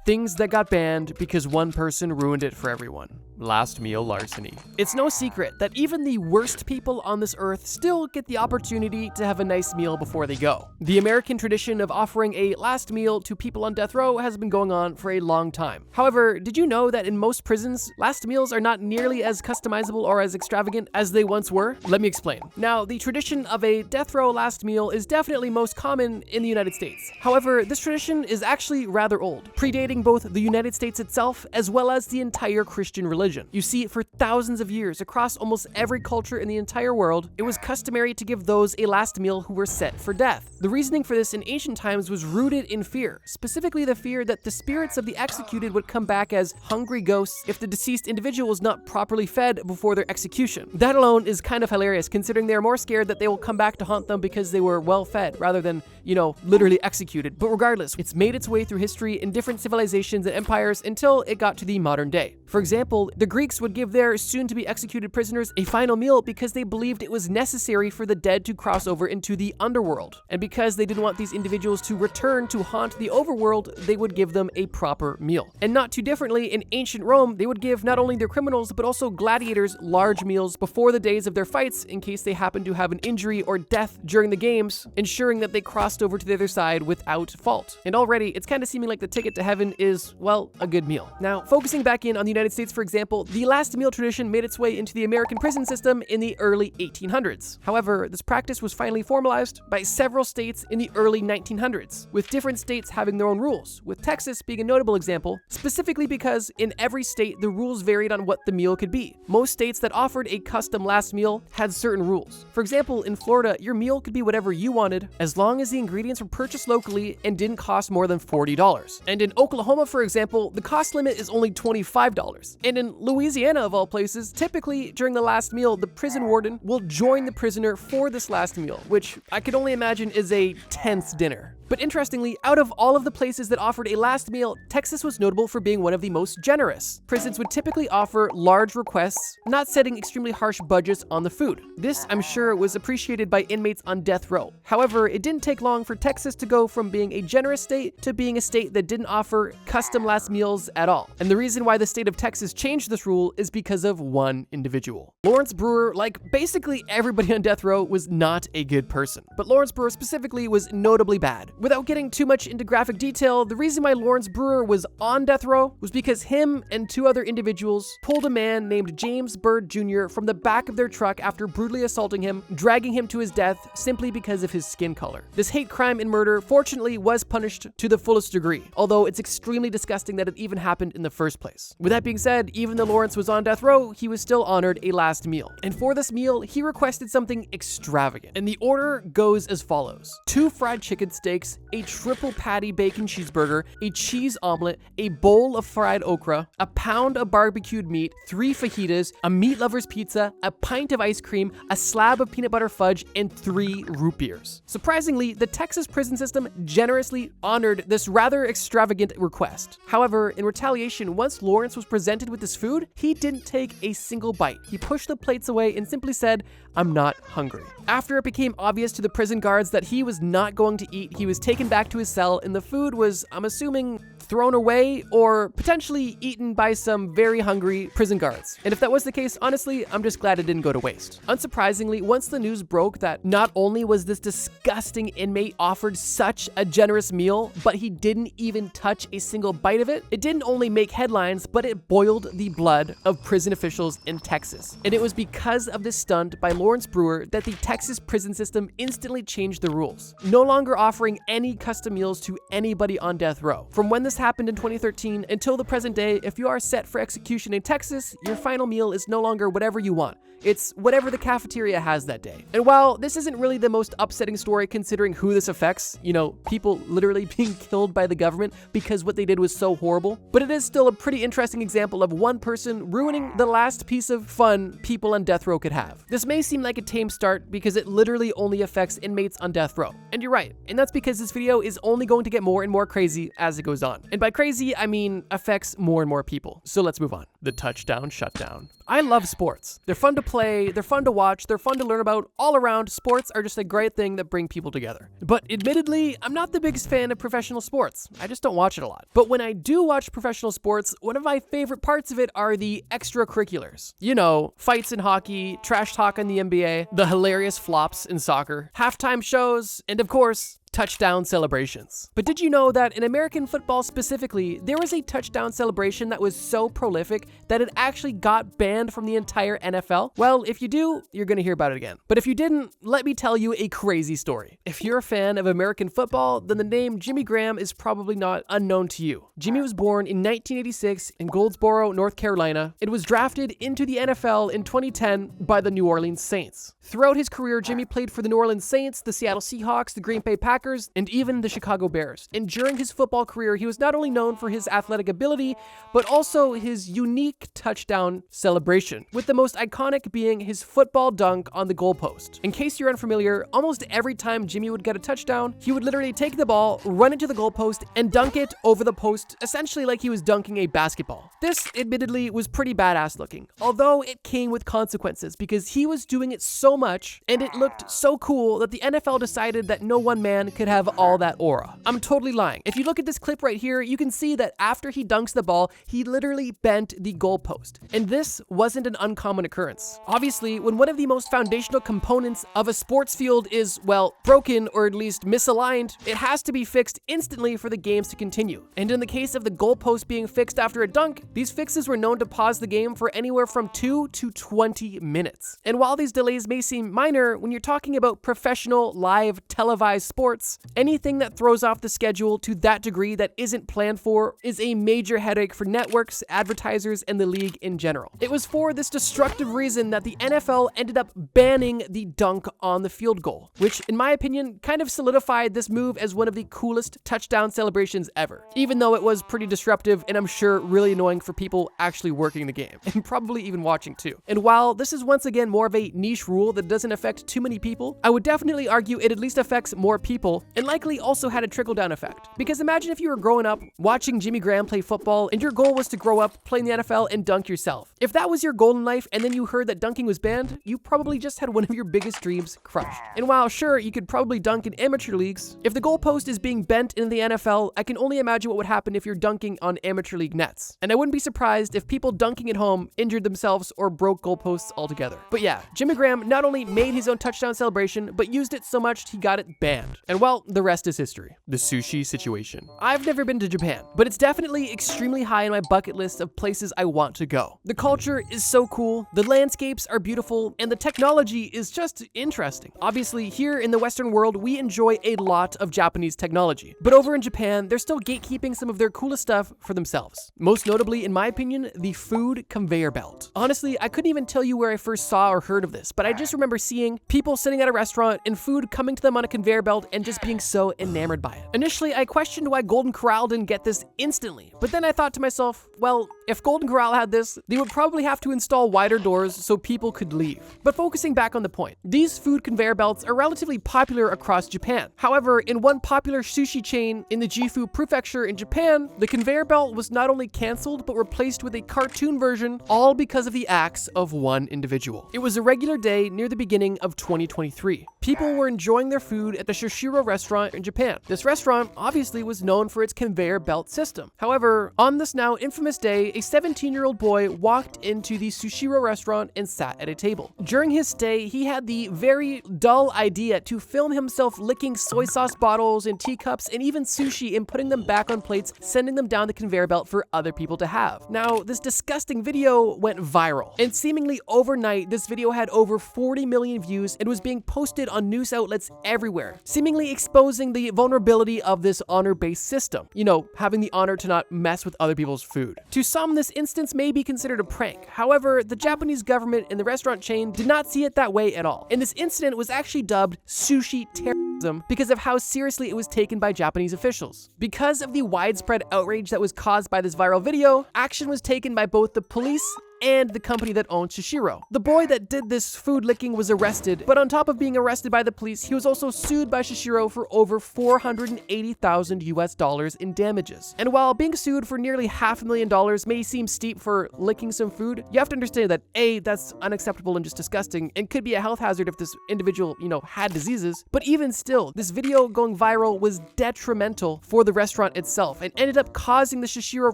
Things that got banned because one person ruined it for everyone. Last meal larceny. It's no secret that even the worst people on this earth still get the opportunity to have a nice meal before they go. The American tradition of offering a last meal to people on death row has been going on for a long time. However, did you know that in most prisons, last meals are not nearly as customizable or as extravagant as they once were? Let me explain. Now, the tradition of a death row last meal is definitely most common in the United States. However, this tradition is actually rather old, predating both the United States itself as well as the entire Christian religion. You see, for thousands of years, across almost every culture in the entire world, it was customary to give those a last meal who were set for death. The reasoning for this in ancient times was rooted in fear, specifically the fear that the spirits of the executed would come back as hungry ghosts if the deceased individual was not properly fed before their execution. That alone is kind of hilarious, considering they are more scared that they will come back to haunt them because they were well fed, rather than, literally executed. But regardless, it's made its way through history in different civilizations and empires until it got to the modern day. For example, the Greeks would give their soon-to-be executed prisoners a final meal because they believed it was necessary for the dead to cross over into the underworld. And because they didn't want these individuals to return to haunt the overworld, they would give them a proper meal. And not too differently, in ancient Rome, they would give not only their criminals, but also gladiators large meals before the days of their fights in case they happened to have an injury or death during the games, ensuring that they crossed over to the other side without fault. And already, it's kind of seeming like the ticket to heaven is, well, a good meal. Now, focusing back in on the United States, for example, the last meal tradition made its way into the American prison system in the early 1800s. However, this practice was finally formalized by several states in the early 1900s, with different states having their own rules, with Texas being a notable example, specifically because in every state the rules varied on what the meal could be. Most states that offered a custom last meal had certain rules. For example, in Florida, your meal could be whatever you wanted as long as the ingredients were purchased locally and didn't cost more than $40. And in Oklahoma, for example, the cost limit is only $25. And in Louisiana, of all places, typically during the last meal, the prison warden will join the prisoner for this last meal, which I could only imagine is a tense dinner. But interestingly, out of all of the places that offered a last meal, Texas was notable for being one of the most generous. Prisons would typically offer large requests, not setting extremely harsh budgets on the food. This, I'm sure, was appreciated by inmates on death row. However, it didn't take long for Texas to go from being a generous state to being a state that didn't offer custom last meals at all. And the reason why the state of Texas changed this rule is because of one individual. Lawrence Brewer, like basically everybody on death row, was not a good person. But Lawrence Brewer specifically was notably bad. Without getting too much into graphic detail, the reason why Lawrence Brewer was on death row was because him and two other individuals pulled a man named James Byrd Jr. from the back of their truck after brutally assaulting him, dragging him to his death simply because of his skin color. This hate crime and murder, fortunately, was punished to the fullest degree, although it's extremely disgusting that it even happened in the first place. With that being said, even though Lawrence was on death row, he was still honored a last meal. And for this meal, he requested something extravagant. And the order goes as follows: 2 fried chicken steaks, a triple patty bacon cheeseburger, a cheese omelet, a bowl of fried okra, a pound of barbecued meat, 3 fajitas, a meat lover's pizza, a pint of ice cream, a slab of peanut butter fudge, and 3 root beers. Surprisingly, the Texas prison system generously honored this rather extravagant request. However, in retaliation, once Lawrence was presented with this food, he didn't take a single bite. He pushed the plates away and simply said, "I'm not hungry." After it became obvious to the prison guards that he was not going to eat, he was taken back to his cell, and the food was, I'm assuming, thrown away or potentially eaten by some very hungry prison guards. And if that was the case, honestly, I'm just glad it didn't go to waste. Unsurprisingly, once the news broke that not only was this disgusting inmate offered such a generous meal, but he didn't even touch a single bite of it, it didn't only make headlines, but it boiled the blood of prison officials in Texas. And it was because of this stunt by Lawrence Brewer that the Texas prison system instantly changed the rules, no longer offering any custom meals to anybody on death row. From when this happened in 2013 until the present day, if you are set for execution in Texas, your final meal is no longer whatever you want. It's whatever the cafeteria has that day. And while this isn't really the most upsetting story considering who this affects, people literally being killed by the government because what they did was so horrible, but it is still a pretty interesting example of one person ruining the last piece of fun people on death row could have. This may seem like a tame start because it literally only affects inmates on death row. And you're right, and that's because this video is only going to get more and more crazy as it goes on. And by crazy, I mean affects more and more people. So let's move on. the touchdown shutdown. I love sports. They're fun to play, they're fun to watch, they're fun to learn about. All around, sports are just a great thing that bring people together. But admittedly, I'm not the biggest fan of professional sports. I just don't watch it a lot. But when I do watch professional sports, one of my favorite parts of it are the extracurriculars. You know, fights in hockey, trash talk in the NBA, the hilarious flops in soccer, halftime shows, and of course, touchdown celebrations. But did you know that in American football specifically, there was a touchdown celebration that was so prolific that it actually got banned from the entire NFL? Well, if you do, you're gonna hear about it again. But if you didn't, let me tell you a crazy story. If you're a fan of American football, then the name Jimmy Graham is probably not unknown to you. Jimmy was born in 1986 in Goldsboro, North Carolina. It was drafted into the NFL in 2010 by the New Orleans Saints. Throughout his career, Jimmy played for the New Orleans Saints, the Seattle Seahawks, the Green Bay Packers, and even the Chicago Bears. And during his football career, he was not only known for his athletic ability, but also his unique touchdown celebration, with the most iconic being his football dunk on the goalpost. In case you're unfamiliar, almost every time Jimmy would get a touchdown, he would literally take the ball, run into the goalpost, and dunk it over the post, essentially like he was dunking a basketball. This, admittedly, was pretty badass looking, although it came with consequences because he was doing it so much, and it looked so cool that the NFL decided that no one man could have all that aura. I'm totally lying. If you look at this clip right here, you can see that after he dunks the ball, he literally bent the goalpost. And this wasn't an uncommon occurrence. Obviously, when one of the most foundational components of a sports field is, well, broken or at least misaligned, it has to be fixed instantly for the games to continue. And in the case of the goalpost being fixed after a dunk, these fixes were known to pause the game for anywhere from 2 to 20 minutes. And while these delays may seem minor, when you're talking about professional, live, televised sports, anything that throws off the schedule to that degree that isn't planned for is a major headache for networks, advertisers, and the league in general. It was for this destructive reason that the NFL ended up banning the dunk on the field goal, which in my opinion kind of solidified this move as one of the coolest touchdown celebrations ever, even though it was pretty disruptive and I'm sure really annoying for people actually working the game, and probably even watching too. And while this is once again more of a niche rule that doesn't affect too many people, I would definitely argue it at least affects more people and likely also had a trickle-down effect. Because imagine if you were growing up watching Jimmy Graham play football and your goal was to grow up playing the NFL and dunk yourself. If that was your goal in life and then you heard that dunking was banned, you probably just had one of your biggest dreams crushed. And while sure, you could probably dunk in amateur leagues, if the goalpost is being bent in the NFL, I can only imagine what would happen if you're dunking on amateur league nets. And I wouldn't be surprised if people dunking at home injured themselves or broke goalposts altogether. But yeah, Jimmy Graham not only made his own touchdown celebration, but used it so much he got it banned. And well, the rest is history. The sushi situation. I've never been to Japan, but it's definitely extremely high on my bucket list of places I want to go. The culture is so cool, the landscapes are beautiful, and the technology is just interesting. Obviously, here in the Western world, we enjoy a lot of Japanese technology, but over in Japan, they're still gatekeeping some of their coolest stuff for themselves. Most notably, in my opinion, the food conveyor belt. Honestly, I couldn't even tell you where I first saw or heard of this, but I just remember seeing people sitting at a restaurant and food coming to them on a conveyor belt and just being so enamored by it. Initially, I questioned why Golden Corral didn't get this instantly, but then I thought to myself, well, if Golden Corral had this, they would probably have to install wider doors so people could leave. But focusing back on the point, these food conveyor belts are relatively popular across Japan. However, in one popular sushi chain in the Gifu Prefecture in Japan, the conveyor belt was not only canceled, but replaced with a cartoon version, all because of the acts of one individual. It was a regular day near the beginning of 2023. People were enjoying their food at the Shoshiro restaurant in Japan. This restaurant obviously was known for its conveyor belt system. However, on this now infamous day, a 17-year-old boy walked into the Sushiro restaurant and sat at a table. During his stay, he had the very dull idea to film himself licking soy sauce bottles and teacups and even sushi and putting them back on plates, sending them down the conveyor belt for other people to have. Now, this disgusting video went viral, and seemingly overnight, this video had over 40 million views and was being posted on news outlets everywhere, seemingly exposing the vulnerability of this honor-based system. You know, having the honor to not mess with other people's food. To some, this instance may be considered a prank. However, the Japanese government and the restaurant chain did not see it that way at all. And this incident was actually dubbed sushi terrorism because of how seriously it was taken by Japanese officials. Because of the widespread outrage that was caused by this viral video, action was taken by both the police and the company that owned Shishiro. The boy that did this food licking was arrested, but on top of being arrested by the police, he was also sued by Shishiro for over $480,000 in damages. And while being sued for nearly $500,000 may seem steep for licking some food, you have to understand that A, that's unacceptable and just disgusting and could be a health hazard if this individual, had diseases. But even still, this video going viral was detrimental for the restaurant itself and ended up costing the Shishiro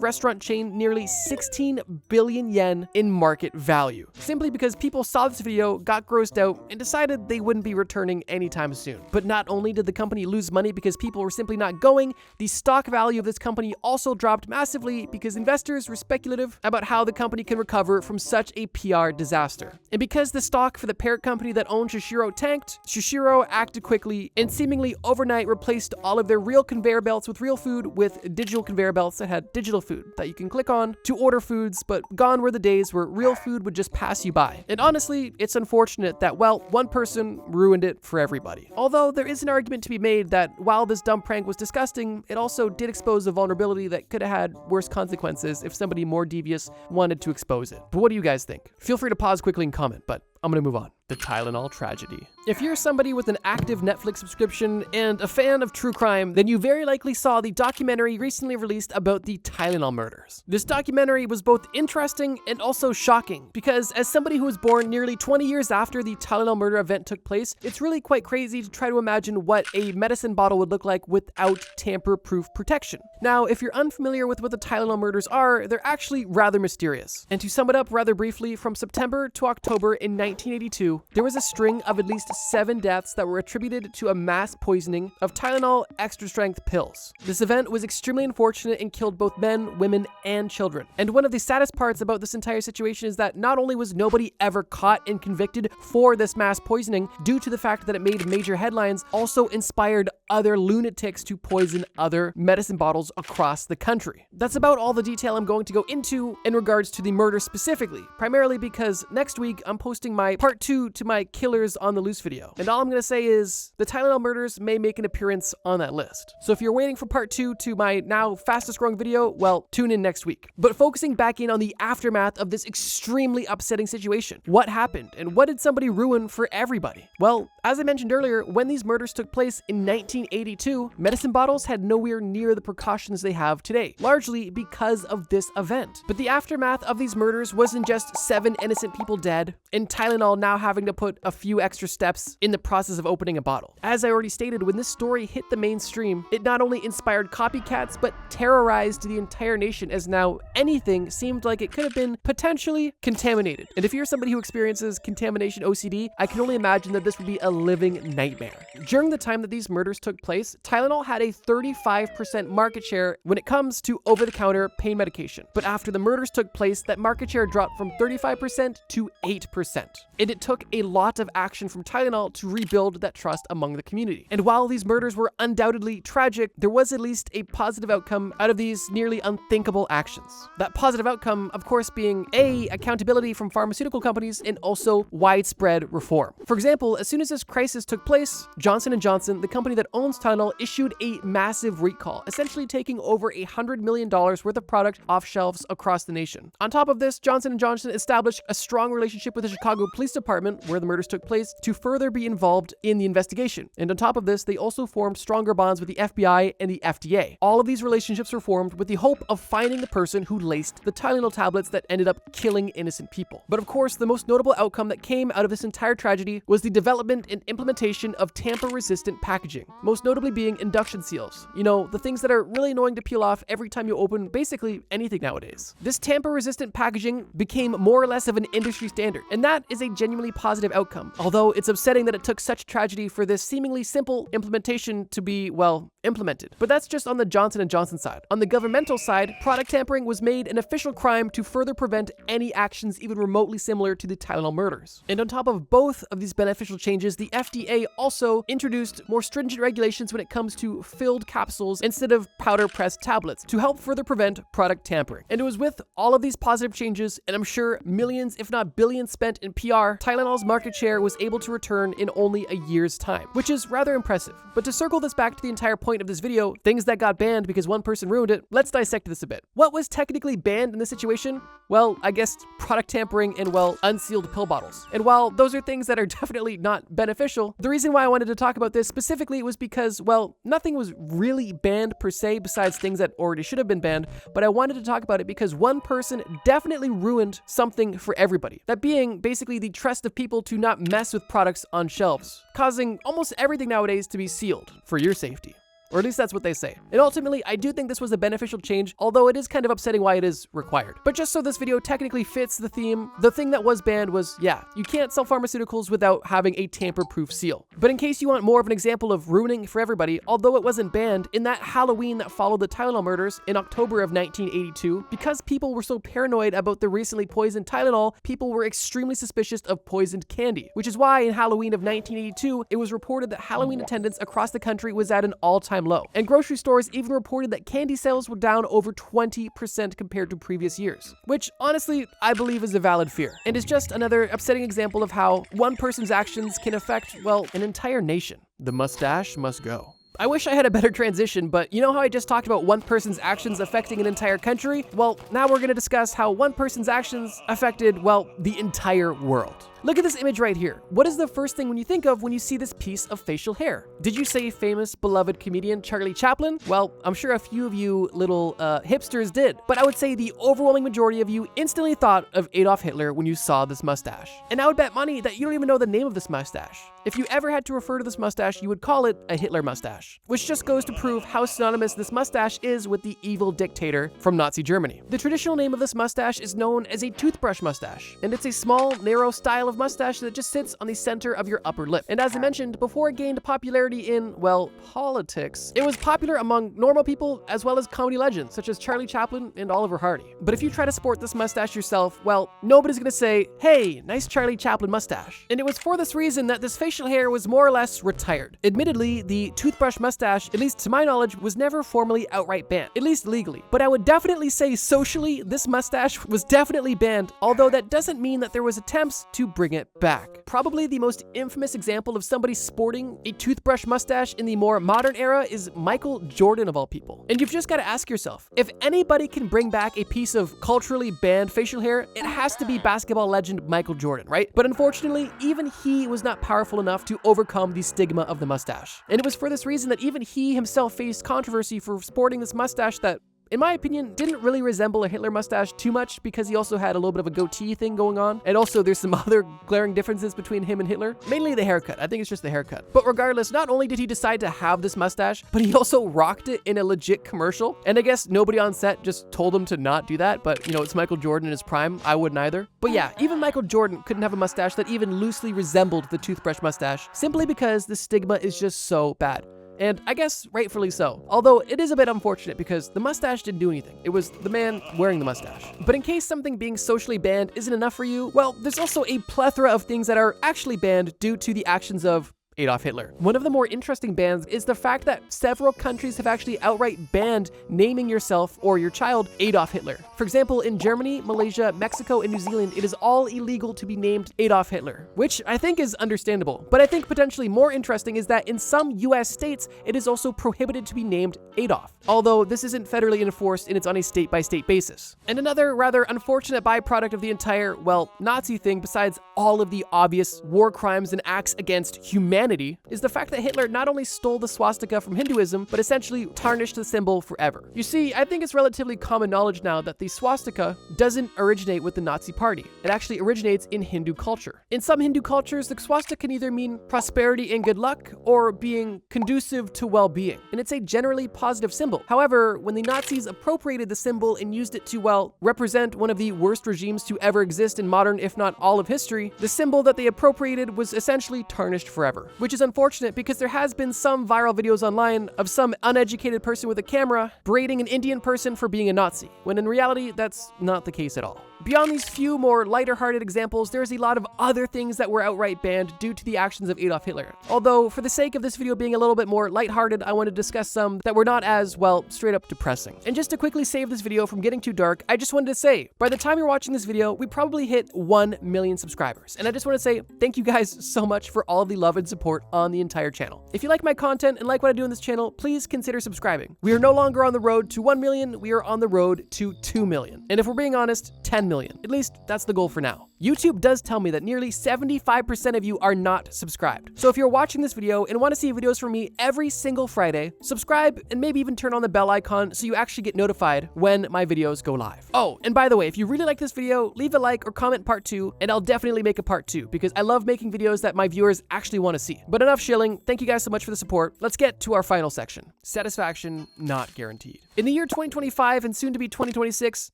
restaurant chain nearly 16 billion yen in market value, simply because people saw this video, got grossed out, and decided they wouldn't be returning anytime soon. But not only did the company lose money because people were simply not going, the stock value of this company also dropped massively because investors were speculative about how the company can recover from such a PR disaster. And because the stock for the parent company that owned Shishiro tanked, Shishiro acted quickly and seemingly overnight replaced all of their real conveyor belts with real food with digital conveyor belts that had digital food that you can click on to order foods, but gone were the days where real food would just pass you by. And honestly, it's unfortunate that, well, one person ruined it for everybody. Although there is an argument to be made that while this dumb prank was disgusting, it also did expose a vulnerability that could have had worse consequences if somebody more devious wanted to expose it. But what do you guys think? Feel free to pause quickly and comment, but I'm gonna move on. The Tylenol tragedy. If you're somebody with an active Netflix subscription and a fan of true crime, then you very likely saw the documentary recently released about the Tylenol murders. This documentary was both interesting and also shocking, because as somebody who was born nearly 20 years after the Tylenol murder event took place, it's really quite crazy to try to imagine what a medicine bottle would look like without tamper-proof protection. Now, if you're unfamiliar with what the Tylenol murders are, they're actually rather mysterious. And to sum it up rather briefly, from September to October in 1982, there was a string of at least 7 deaths that were attributed to a mass poisoning of Tylenol extra strength pills. This event was extremely unfortunate and killed both men, women, and children. And one of the saddest parts about this entire situation is that not only was nobody ever caught and convicted for this mass poisoning due to the fact that it made major headlines, also inspired other lunatics to poison other medicine bottles across the country. That's about all the detail I'm going to go into in regards to the murder specifically, primarily because next week I'm posting my part 2 to my Killers on the Loose video. And all I'm gonna say is the Tylenol murders may make an appearance on that list. So if you're waiting for part 2 to my now fastest growing video, well, tune in next week. But focusing back in on the aftermath of this extremely upsetting situation. What happened and what did somebody ruin for everybody? Well, as I mentioned earlier, when these murders took place in 1982, medicine bottles had nowhere near the precautions they have today, largely because of this event. But the aftermath of these murders wasn't just 7 innocent people dead and Tylenol now having to put a few extra steps in the process of opening a bottle. As I already stated, when this story hit the mainstream, it not only inspired copycats, but terrorized the entire nation, as now anything seemed like it could have been potentially contaminated. And if you're somebody who experiences contamination OCD, I can only imagine that this would be a living nightmare. During the time that these murders took place, Tylenol had a 35% market share when it comes to over-the-counter pain medication. But after the murders took place, that market share dropped from 35% to 8%. And it took a lot of action from Tylenol to rebuild that trust among the community. And while these murders were undoubtedly tragic, there was at least a positive outcome out of these nearly unthinkable actions. That positive outcome, of course, being A, accountability from pharmaceutical companies and also widespread reform. For example, as soon as this crisis took place, Johnson & Johnson, the company that owns Tylenol, issued a massive recall, essentially taking over $100 million worth of product off shelves across the nation. On top of this, Johnson & Johnson established a strong relationship with the Chicago Police Department, where the murders took place, to further be involved in the investigation. And on top of this, they also formed stronger bonds with the FBI and the FDA. All of these relationships were formed with the hope of finding the person who laced the Tylenol tablets that ended up killing innocent people. But of course, the most notable outcome that came out of this entire tragedy was the development and implementation of tamper-resistant packaging, most notably being induction seals. You know, the things that are really annoying to peel off every time you open basically anything nowadays. This tamper-resistant packaging became more or less of an industry standard, and that is a genuinely positive outcome. Although it's upsetting that it took such tragedy for this seemingly simple implementation to be, well, implemented. But that's just on the Johnson & Johnson side. On the governmental side, product tampering was made an official crime to further prevent any actions even remotely similar to the Tylenol murders. And on top of both of these beneficial changes, the FDA also introduced more stringent regulations regulations when it comes to filled capsules instead of powder pressed tablets to help further prevent product tampering. And it was with all of these positive changes, and I'm sure millions, if not billions spent in PR, Tylenol's market share was able to return in only a year's time, which is rather impressive. But to circle this back to the entire point of this video, things that got banned because one person ruined it, let's dissect this a bit. What was technically banned in this situation? Well, I guess product tampering and, well, unsealed pill bottles. And while those are things that are definitely not beneficial, the reason why I wanted to talk about this specifically was because, well, nothing was really banned per se besides things that already should have been banned, but I wanted to talk about it because one person definitely ruined something for everybody. That being basically the trust of people to not mess with products on shelves, causing almost everything nowadays to be sealed for your safety. Or at least that's what they say. And ultimately, I do think this was a beneficial change, although it is kind of upsetting why it is required. But just so this video technically fits the theme, the thing that was banned was, yeah, you can't sell pharmaceuticals without having a tamper-proof seal. But in case you want more of an example of ruining for everybody, although it wasn't banned, in that Halloween that followed the Tylenol murders in October of 1982, because people were so paranoid about the recently poisoned Tylenol, people were extremely suspicious of poisoned candy, which is why in Halloween of 1982, it was reported that Halloween attendance across the country was at an all-time low. And grocery stores even reported that candy sales were down over 20% compared to previous years, which honestly, I believe is a valid fear. And is just another upsetting example of how one person's actions can affect, well, an entire nation. The mustache must go. I wish I had a better transition, but you know how I just talked about one person's actions affecting an entire country? Well, now we're gonna discuss how one person's actions affected, well, the entire world. Look at this image right here. What is the first thing when you think of when you see this piece of facial hair? Did you say famous, beloved comedian Charlie Chaplin? Well, I'm sure a few of you little hipsters did, but I would say the overwhelming majority of you instantly thought of Adolf Hitler when you saw this mustache. And I would bet money that you don't even know the name of this mustache. If you ever had to refer to this mustache, you would call it a Hitler mustache, which just goes to prove how synonymous this mustache is with the evil dictator from Nazi Germany. The traditional name of this mustache is known as a toothbrush mustache, and it's a small, narrow style of mustache that just sits on the center of your upper lip. And as I mentioned, before it gained popularity in, well, politics, it was popular among normal people as well as comedy legends such as Charlie Chaplin and Oliver Hardy. But if you try to sport this mustache yourself, well, nobody's gonna say, hey, nice Charlie Chaplin mustache. And it was for this reason that this facial hair was more or less retired. Admittedly, the toothbrush mustache, at least to my knowledge, was never formally outright banned, at least legally. But I would definitely say socially, this mustache was definitely banned, although that doesn't mean that there was attempts to bring it back. Probably the most infamous example of somebody sporting a toothbrush mustache in the more modern era is Michael Jordan of all people. And you've just got to ask yourself, if anybody can bring back a piece of culturally banned facial hair, it has to be basketball legend Michael Jordan, right? But unfortunately, even he was not powerful enough to overcome the stigma of the mustache. And it was for this reason that even he himself faced controversy for sporting this mustache that, in my opinion, didn't really resemble a Hitler mustache too much because he also had a little bit of a goatee thing going on. And also there's some other glaring differences between him and Hitler. Mainly the haircut. I think it's just the haircut. But regardless, not only did he decide to have this mustache, but he also rocked it in a legit commercial. And I guess nobody on set just told him to not do that. But, you know, it's Michael Jordan in his prime. I wouldn't either. But yeah, even Michael Jordan couldn't have a mustache that even loosely resembled the toothbrush mustache simply because the stigma is just so bad. And I guess rightfully so. Although it is a bit unfortunate because the mustache didn't do anything. It was the man wearing the mustache. But in case something being socially banned isn't enough for you, well, there's also a plethora of things that are actually banned due to the actions of Adolf Hitler. One of the more interesting bans is the fact that several countries have actually outright banned naming yourself or your child Adolf Hitler. For example, in Germany, Malaysia, Mexico, and New Zealand, it is all illegal to be named Adolf Hitler, which I think is understandable. But I think potentially more interesting is that in some US states, it is also prohibited to be named Adolf, although this isn't federally enforced and it's on a state-by-state basis. And another rather unfortunate byproduct of the entire, well, Nazi thing, besides all of the obvious war crimes and acts against humanity, is the fact that Hitler not only stole the swastika from Hinduism, but essentially tarnished the symbol forever. You see, I think it's relatively common knowledge now that the swastika doesn't originate with the Nazi Party. It actually originates in Hindu culture. In some Hindu cultures, the swastika can either mean prosperity and good luck, or being conducive to well-being, and it's a generally positive symbol. However, when the Nazis appropriated the symbol and used it to, well, represent one of the worst regimes to ever exist in modern, if not all of history, the symbol that they appropriated was essentially tarnished forever. which is unfortunate because there has been some viral videos online of some uneducated person with a camera berating an Indian person for being a Nazi, when in reality, that's not the case at all. Beyond these few more lighter-hearted examples, there's a lot of other things that were outright banned due to the actions of Adolf Hitler. Although, for the sake of this video being a little bit more lighthearted, I want to discuss some that were not as, well, straight up depressing. And just to quickly save this video from getting too dark, I just wanted to say, by the time you're watching this video, we probably hit 1 million subscribers. And I just want to say thank you guys so much for all of the love and support on the entire channel. If you like my content and like what I do on this channel, please consider subscribing. We are no longer on the road to 1 million, we are on the road to 2 million. And if we're being honest, 10 million. At least that's the goal for now. YouTube does tell me that nearly 75% of you are not subscribed. So if you're watching this video and want to see videos from me every single Friday, subscribe and maybe even turn on the bell icon so you actually get notified when my videos go live. Oh, and by the way, if you really like this video, leave a like or comment part 2, and I'll definitely make a part 2 because I love making videos that my viewers actually want to see. But enough shilling. Thank you guys so much for the support. Let's get to our final section. Satisfaction not guaranteed. In the year 2025 and soon to be 2026,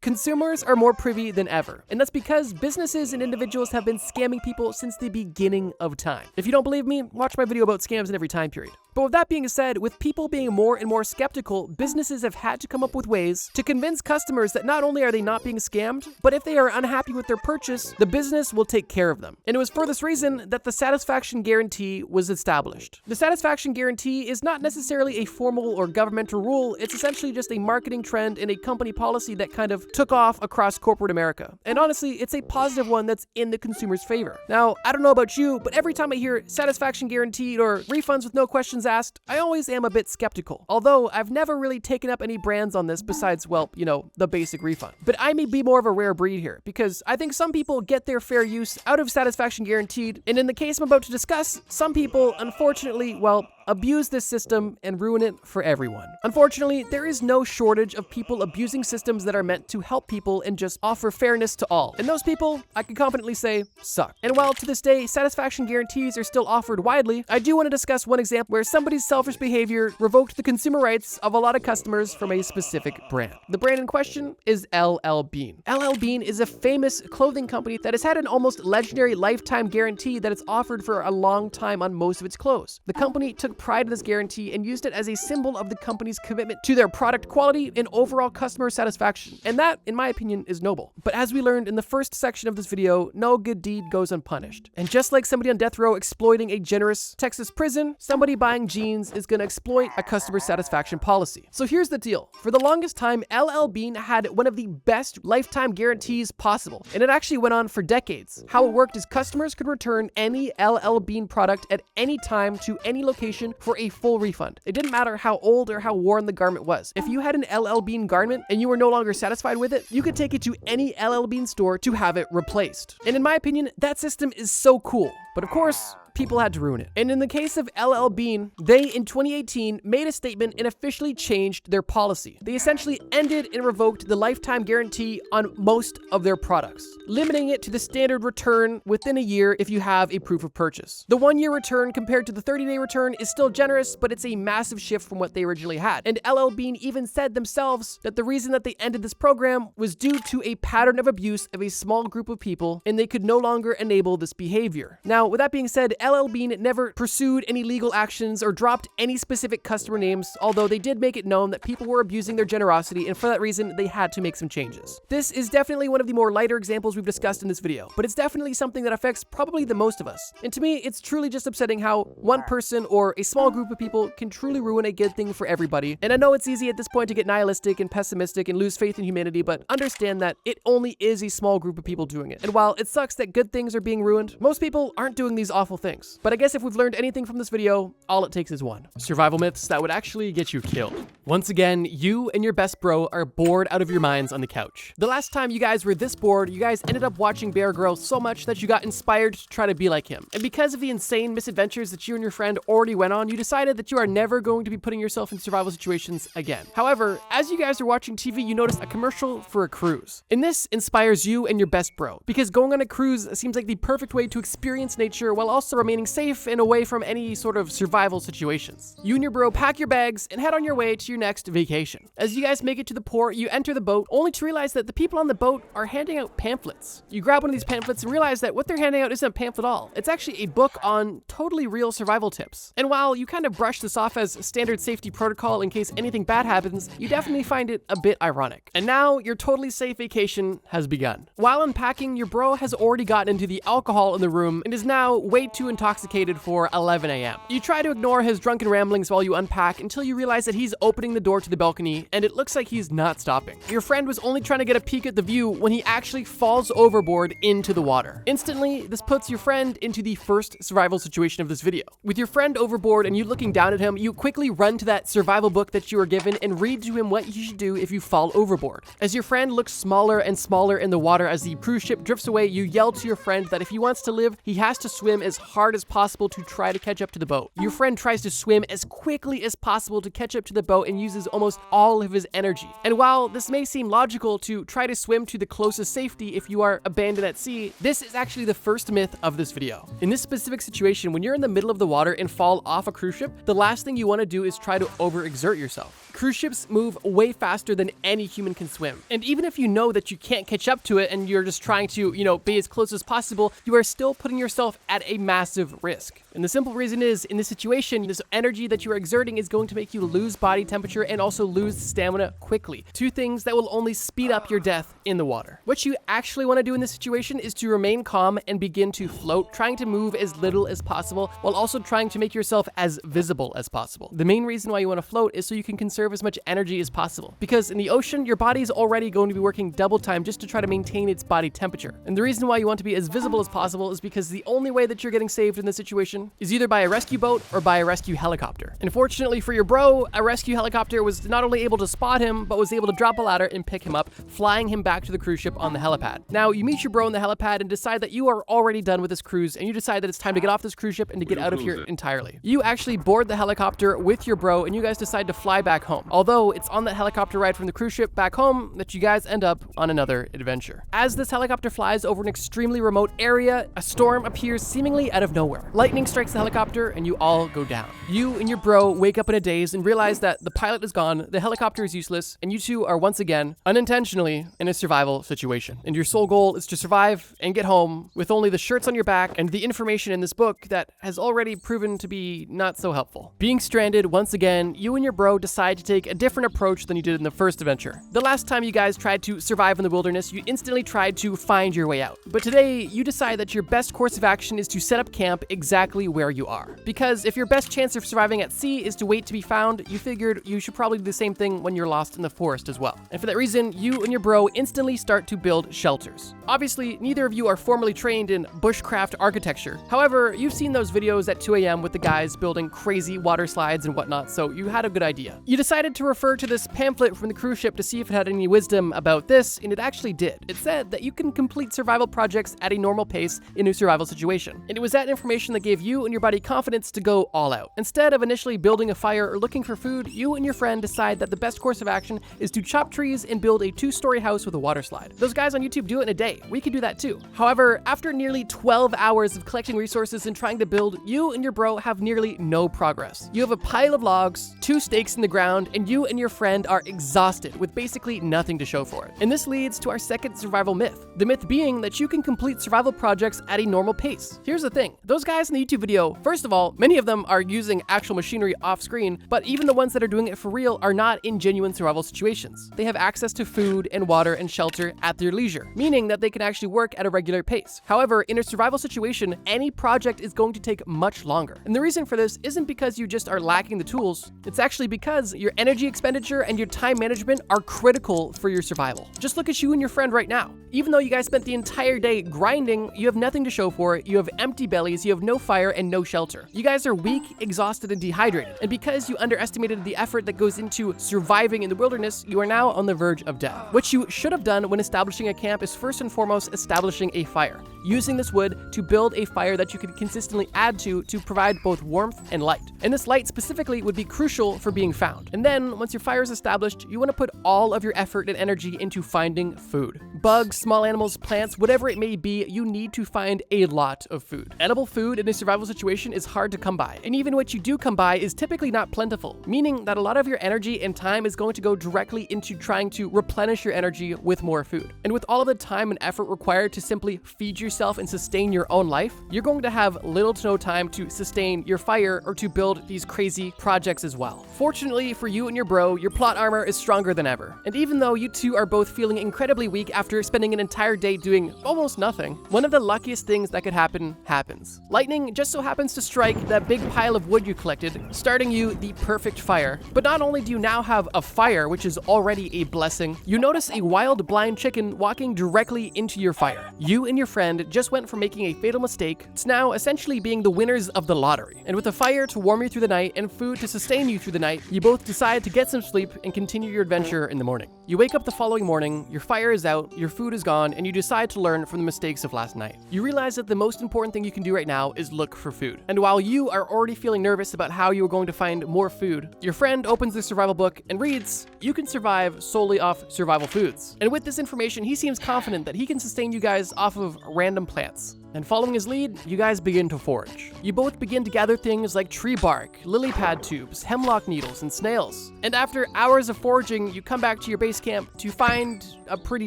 consumers are more privy than ever. And that's because businesses and individuals have been scamming people since the beginning of time. If you don't believe me, watch my video about scams in every time period. But with that being said, with people being more and more skeptical, businesses have had to come up with ways to convince customers that not only are they not being scammed, but if they are unhappy with their purchase, the business will take care of them. And it was for this reason that the satisfaction guarantee was established. The satisfaction guarantee is not necessarily a formal or governmental rule, it's essentially just a marketing trend and a company policy that kind of took off across corporate America. And honestly, it's a positive one that's in the consumer's favor. Now, I don't know about you, but every time I hear satisfaction guaranteed or refunds with no questions asked, I always am a bit skeptical. Although I've never really taken up any brands on this besides, well, you know, the basic refund. But I may be more of a rare breed here because I think some people get their fair use out of satisfaction guaranteed, and in the case I'm about to discuss, some people, unfortunately, well, abuse this system and ruin it for everyone. Unfortunately, there is no shortage of people abusing systems that are meant to help people and just offer fairness to all. And those people, I can confidently say, suck. And while to this day, satisfaction guarantees are still offered widely, I do want to discuss one example where somebody's selfish behavior revoked the consumer rights of a lot of customers from a specific brand. The brand in question is LL Bean. LL Bean is a famous clothing company that has had an almost legendary lifetime guarantee that it's offered for a long time on most of its clothes. The company took pride in this guarantee and used it as a symbol of the company's commitment to their product quality and overall customer satisfaction. And that, in my opinion, is noble. But as we learned in the first section of this video, no good deed goes unpunished. And just like somebody on death row exploiting a generous Texas prison, somebody buying jeans is going to exploit a customer satisfaction policy. So here's the deal. For the longest time, LL Bean had one of the best lifetime guarantees possible. And it actually went on for decades. How it worked is customers could return any LL Bean product at any time to any location for a full refund. It didn't matter how old or how worn the garment was. If you had an LL Bean garment and you were no longer satisfied with it, you could take it to any LL Bean store to have it replaced. And in my opinion, that system is so cool. But of course, people had to ruin it. And in the case of LL Bean, they in 2018 made a statement and officially changed their policy. They essentially ended and revoked the lifetime guarantee on most of their products, limiting it to the standard return within a year if you have a proof of purchase. The 1-year return compared to the 30-day return is still generous, but it's a massive shift from what they originally had. And LL Bean even said themselves that the reason that they ended this program was due to a pattern of abuse of a small group of people, and they could no longer enable this behavior. Now, with that being said, LL Bean never pursued any legal actions or dropped any specific customer names, although they did make it known that people were abusing their generosity, and for that reason, they had to make some changes. This is definitely one of the more lighter examples we've discussed in this video, but it's definitely something that affects probably the most of us. And to me, it's truly just upsetting how one person or a small group of people can truly ruin a good thing for everybody. And I know it's easy at this point to get nihilistic and pessimistic and lose faith in humanity, but understand that it only is a small group of people doing it. And while it sucks that good things are being ruined, most people aren't doing these awful things. But I guess if we've learned anything from this video, all it takes is one. Survival myths that would actually get you killed. Once again, you and your best bro are bored out of your minds on the couch. The last time you guys were this bored, you guys ended up watching Bear Grylls so much that you got inspired to try to be like him. And because of the insane misadventures that you and your friend already went on, you decided that you are never going to be putting yourself in survival situations again. However, as you guys are watching TV, you noticed a commercial for a cruise. And this inspires you and your best bro, because going on a cruise seems like the perfect way to experience nature while also remaining safe and away from any sort of survival situations. You and your bro pack your bags and head on your way to your next vacation. As you guys make it to the port, you enter the boat only to realize that the people on the boat are handing out pamphlets. You grab one of these pamphlets and realize that what they're handing out isn't a pamphlet at all. It's actually a book on totally real survival tips. And while you kind of brush this off as standard safety protocol in case anything bad happens, you definitely find it a bit ironic. And now your totally safe vacation has begun. While unpacking, your bro has already gotten into the alcohol in the room and is now way too intoxicated for 11 a.m. You try to ignore his drunken ramblings while you unpack until you realize that he's opening the door to the balcony and it looks like he's not stopping. Your friend was only trying to get a peek at the view when he actually falls overboard into the water. Instantly, this puts your friend into the first survival situation of this video. With your friend overboard and you looking down at him, you quickly run to that survival book that you were given and read to him what you should do if you fall overboard. As your friend looks smaller and smaller in the water as the cruise ship drifts away, you yell to your friend that if he wants to live, he has to swim as hard as possible to try to catch up to the boat. Your friend tries to swim as quickly as possible to catch up to the boat and uses almost all of his energy. And while this may seem logical to try to swim to the closest safety if you are abandoned at sea, this is actually the first myth of this video. In this specific situation, when you're in the middle of the water and fall off a cruise ship, the last thing you want to do is try to overexert yourself. Cruise ships move way faster than any human can swim. And even if you know that you can't catch up to it and you're just trying to, be as close as possible, you are still putting yourself at a massive risk. And the simple reason is, in this situation, this energy that you are exerting is going to make you lose body temperature and also lose stamina quickly. Two things that will only speed up your death in the water. What you actually want to do in this situation is to remain calm and begin to float, trying to move as little as possible while also trying to make yourself as visible as possible. The main reason why you want to float is so you can conserve as much energy as possible. Because in the ocean, your body is already going to be working double time just to try to maintain its body temperature. And the reason why you want to be as visible as possible is because the only way that you're getting saved in this situation is either by a rescue boat or by a rescue helicopter. And fortunately for your bro, a rescue helicopter was not only able to spot him, but was able to drop a ladder and pick him up, flying him back to the cruise ship on the helipad. Now, you meet your bro on the helipad and decide that you are already done with this cruise, and you decide that it's time to get off this cruise ship and to get out of here entirely. You actually board the helicopter with your bro, and you guys decide to fly back home. Although it's on that helicopter ride from the cruise ship back home that you guys end up on another adventure. As this helicopter flies over an extremely remote area, a storm appears seemingly out of nowhere. Lightning strikes the helicopter and you all go down. You and your bro wake up in a daze and realize that the pilot is gone, the helicopter is useless, and you two are once again, unintentionally, in a survival situation. And your sole goal is to survive and get home with only the shirts on your back and the information in this book that has already proven to be not so helpful. Being stranded once again, you and your bro decide to take a different approach than you did in the first adventure. The last time you guys tried to survive in the wilderness, you instantly tried to find your way out. But today, you decide that your best course of action is to set up camp exactly where you are. Because if your best chance of surviving at sea is to wait to be found, you figured you should probably do the same thing when you're lost in the forest as well. And for that reason, you and your bro instantly start to build shelters. Obviously, neither of you are formally trained in bushcraft architecture. However, you've seen those videos at 2 a.m. with the guys building crazy water slides and whatnot, so you had a good idea. You decided to refer to this pamphlet from the cruise ship to see if it had any wisdom about this, and it actually did. It said that you can complete survival projects at a normal pace in a survival situation. And it was that information that gave you and your buddy confidence to go all out. Instead of initially building a fire or looking for food, you and your friend decide that the best course of action is to chop trees and build a 2-story house with a water slide. Those guys on YouTube do it in a day. We could do that too. However, after nearly 12 hours of collecting resources and trying to build, you and your bro have nearly no progress. You have a pile of logs, 2 stakes in the ground, and you and your friend are exhausted with basically nothing to show for it. And this leads to our second survival myth. The myth being that you can complete survival projects at a normal pace. Here's the thing. Those guys in the YouTube video, first of all, many of them are using actual machinery off screen, but even the ones that are doing it for real are not in genuine survival situations. They have access to food and water and shelter at their leisure, meaning that they can actually work at a regular pace. However, in a survival situation, any project is going to take much longer. And the reason for this isn't because you just are lacking the tools, it's actually because your energy expenditure and your time management are critical for your survival. Just look at you and your friend right now. Even though you guys spent the entire day grinding, you have nothing to show for it, you have empty bellies, you have no fire and no shelter. You guys are weak, exhausted, and dehydrated. And because you underestimated the effort that goes into surviving in the wilderness, you are now on the verge of death. What you should have done when establishing a camp is first and foremost establishing a fire. Using this wood to build a fire that you can consistently add to provide both warmth and light. And this light specifically would be crucial for being found. And then, once your fire is established, you want to put all of your effort and energy into finding food. bugs, small animals, plants, whatever it may be, you need to find a lot of food. Edible food in a survival situation is hard to come by, and even what you do come by is typically not plentiful, meaning that a lot of your energy and time is going to go directly into trying to replenish your energy with more food. And with all of the time and effort required to simply feed yourself and sustain your own life, you're going to have little to no time to sustain your fire or to build these crazy projects as well. Fortunately for you and your bro, your plot armor is stronger than ever. And even though you two are both feeling incredibly weak after spending an entire day doing almost nothing, one of the luckiest things that could happen happens. Lightning just so happens to strike that big pile of wood you collected, starting you the perfect fire. But not only do you now have a fire, which is already a blessing, you notice a wild blind chicken walking directly into your fire. You and your friend just went from making a fatal mistake to now essentially being the winners of the lottery. And with a fire to warm you through the night and food to sustain you through the night, you both decide to get some sleep and continue your adventure in the morning. You wake up the following morning, your fire is out, your food is gone, and you decide to learn from the mistakes of last night. You realize that the most important thing you can do right now is look for food. And while you are already feeling nervous about how you are going to find more food, your friend opens the survival book and reads, "You can survive solely off survival foods." And with this information, he seems confident that he can sustain you guys off of random plants. And following his lead, you guys begin to forage. You both begin to gather things like tree bark, lily pad tubes, hemlock needles, and snails. And after hours of foraging, you come back to your base camp to find a pretty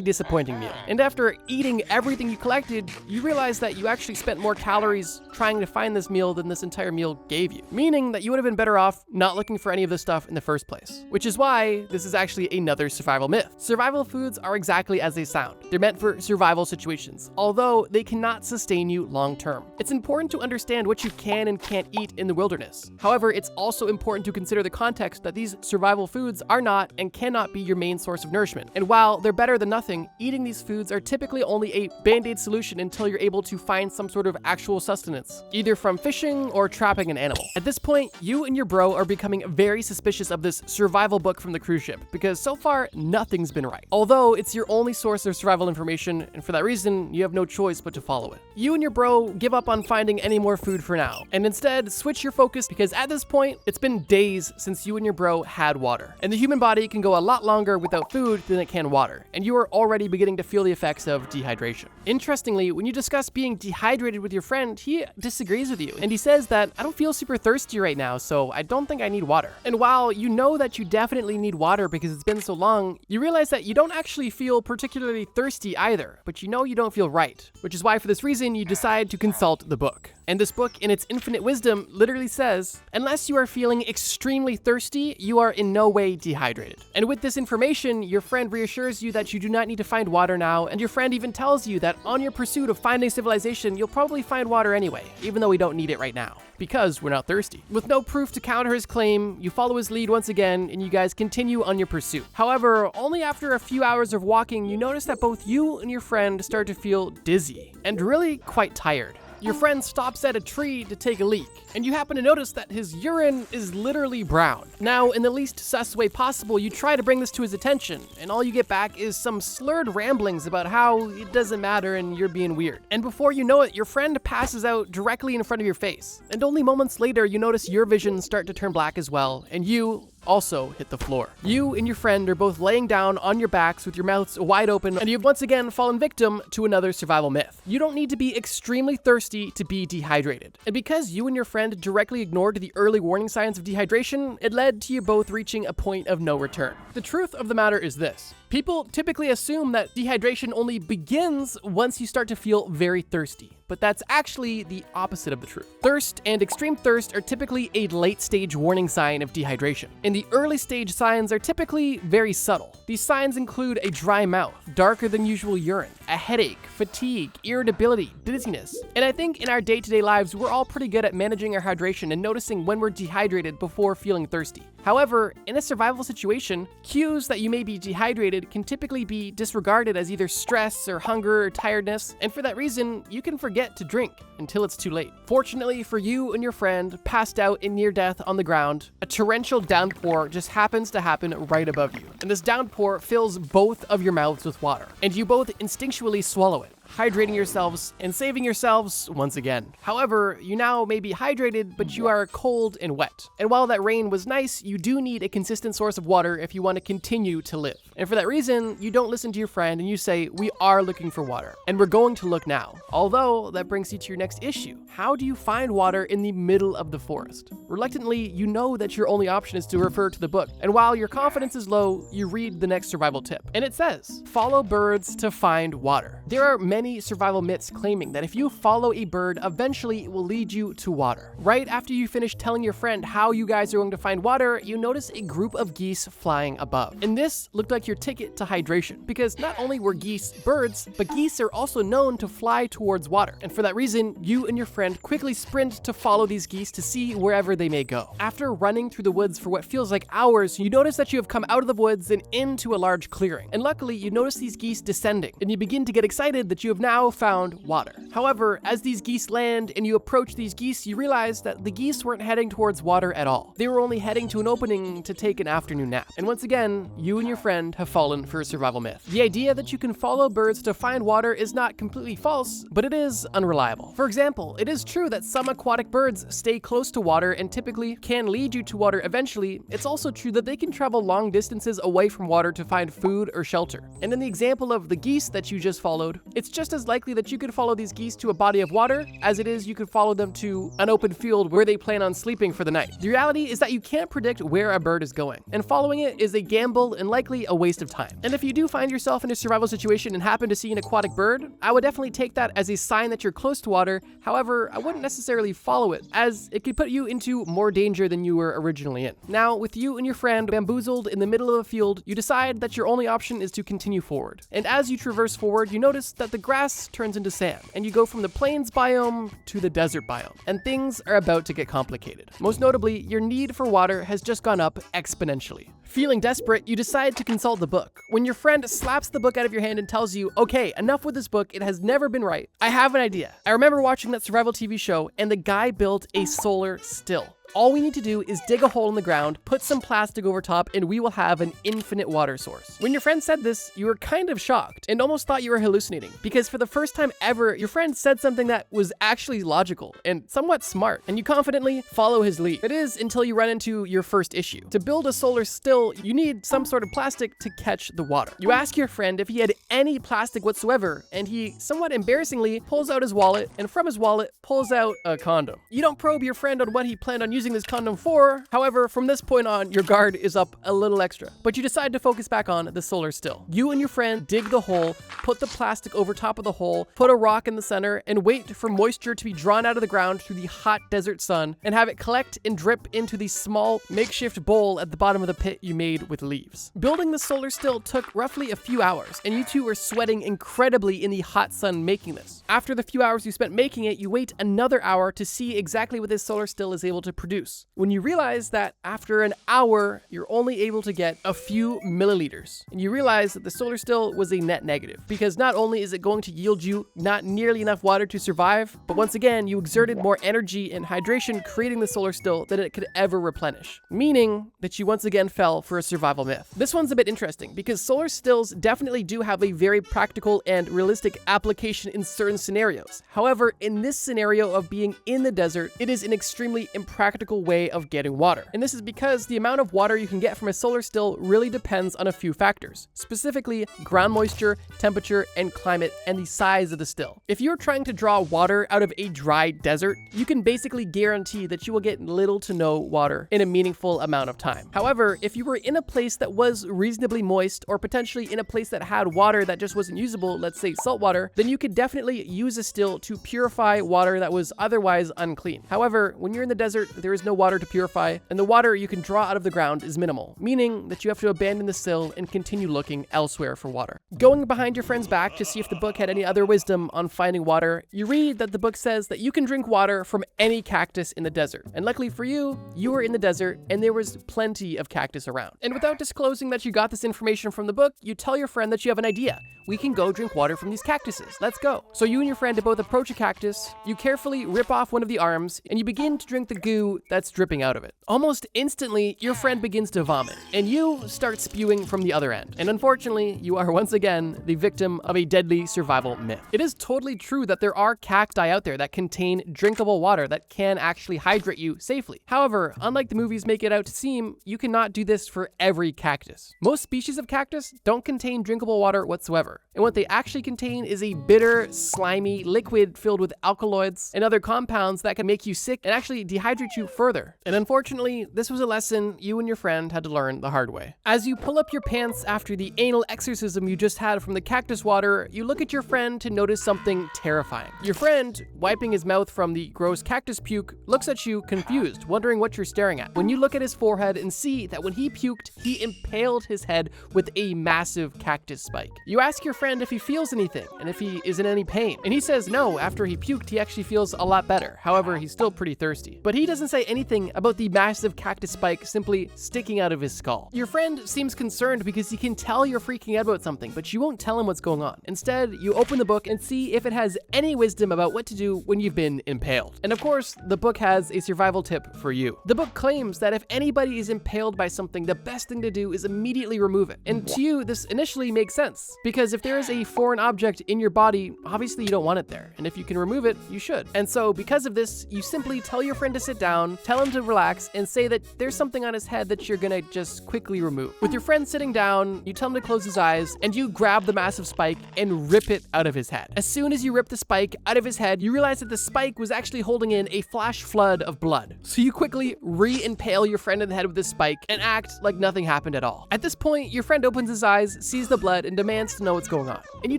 disappointing meal. And after eating everything you collected, you realize that you actually spent more calories trying to find this meal than this entire meal gave you. Meaning that you would have been better off not looking for any of this stuff in the first place. Which is why this is actually another survival myth. Survival foods are exactly as they sound. They're meant for survival situations, although they cannot sustain you long term. It's important to understand what you can and can't eat in the wilderness. However, it's also important to consider the context that these survival foods are not and cannot be your main source of nourishment. And while they're better than nothing, eating these foods are typically only a band-aid solution until you're able to find some sort of actual sustenance, either from fishing or trapping an animal. At this point, you and your bro are becoming very suspicious of this survival book from the cruise ship, because so far, nothing's been right. Although it's your only source of survival information, and for that reason, you have no choice but to follow it. You and your bro give up on finding any more food for now, and instead switch your focus because at this point, it's been days since you and your bro had water. And the human body can go a lot longer without food than it can water, and you are already beginning to feel the effects of dehydration. Interestingly, when you discuss being dehydrated with your friend, he disagrees with you, and he says that, "I don't feel super thirsty right now, so I don't think I need water." And while you know that you definitely need water because it's been so long, you realize that you don't actually feel particularly thirsty either, but you know you don't feel right, which is why for this reason you decide to consult the book. And this book, in its infinite wisdom, literally says, unless you are feeling extremely thirsty, you are in no way dehydrated. And with this information, your friend reassures you that you do not need to find water now, and your friend even tells you that on your pursuit of finding civilization, you'll probably find water anyway, even though we don't need it right now, because we're not thirsty. With no proof to counter his claim, you follow his lead once again, and you guys continue on your pursuit. However, only after a few hours of walking, you notice that both you and your friend start to feel dizzy, and really quite tired. Your friend stops at a tree to take a leak, and you happen to notice that his urine is literally brown. Now, in the least sus way possible, you try to bring this to his attention, and all you get back is some slurred ramblings about how it doesn't matter and you're being weird. And before you know it, your friend passes out directly in front of your face. And only moments later, you notice your vision start to turn black as well, and you also hit the floor. You and your friend are both laying down on your backs with your mouths wide open, and you've once again fallen victim to another survival myth. You don't need to be extremely thirsty to be dehydrated. And because you and your friend directly ignored the early warning signs of dehydration, it led to you both reaching a point of no return. The truth of the matter is this. People typically assume that dehydration only begins once you start to feel very thirsty, but that's actually the opposite of the truth. Thirst and extreme thirst are typically a late-stage warning sign of dehydration, and the early-stage signs are typically very subtle. These signs include a dry mouth, darker than usual urine, a headache, fatigue, irritability, dizziness. And I think in our day-to-day lives, we're all pretty good at managing our hydration and noticing when we're dehydrated before feeling thirsty. However, in a survival situation, cues that you may be dehydrated can typically be disregarded as either stress or hunger or tiredness, and for that reason, you can forget to drink until it's too late. Fortunately for you and your friend, passed out in near death on the ground, a torrential downpour just happens to happen right above you. And this downpour fills both of your mouths with water, and you both instinctually swallow it. hydrating yourselves, and saving yourselves once again. However, you now may be hydrated, but you are cold and wet. And while that rain was nice, you do need a consistent source of water if you want to continue to live. And for that reason, you don't listen to your friend and you say, we are looking for water. And we're going to look now. Although, that brings you to your next issue. How do you find water in the middle of the forest? Reluctantly, you know that your only option is to refer to the book. And while your confidence is low, you read the next survival tip. And it says, follow birds to find water. There are many survival myths claiming that if you follow a bird, eventually it will lead you to water. Right after you finish telling your friend how you guys are going to find water, you notice a group of geese flying above. And this looked like your ticket to hydration, because not only were geese birds, but geese are also known to fly towards water. And for that reason, you and your friend quickly sprint to follow these geese to see wherever they may go. After running through the woods for what feels like hours, you notice that you have come out of the woods and into a large clearing. And luckily, you notice these geese descending, and you begin to get excited that you have now found water. However, as these geese land and you approach these geese, you realize that the geese weren't heading towards water at all. They were only heading to an opening to take an afternoon nap. And once again, you and your friend have fallen for a survival myth. The idea that you can follow birds to find water is not completely false, but it is unreliable. For example, it is true that some aquatic birds stay close to water and typically can lead you to water eventually. It's also true that they can travel long distances away from water to find food or shelter. And in the example of the geese that you just followed, it's just as likely that you could follow these geese to a body of water as it is you could follow them to an open field where they plan on sleeping for the night. The reality is that you can't predict where a bird is going, and following it is a gamble and likely a waste of time. And if you do find yourself in a survival situation and happen to see an aquatic bird, I would definitely take that as a sign that you're close to water. However, I wouldn't necessarily follow it, as it could put you into more danger than you were originally in. Now, with you and your friend bamboozled in the middle of a field, you decide that your only option is to continue forward. And as you traverse forward, you notice that the grass turns into sand, and you go from the plains biome to the desert biome, and things are about to get complicated. Most notably, your need for water has just gone up exponentially. Feeling desperate, you decide to consult the book. When your friend slaps the book out of your hand and tells you, okay, enough with this book, it has never been right. I have an idea. I remember watching that survival TV show, and the guy built a solar still. All we need to do is dig a hole in the ground, put some plastic over top, and we will have an infinite water source. When your friend said this, you were kind of shocked and almost thought you were hallucinating, because for the first time ever, your friend said something that was actually logical and somewhat smart, and you confidently follow his lead. It is until you run into your first issue. To build a solar still, you need some sort of plastic to catch the water. You ask your friend if he had any plastic whatsoever, and he, somewhat embarrassingly, pulls out his wallet, and from his wallet, pulls out a condom. You don't probe your friend on what he planned on using this condom for. However, from this point on, your guard is up a little extra, but you decide to focus back on the solar still. You and your friend dig the hole, put the plastic over top of the hole, put a rock in the center, and wait for moisture to be drawn out of the ground through the hot desert sun, and have it collect and drip into the small makeshift bowl at the bottom of the pit you made with leaves. Building the solar still took roughly a few hours, and you two were sweating incredibly in the hot sun making this. After the few hours you spent making it, you wait another hour to see exactly what this solar still is able to produce. When you realize that after an hour, you're only able to get a few milliliters, and you realize that the solar still was a net negative, because not only is it going to yield you not nearly enough water to survive, but once again, you exerted more energy and hydration creating the solar still than it could ever replenish, meaning that you once again fell for a survival myth. This one's a bit interesting, because solar stills definitely do have a very practical and realistic application in certain scenarios. However, in this scenario of being in the desert, it is an extremely impractical way of getting water. And this is because the amount of water you can get from a solar still really depends on a few factors, specifically ground moisture, temperature, and climate, and the size of the still. If you're trying to draw water out of a dry desert, you can basically guarantee that you will get little to no water in a meaningful amount of time. However, if you were in a place that was reasonably moist, or potentially in a place that had water that just wasn't usable, let's say salt water, then you could definitely use a still to purify water that was otherwise unclean. However, when you're in the desert, there is no water to purify, and the water you can draw out of the ground is minimal, meaning that you have to abandon the still and continue looking elsewhere for water. Going behind your friend's back to see if the book had any other wisdom on finding water, you read that the book says that you can drink water from any cactus in the desert. And luckily for you, you were in the desert and there was plenty of cactus around. And without disclosing that you got this information from the book, you tell your friend that you have an idea. We can go drink water from these cactuses. Let's go. So you and your friend both approach a cactus, you carefully rip off one of the arms, and you begin to drink the goo goo that's dripping out of it. Almost instantly, your friend begins to vomit, and you start spewing from the other end. And unfortunately, you are once again the victim of a deadly survival myth. It is totally true that there are cacti out there that contain drinkable water that can actually hydrate you safely. However, unlike the movies make it out to seem, you cannot do this for every cactus. Most species of cactus don't contain drinkable water whatsoever, and what they actually contain is a bitter, slimy liquid filled with alkaloids and other compounds that can make you sick and actually dehydrate you further. And unfortunately, this was a lesson you and your friend had to learn the hard way. As you pull up your pants after the anal exorcism you just had from the cactus water, you look at your friend to notice something terrifying. Your friend, wiping his mouth from the gross cactus puke, looks at you confused, wondering what you're staring at. When you look at his forehead and see that when he puked, he impaled his head with a massive cactus spike. You ask your friend if he feels anything and if he is in any pain, and he says no. After he puked, he actually feels a lot better. However, he's still pretty thirsty. But he doesn't say anything about the massive cactus spike simply sticking out of his skull. Your friend seems concerned because he can tell you're freaking out about something, but you won't tell him what's going on. Instead, you open the book and see if it has any wisdom about what to do when you've been impaled. And of course, the book has a survival tip for you. The book claims that if anybody is impaled by something, the best thing to do is immediately remove it. And to you, this initially makes sense, because if there is a foreign object in your body, obviously you don't want it there. And if you can remove it, you should. And so because of this, you simply tell your friend to sit down, tell him to relax, and say that there's something on his head that you're gonna just quickly remove. With your friend sitting down, you tell him to close his eyes, and you grab the massive spike and rip it out of his head. As soon as you rip the spike out of his head, you realize that the spike was actually holding in a flash flood of blood. So you quickly re-impale your friend in the head with this spike and act like nothing happened at all. At this point, your friend opens his eyes, sees the blood, and demands to know what's going on. And you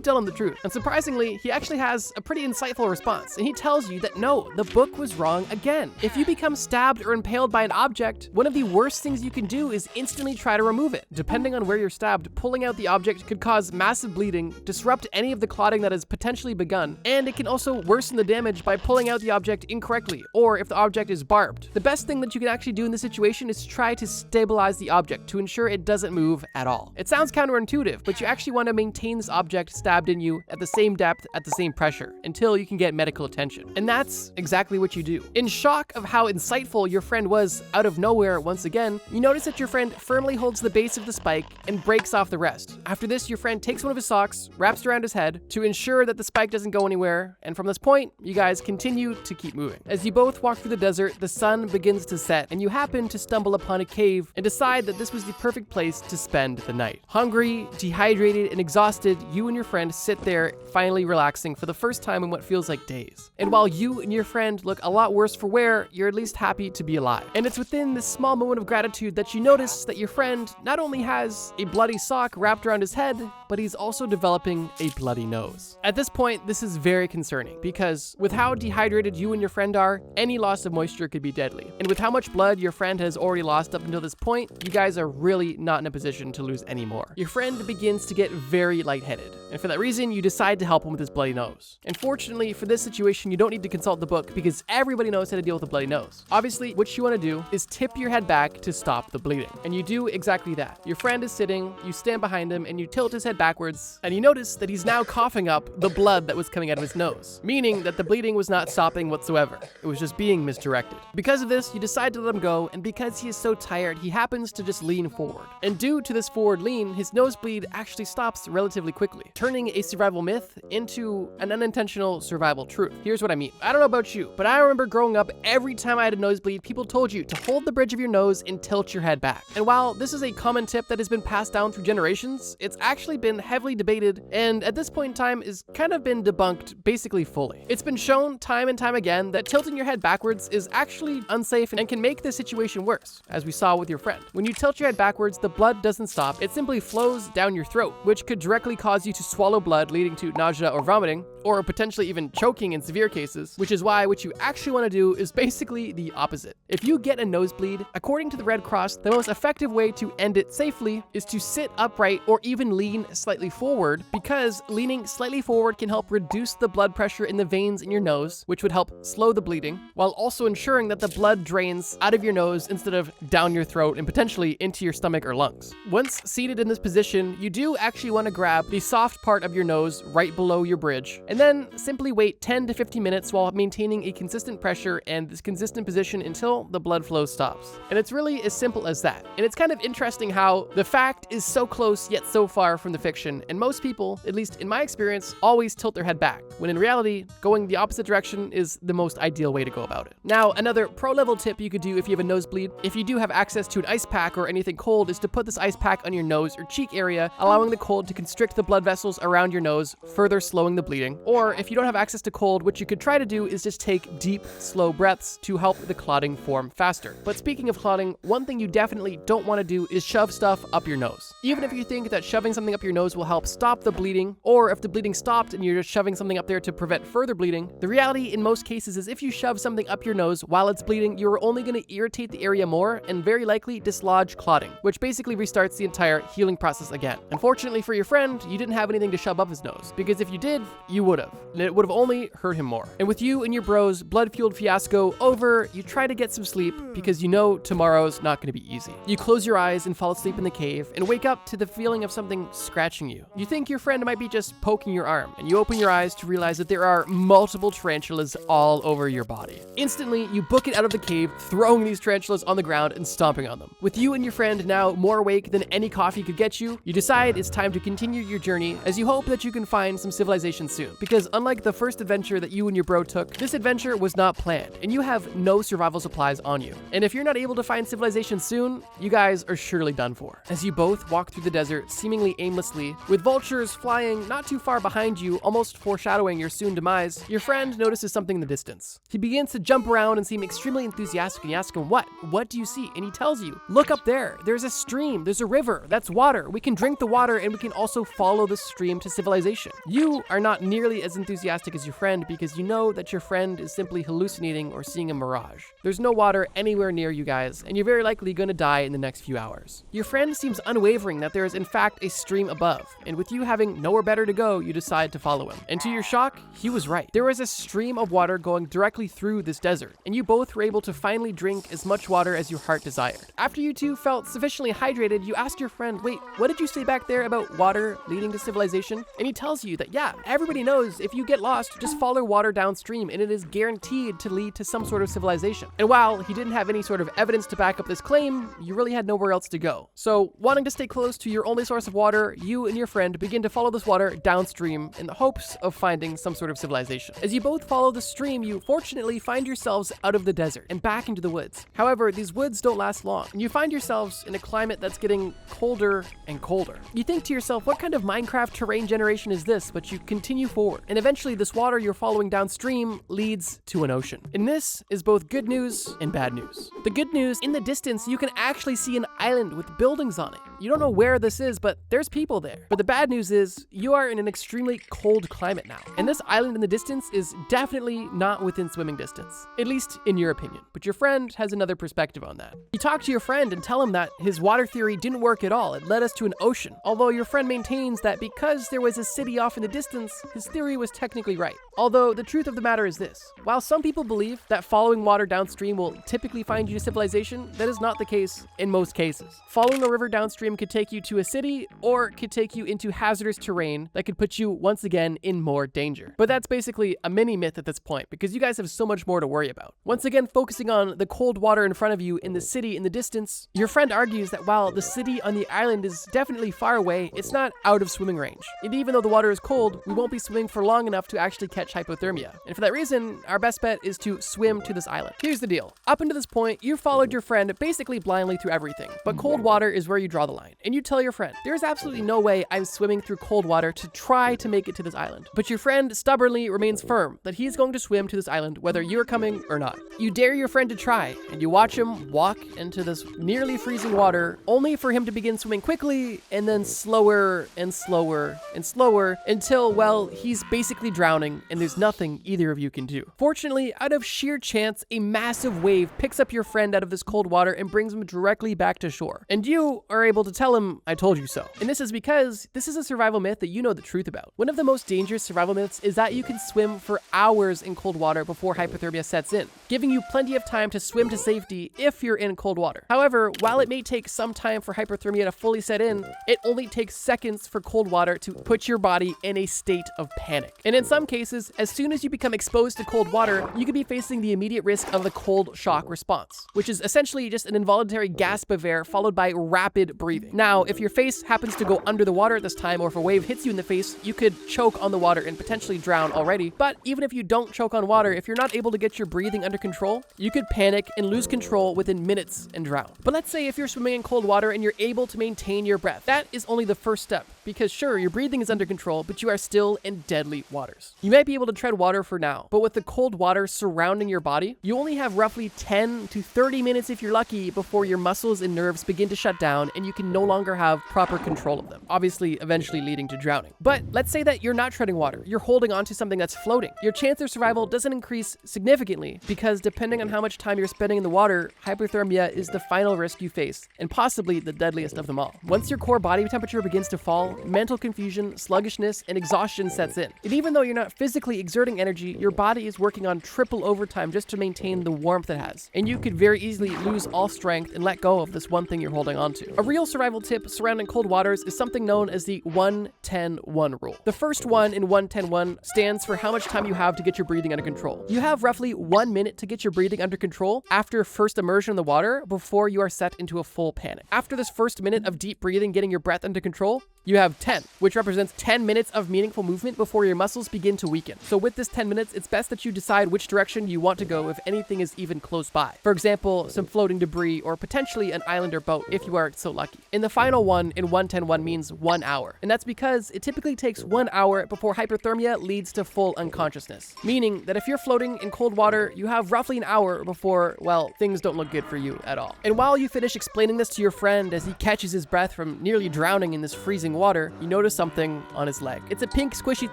tell him the truth. And surprisingly, he actually has a pretty insightful response, and he tells you that no, the book was wrong again. If you become stabbed or impaled by an object, one of the worst things you can do is instantly try to remove it. Depending on where you're stabbed, pulling out the object could cause massive bleeding, disrupt any of the clotting that has potentially begun, and it can also worsen the damage by pulling out the object incorrectly, or if the object is barbed. The best thing that you can actually do in this situation is to try to stabilize the object to ensure it doesn't move at all. It sounds counterintuitive, but you actually want to maintain this object stabbed in you at the same depth, at the same pressure, until you can get medical attention. And that's exactly what you do. In shock of how insightful your friend was, out of nowhere once again, you notice that your friend firmly holds the base of the spike and breaks off the rest. After this, your friend takes one of his socks, wraps it around his head to ensure that the spike doesn't go anywhere, and from this point, you guys continue to keep moving. As you both walk through the desert, the sun begins to set, and you happen to stumble upon a cave and decide that this was the perfect place to spend the night. Hungry, dehydrated, and exhausted, you and your friend sit there, finally relaxing for the first time in what feels like days. And while you and your friend look a lot worse for wear, you're at least happy to be alive. And it's within this small moment of gratitude that you notice that your friend not only has a bloody sock wrapped around his head, but he's also developing a bloody nose. At this point, this is very concerning because with how dehydrated you and your friend are, any loss of moisture could be deadly. And with how much blood your friend has already lost up until this point, you guys are really not in a position to lose any more. Your friend begins to get very lightheaded, and for that reason, you decide to help him with his bloody nose. And fortunately, for this situation, you don't need to consult the book because everybody knows how to deal with a bloody nose. Obviously, what you want to do is tip your head back to stop the bleeding. And you do exactly that. Your friend is sitting, you stand behind him, and you tilt his head backwards, and you notice that he's now coughing up the blood that was coming out of his nose, meaning that the bleeding was not stopping whatsoever. It was just being misdirected. Because of this, you decide to let him go, and because he is so tired, he happens to just lean forward. And due to this forward lean, his nosebleed actually stops relatively quickly, turning a survival myth into an unintentional survival truth. Here's what I mean. I don't know about you, but I remember growing up, every time I had a nosebleed, people told you to hold the bridge of your nose and tilt your head back. And while this is a common tip that has been passed down through generations, it's actually been heavily debated, and at this point in time is kind of been debunked basically fully. It's been shown time and time again that tilting your head backwards is actually unsafe and can make the situation worse, as we saw with your friend. When you tilt your head backwards, the blood doesn't stop, it simply flows down your throat, which could directly cause you to swallow blood, leading to nausea or vomiting, or potentially even choking in severe cases, which is why what you actually want to do is basically the opposite. If you get a nosebleed, according to the Red Cross, the most effective way to end it safely is to sit upright or even lean slightly forward because leaning slightly forward can help reduce the blood pressure in the veins in your nose, which would help slow the bleeding, while also ensuring that the blood drains out of your nose instead of down your throat and potentially into your stomach or lungs. Once seated in this position, you do actually want to grab the soft part of your nose right below your bridge, and then simply wait 10 to 15 minutes while maintaining a consistent pressure and this consistent position until the blood flow stops. And it's really as simple as that. And it's kind of interesting how the fact is so close yet so far from the fiction, and most people, at least in my experience, always tilt their head back, when in reality, going the opposite direction is the most ideal way to go about it. Now, another pro-level tip you could do if you have a nosebleed, if you do have access to an ice pack or anything cold, is to put this ice pack on your nose or cheek area, allowing the cold to constrict the blood vessels around your nose, further slowing the bleeding. Or if you don't have access to cold, what you could try to do is just take deep, slow breaths to help the clotting form faster. But speaking of clotting, one thing you definitely don't want to do is shove stuff up your nose. Even if you think that shoving something up your nose will help stop the bleeding, or if the bleeding stopped and you're just shoving something up there to prevent further bleeding, the reality in most cases is if you shove something up your nose while it's bleeding, you're only going to irritate the area more and very likely dislodge clotting, which basically restarts the entire healing process again. Unfortunately for your friend, you didn't have anything to shove up his nose, because if you did, you would have, and it would have only hurt him more. And with you and your bros blood-fueled fiasco over, you try to get some sleep because you know tomorrow's not going to be easy. You close your eyes and fall asleep in the cave and wake up to the feeling of something scratching you. You think your friend might be just poking your arm, and you open your eyes to realize that there are multiple tarantulas all over your body. Instantly, you book it out of the cave, throwing these tarantulas on the ground and stomping on them. With you and your friend now more awake than any coffee could get you, you decide it's time to continue your journey as you hope that you can find some civilization soon. Because unlike the first adventure that you and your bro took, this adventure was not planned, and you have no survival supplies on you. And if you're not able to find civilization soon, you guys are surely done for. As you both walk through the desert seemingly aimlessly, with vultures flying not too far behind you, almost foreshadowing your soon demise, your friend notices something in the distance. He begins to jump around and seem extremely enthusiastic, and you ask him, What do you see? And he tells you, look up there, there's a stream, there's a river, that's water. We can drink the water and we can also follow the stream to civilization. You are not nearly as enthusiastic as your friend because you know that your friend is simply hallucinating or seeing a mirage. There's no water anywhere near you guys, and you're very likely going to die in the next few hours. Your friend seems unwavering that there is in fact a stream above, and with you having nowhere better to go, you decide to follow him. And to your shock, he was right. There was a stream of water going directly through this desert, and you both were able to finally drink as much water as your heart desired. After you two felt sufficiently hydrated, you asked your friend, wait, what did you say back there about water leading to civilization? And he tells you that, yeah, everybody knows if you get lost, just follow water downstream and it is guaranteed to lead to some sort of civilization. And while he didn't have any sort of evidence to back up this claim, you really had nowhere else to go. So, wanting to stay close to your only source of water, you and your friend begin to follow this water downstream in the hopes of finding some sort of civilization. As you both follow the stream, you fortunately find yourselves out of the desert and back into the woods. However, these woods don't last long, and you find yourselves in a climate that's getting colder and colder. You think to yourself, what kind of Minecraft terrain generation is this? But you continue forward, and eventually this water you're following downstream leads to an ocean. And this is both good news and bad news. The good news, in the distance, you can actually see an island with buildings on it. You don't know where this is, but there's people there. But the bad news is, you are in an extremely cold climate now. And this island in the distance is definitely not within swimming distance, at least in your opinion. But your friend has another perspective on that. You talk to your friend and tell him that his water theory didn't work at all. It led us to an ocean. Although your friend maintains that because there was a city off in the distance, his theory was technically right. Although the truth of the matter is this: while some people believe that following water downstream will typically find you to civilization, that is not the case in most cases. Following a river downstream could take you to a city, or it could take you into hazardous terrain that could put you once again in more danger. But that's basically a mini myth at this point, because you guys have so much more to worry about. Once again, focusing on the cold water in front of you in the city in the distance, your friend argues that while the city on the island is definitely far away, it's not out of swimming range. And even though the water is cold, we won't be swimming for long enough to actually catch hypothermia. And for that reason, our best bet is to swim to this island. Here's the deal. Up until this point, you followed your friend basically blindly through everything, but cold water is where you draw the line. And you tell your friend, there's absolutely no way I'm swimming through cold water to try to make it to this island. But your friend stubbornly remains firm that he's going to swim to this island whether you're coming or not. You dare your friend to try, and you watch him walk into this nearly freezing water, only for him to begin swimming quickly and then slower and slower and slower until, well, he's basically drowning and there's nothing either of you can do. Fortunately, out of sheer chance, a massive wave picks up your friend out of this cold water and brings him directly back to shore. And you are able able to tell him, "I told you so." And this is because this is a survival myth that you know the truth about. One of the most dangerous survival myths is that you can swim for hours in cold water before hypothermia sets in, giving you plenty of time to swim to safety if you're in cold water. However, while it may take some time for hypothermia to fully set in, it only takes seconds for cold water to put your body in a state of panic. And in some cases, as soon as you become exposed to cold water, you could be facing the immediate risk of the cold shock response, which is essentially just an involuntary gasp of air followed by rapid breathing. Now, if your face happens to go under the water at this time, or if a wave hits you in the face, you could choke on the water and potentially drown already. But even if you don't choke on water, if you're not able to get your breathing under control, you could panic and lose control within minutes and drown. But let's say if you're swimming in cold water and you're able to maintain your breath, that is only the first step, because sure, your breathing is under control, but you are still in deadly waters. You might be able to tread water for now, but with the cold water surrounding your body, you only have roughly 10 to 30 minutes if you're lucky before your muscles and nerves begin to shut down and you can no longer have proper control of them, obviously eventually leading to drowning. But let's say that you're not treading water, you're holding onto something that's floating. Your chance of survival doesn't increase significantly because depending on how much time you're spending in the water, hypothermia is the final risk you face and possibly the deadliest of them all. Once your core body temperature begins to fall, mental confusion, sluggishness, and exhaustion sets in. And even though you're not physically exerting energy, your body is working on triple overtime just to maintain the warmth it has. And you could very easily lose all strength and let go of this one thing you're holding on to. A real survival tip surrounding cold waters is something known as the 1-10-1 rule. The first one in 1-10-1 stands for how much time you have to get your breathing under control. You have roughly 1 minute to get your breathing under control after first immersion in the water before you are set into a full panic. After this first minute of deep breathing, getting your breath under control, you have 10, which represents 10 minutes of meaningful movement before your muscles begin to weaken. So with this 10 minutes, it's best that you decide which direction you want to go if anything is even close by. For example, some floating debris or potentially an island or boat if you are so lucky. And the final one in 1-10-1 means 1 hour. And that's because it typically takes 1 hour before hypothermia leads to full unconsciousness. Meaning that if you're floating in cold water, you have roughly an hour before, well, things don't look good for you at all. And while you finish explaining this to your friend as he catches his breath from nearly drowning in this freezing water, you notice something on his leg. It's a pink squishy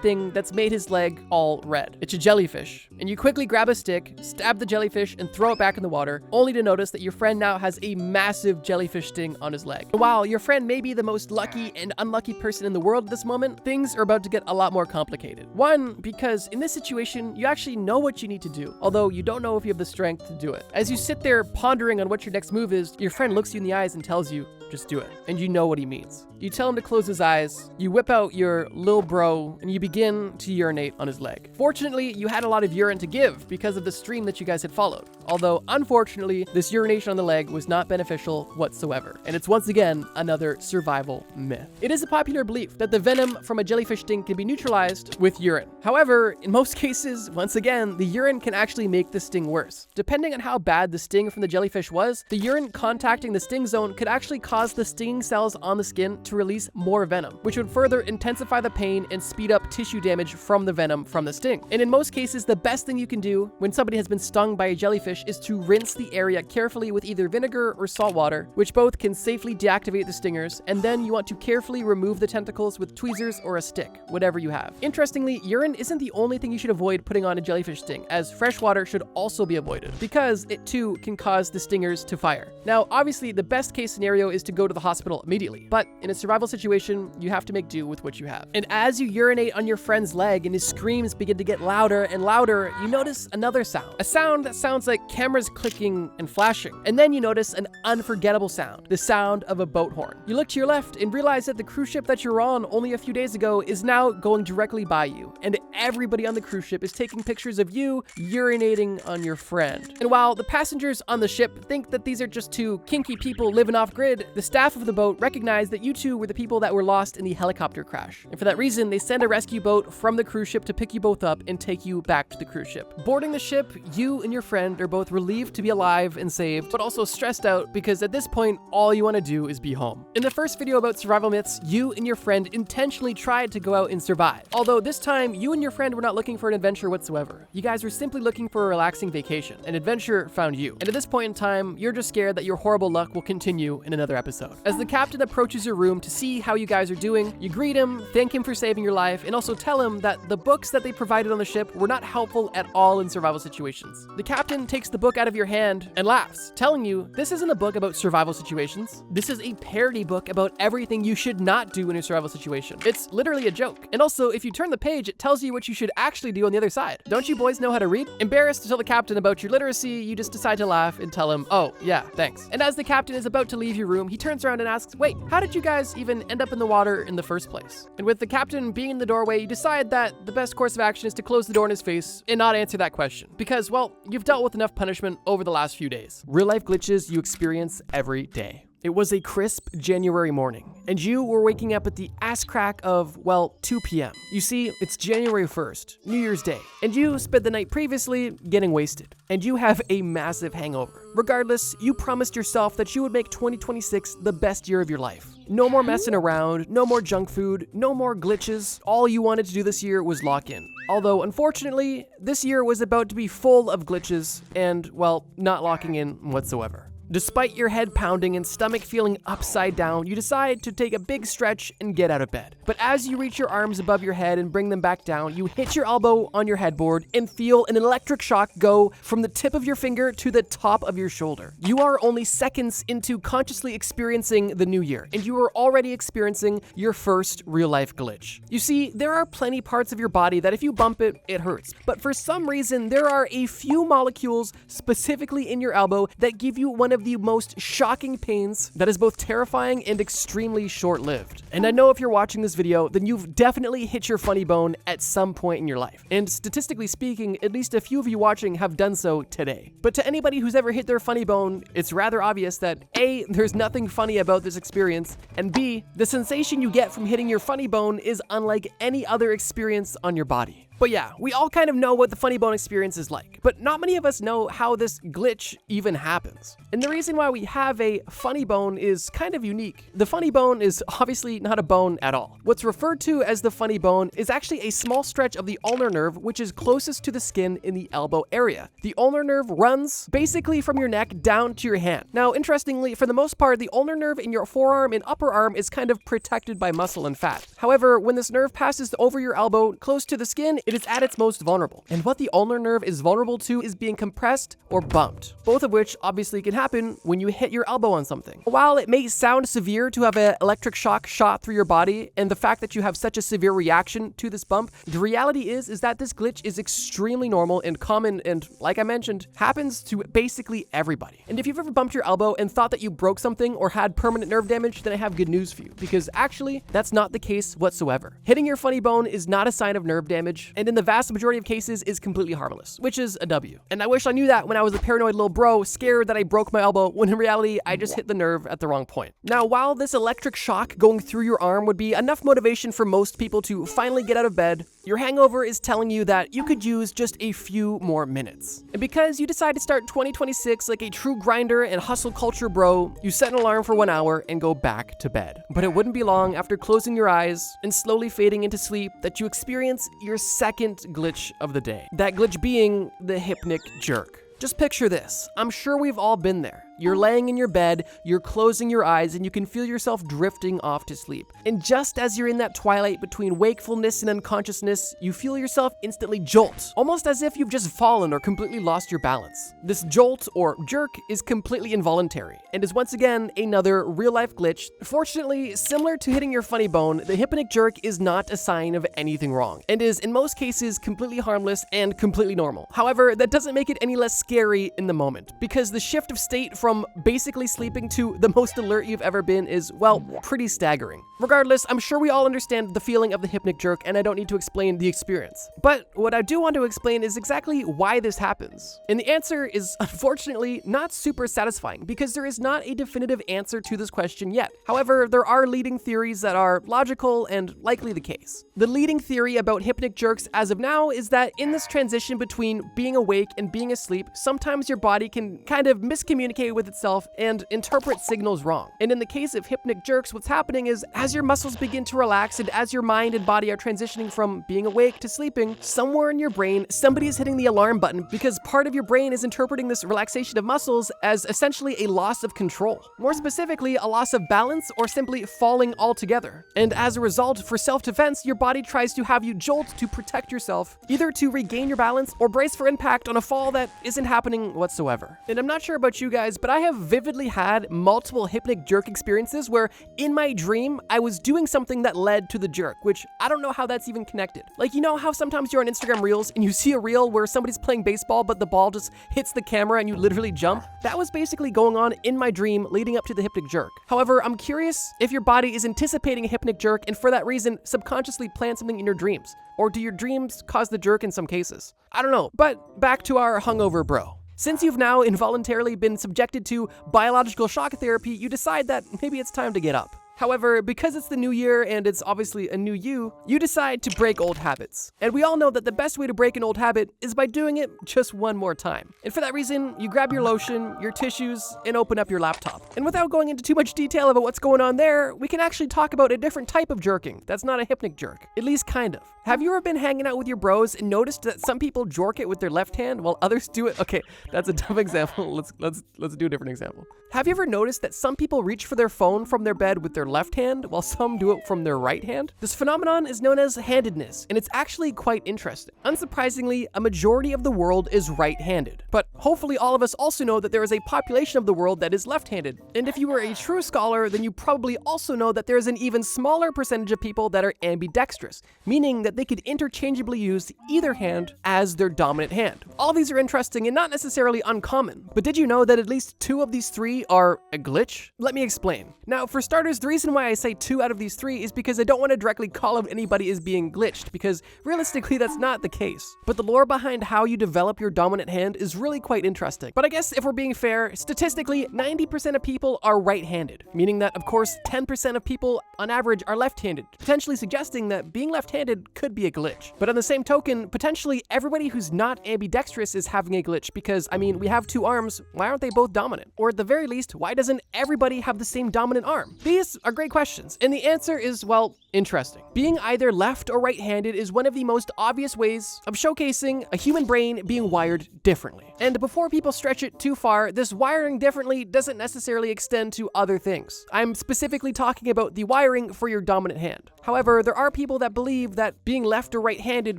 thing that's made his leg all red. It's a jellyfish. And you quickly grab a stick, stab the jellyfish, and throw it back in the water, only to notice that your friend now has a massive jellyfish sting on his leg. And while your friend may be the most lucky and unlucky person in the world at this moment, things are about to get a lot more complicated. One, because in this situation, you actually know what you need to do, although you don't know if you have the strength to do it. As you sit there pondering on what your next move is, your friend looks you in the eyes and tells you, "Just do it." And you know what he means. You tell him to close his eyes, you whip out your lil bro, and you begin to urinate on his leg. Fortunately, you had a lot of urine to give because of the stream that you guys had followed. Although, unfortunately, this urination on the leg was not beneficial whatsoever. And it's once again another survival myth. It is a popular belief that the venom from a jellyfish sting can be neutralized with urine. However, in most cases, once again, the urine can actually make the sting worse. Depending on how bad the sting from the jellyfish was, the urine contacting the sting zone could actually cause the stinging cells on the skin to release more venom, which would further intensify the pain and speed up tissue damage from the venom from the sting. And in most cases, the best thing you can do when somebody has been stung by a jellyfish is to rinse the area carefully with either vinegar or salt water, which both can safely deactivate the stingers, and then you want to carefully remove the tentacles with tweezers or a stick, whatever you have. Interestingly, urine isn't the only thing you should avoid putting on a jellyfish sting, as fresh water should also be avoided, because it too can cause the stingers to fire. Now, obviously, the best case scenario is to go to the hospital immediately, but in a survival situation, you have to make do with what you have. And as you urinate on your friend's leg and his screams begin to get louder and louder, you notice another sound. A sound that sounds like cameras clicking and flashing. And then you notice an unforgettable sound, the sound of a boat horn. You look to your left and realize that the cruise ship that you're on only a few days ago is now going directly by you, and everybody on the cruise ship is taking pictures of you urinating on your friend. And while the passengers on the ship think that these are just two kinky people living off grid, the staff of the boat recognize that you two were the people that were lost in the helicopter crash. And for that reason, they send a rescue boat from the cruise ship to pick you both up and take you back to the cruise ship. Boarding the ship, you and your friend are both relieved to be alive and saved, but also stressed out because at this point, all you want to do is be home. In the first video about survival myths, you and your friend intentionally tried to go out and survive. Although this time, you and your friend were not looking for an adventure whatsoever. You guys were simply looking for a relaxing vacation. An adventure found you. And at this point in time, you're just scared that your horrible luck will continue in another episode. episode. As the captain approaches your room to see how you guys are doing, you greet him, thank him for saving your life, and also tell him that the books that they provided on the ship were not helpful at all in survival situations. The captain takes the book out of your hand and laughs, telling you this isn't a book about survival situations. This is a parody book about everything you should not do in a survival situation. It's literally a joke. And also, if you turn the page, it tells you what you should actually do on the other side. Don't you boys know how to read? Embarrassed to tell the captain about your literacy, you just decide to laugh and tell him, oh, yeah, thanks. And as the captain is about to leave your room, he turns around and asks, wait, how did you guys even end up in the water in the first place? And with the captain being in the doorway, you decide that the best course of action is to close the door in his face and not answer that question. Because, well, you've dealt with enough punishment over the last few days. Real life glitches you experience every day. It was a crisp January morning, and you were waking up at the ass crack of, well, 2 p.m. You see, it's January 1st, New Year's Day, and you spent the night previously getting wasted, and you have a massive hangover. Regardless, you promised yourself that you would make 2026 the best year of your life. No more messing around, no more junk food, no more glitches. All you wanted to do this year was lock in. Although, unfortunately, this year was about to be full of glitches and, well, not locking in whatsoever. Despite your head pounding and stomach feeling upside down, you decide to take a big stretch and get out of bed. But as you reach your arms above your head and bring them back down, you hit your elbow on your headboard and feel an electric shock go from the tip of your finger to the top of your shoulder. You are only seconds into consciously experiencing the new year, and you are already experiencing your first real-life glitch. You see, there are plenty parts of your body that if you bump it, it hurts. But for some reason, there are a few molecules specifically in your elbow that give you one of the most shocking pains that is both terrifying and extremely short-lived. And I know if you're watching this video, then you've definitely hit your funny bone at some point in your life. And statistically speaking, at least a few of you watching have done so today. But to anybody who's ever hit their funny bone, it's rather obvious that A, there's nothing funny about this experience, and B, the sensation you get from hitting your funny bone is unlike any other experience on your body. But yeah, we all kind of know what the funny bone experience is like, but not many of us know how this glitch even happens. And the reason why we have a funny bone is kind of unique. The funny bone is obviously not a bone at all. What's referred to as the funny bone is actually a small stretch of the ulnar nerve, which is closest to the skin in the elbow area. The ulnar nerve runs basically from your neck down to your hand. Now, interestingly, for the most part, the ulnar nerve in your forearm and upper arm is kind of protected by muscle and fat. However, when this nerve passes over your elbow close to the skin, it is at its most vulnerable. And what the ulnar nerve is vulnerable to is being compressed or bumped, both of which obviously can happen when you hit your elbow on something. While it may sound severe to have an electric shock shot through your body, and the fact that you have such a severe reaction to this bump, the reality is that this glitch is extremely normal and common, and like I mentioned, happens to basically everybody. And if you've ever bumped your elbow and thought that you broke something or had permanent nerve damage, then I have good news for you, because actually, that's not the case whatsoever. Hitting your funny bone is not a sign of nerve damage, and in the vast majority of cases is completely harmless, which is a W. And I wish I knew that when I was a paranoid little bro, scared that I broke my elbow, when in reality, I just hit the nerve at the wrong point. Now, while this electric shock going through your arm would be enough motivation for most people to finally get out of bed, your hangover is telling you that you could use just a few more minutes. And because you decide to start 2026 like a true grinder and hustle culture bro, you set an alarm for 1 hour and go back to bed. But it wouldn't be long after closing your eyes and slowly fading into sleep that you experience your second glitch of the day. That glitch being the hypnic jerk. Just picture this. I'm sure we've all been there. You're laying in your bed, you're closing your eyes, and you can feel yourself drifting off to sleep. And just as you're in that twilight between wakefulness and unconsciousness, you feel yourself instantly jolt, almost as if you've just fallen or completely lost your balance. This jolt, or jerk, is completely involuntary, and is once again another real-life glitch. Fortunately, similar to hitting your funny bone, the hypnic jerk is not a sign of anything wrong, and is in most cases completely harmless and completely normal. However, that doesn't make it any less scary in the moment, because the shift of state from basically sleeping to the most alert you've ever been is, well, pretty staggering. Regardless, I'm sure we all understand the feeling of the hypnic jerk, and I don't need to explain the experience. But what I do want to explain is exactly why this happens. And the answer is unfortunately not super satisfying, because there is not a definitive answer to this question yet. However, there are leading theories that are logical and likely the case. The leading theory about hypnic jerks as of now is that in this transition between being awake and being asleep, sometimes your body can kind of miscommunicate with with itself and interpret signals wrong. And in the case of hypnic jerks, what's happening is as your muscles begin to relax and as your mind and body are transitioning from being awake to sleeping, somewhere in your brain, somebody is hitting the alarm button because part of your brain is interpreting this relaxation of muscles as essentially a loss of control. More specifically, a loss of balance or simply falling altogether. And as a result, for self-defense, your body tries to have you jolt to protect yourself, either to regain your balance or brace for impact on a fall that isn't happening whatsoever. And I'm not sure about you guys, but I have vividly had multiple hypnic jerk experiences where in my dream, I was doing something that led to the jerk, which I don't know how that's even connected. Like, you know how sometimes you're on Instagram Reels and you see a reel where somebody's playing baseball, but the ball just hits the camera and you literally jump? That was basically going on in my dream leading up to the hypnic jerk. However, I'm curious if your body is anticipating a hypnic jerk and for that reason subconsciously plan something in your dreams. Or do your dreams cause the jerk in some cases? I don't know, but back to our hungover bro. Since you've now involuntarily been subjected to biological shock therapy, you decide that maybe it's time to get up. However, because it's the new year and it's obviously a new you decide to break old habits. And we all know that the best way to break an old habit is by doing it just one more time. And for that reason, you grab your lotion, your tissues, and open up your laptop. And without going into too much detail about what's going on there, we can actually talk about a different type of jerking that's not a hypnic jerk. At least kind of. Have you ever been hanging out with your bros and noticed that some people jerk it with their left hand while others do it? Okay, that's a dumb example. Let's do a different example. Have you ever noticed that some people reach for their phone from their bed with their left hand while some do it from their right hand? This phenomenon is known as handedness, and it's actually quite interesting. Unsurprisingly, a majority of the world is right-handed, but hopefully all of us also know that there is a population of the world that is left-handed. And if you were a true scholar, then you probably also know that there is an even smaller percentage of people that are ambidextrous, meaning that they could interchangeably use either hand as their dominant hand. All of these are interesting and not necessarily uncommon, but did you know that at least 2 of these 3 are a glitch? Let me explain. Now, for starters, the reason why I say 2 out of these 3 is because I don't want to directly call out anybody as being glitched, because realistically that's not the case. But the lore behind how you develop your dominant hand is really quite interesting. But I guess if we're being fair, statistically, 90% of people are right-handed, meaning that, of course, 10% of people on average are left-handed, potentially suggesting that being left-handed could be a glitch. But on the same token, potentially everybody who's not ambidextrous is having a glitch because, I mean, we have 2 arms, why aren't they both dominant? Or at the very least, why doesn't everybody have the same dominant arm? These are great questions, and the answer is, well, interesting. Being either left or right-handed is one of the most obvious ways of showcasing a human brain being wired differently. And before people stretch it too far, this wiring differently doesn't necessarily extend to other things. I'm specifically talking about the wiring for your dominant hand. However, there are people that believe that being left or right-handed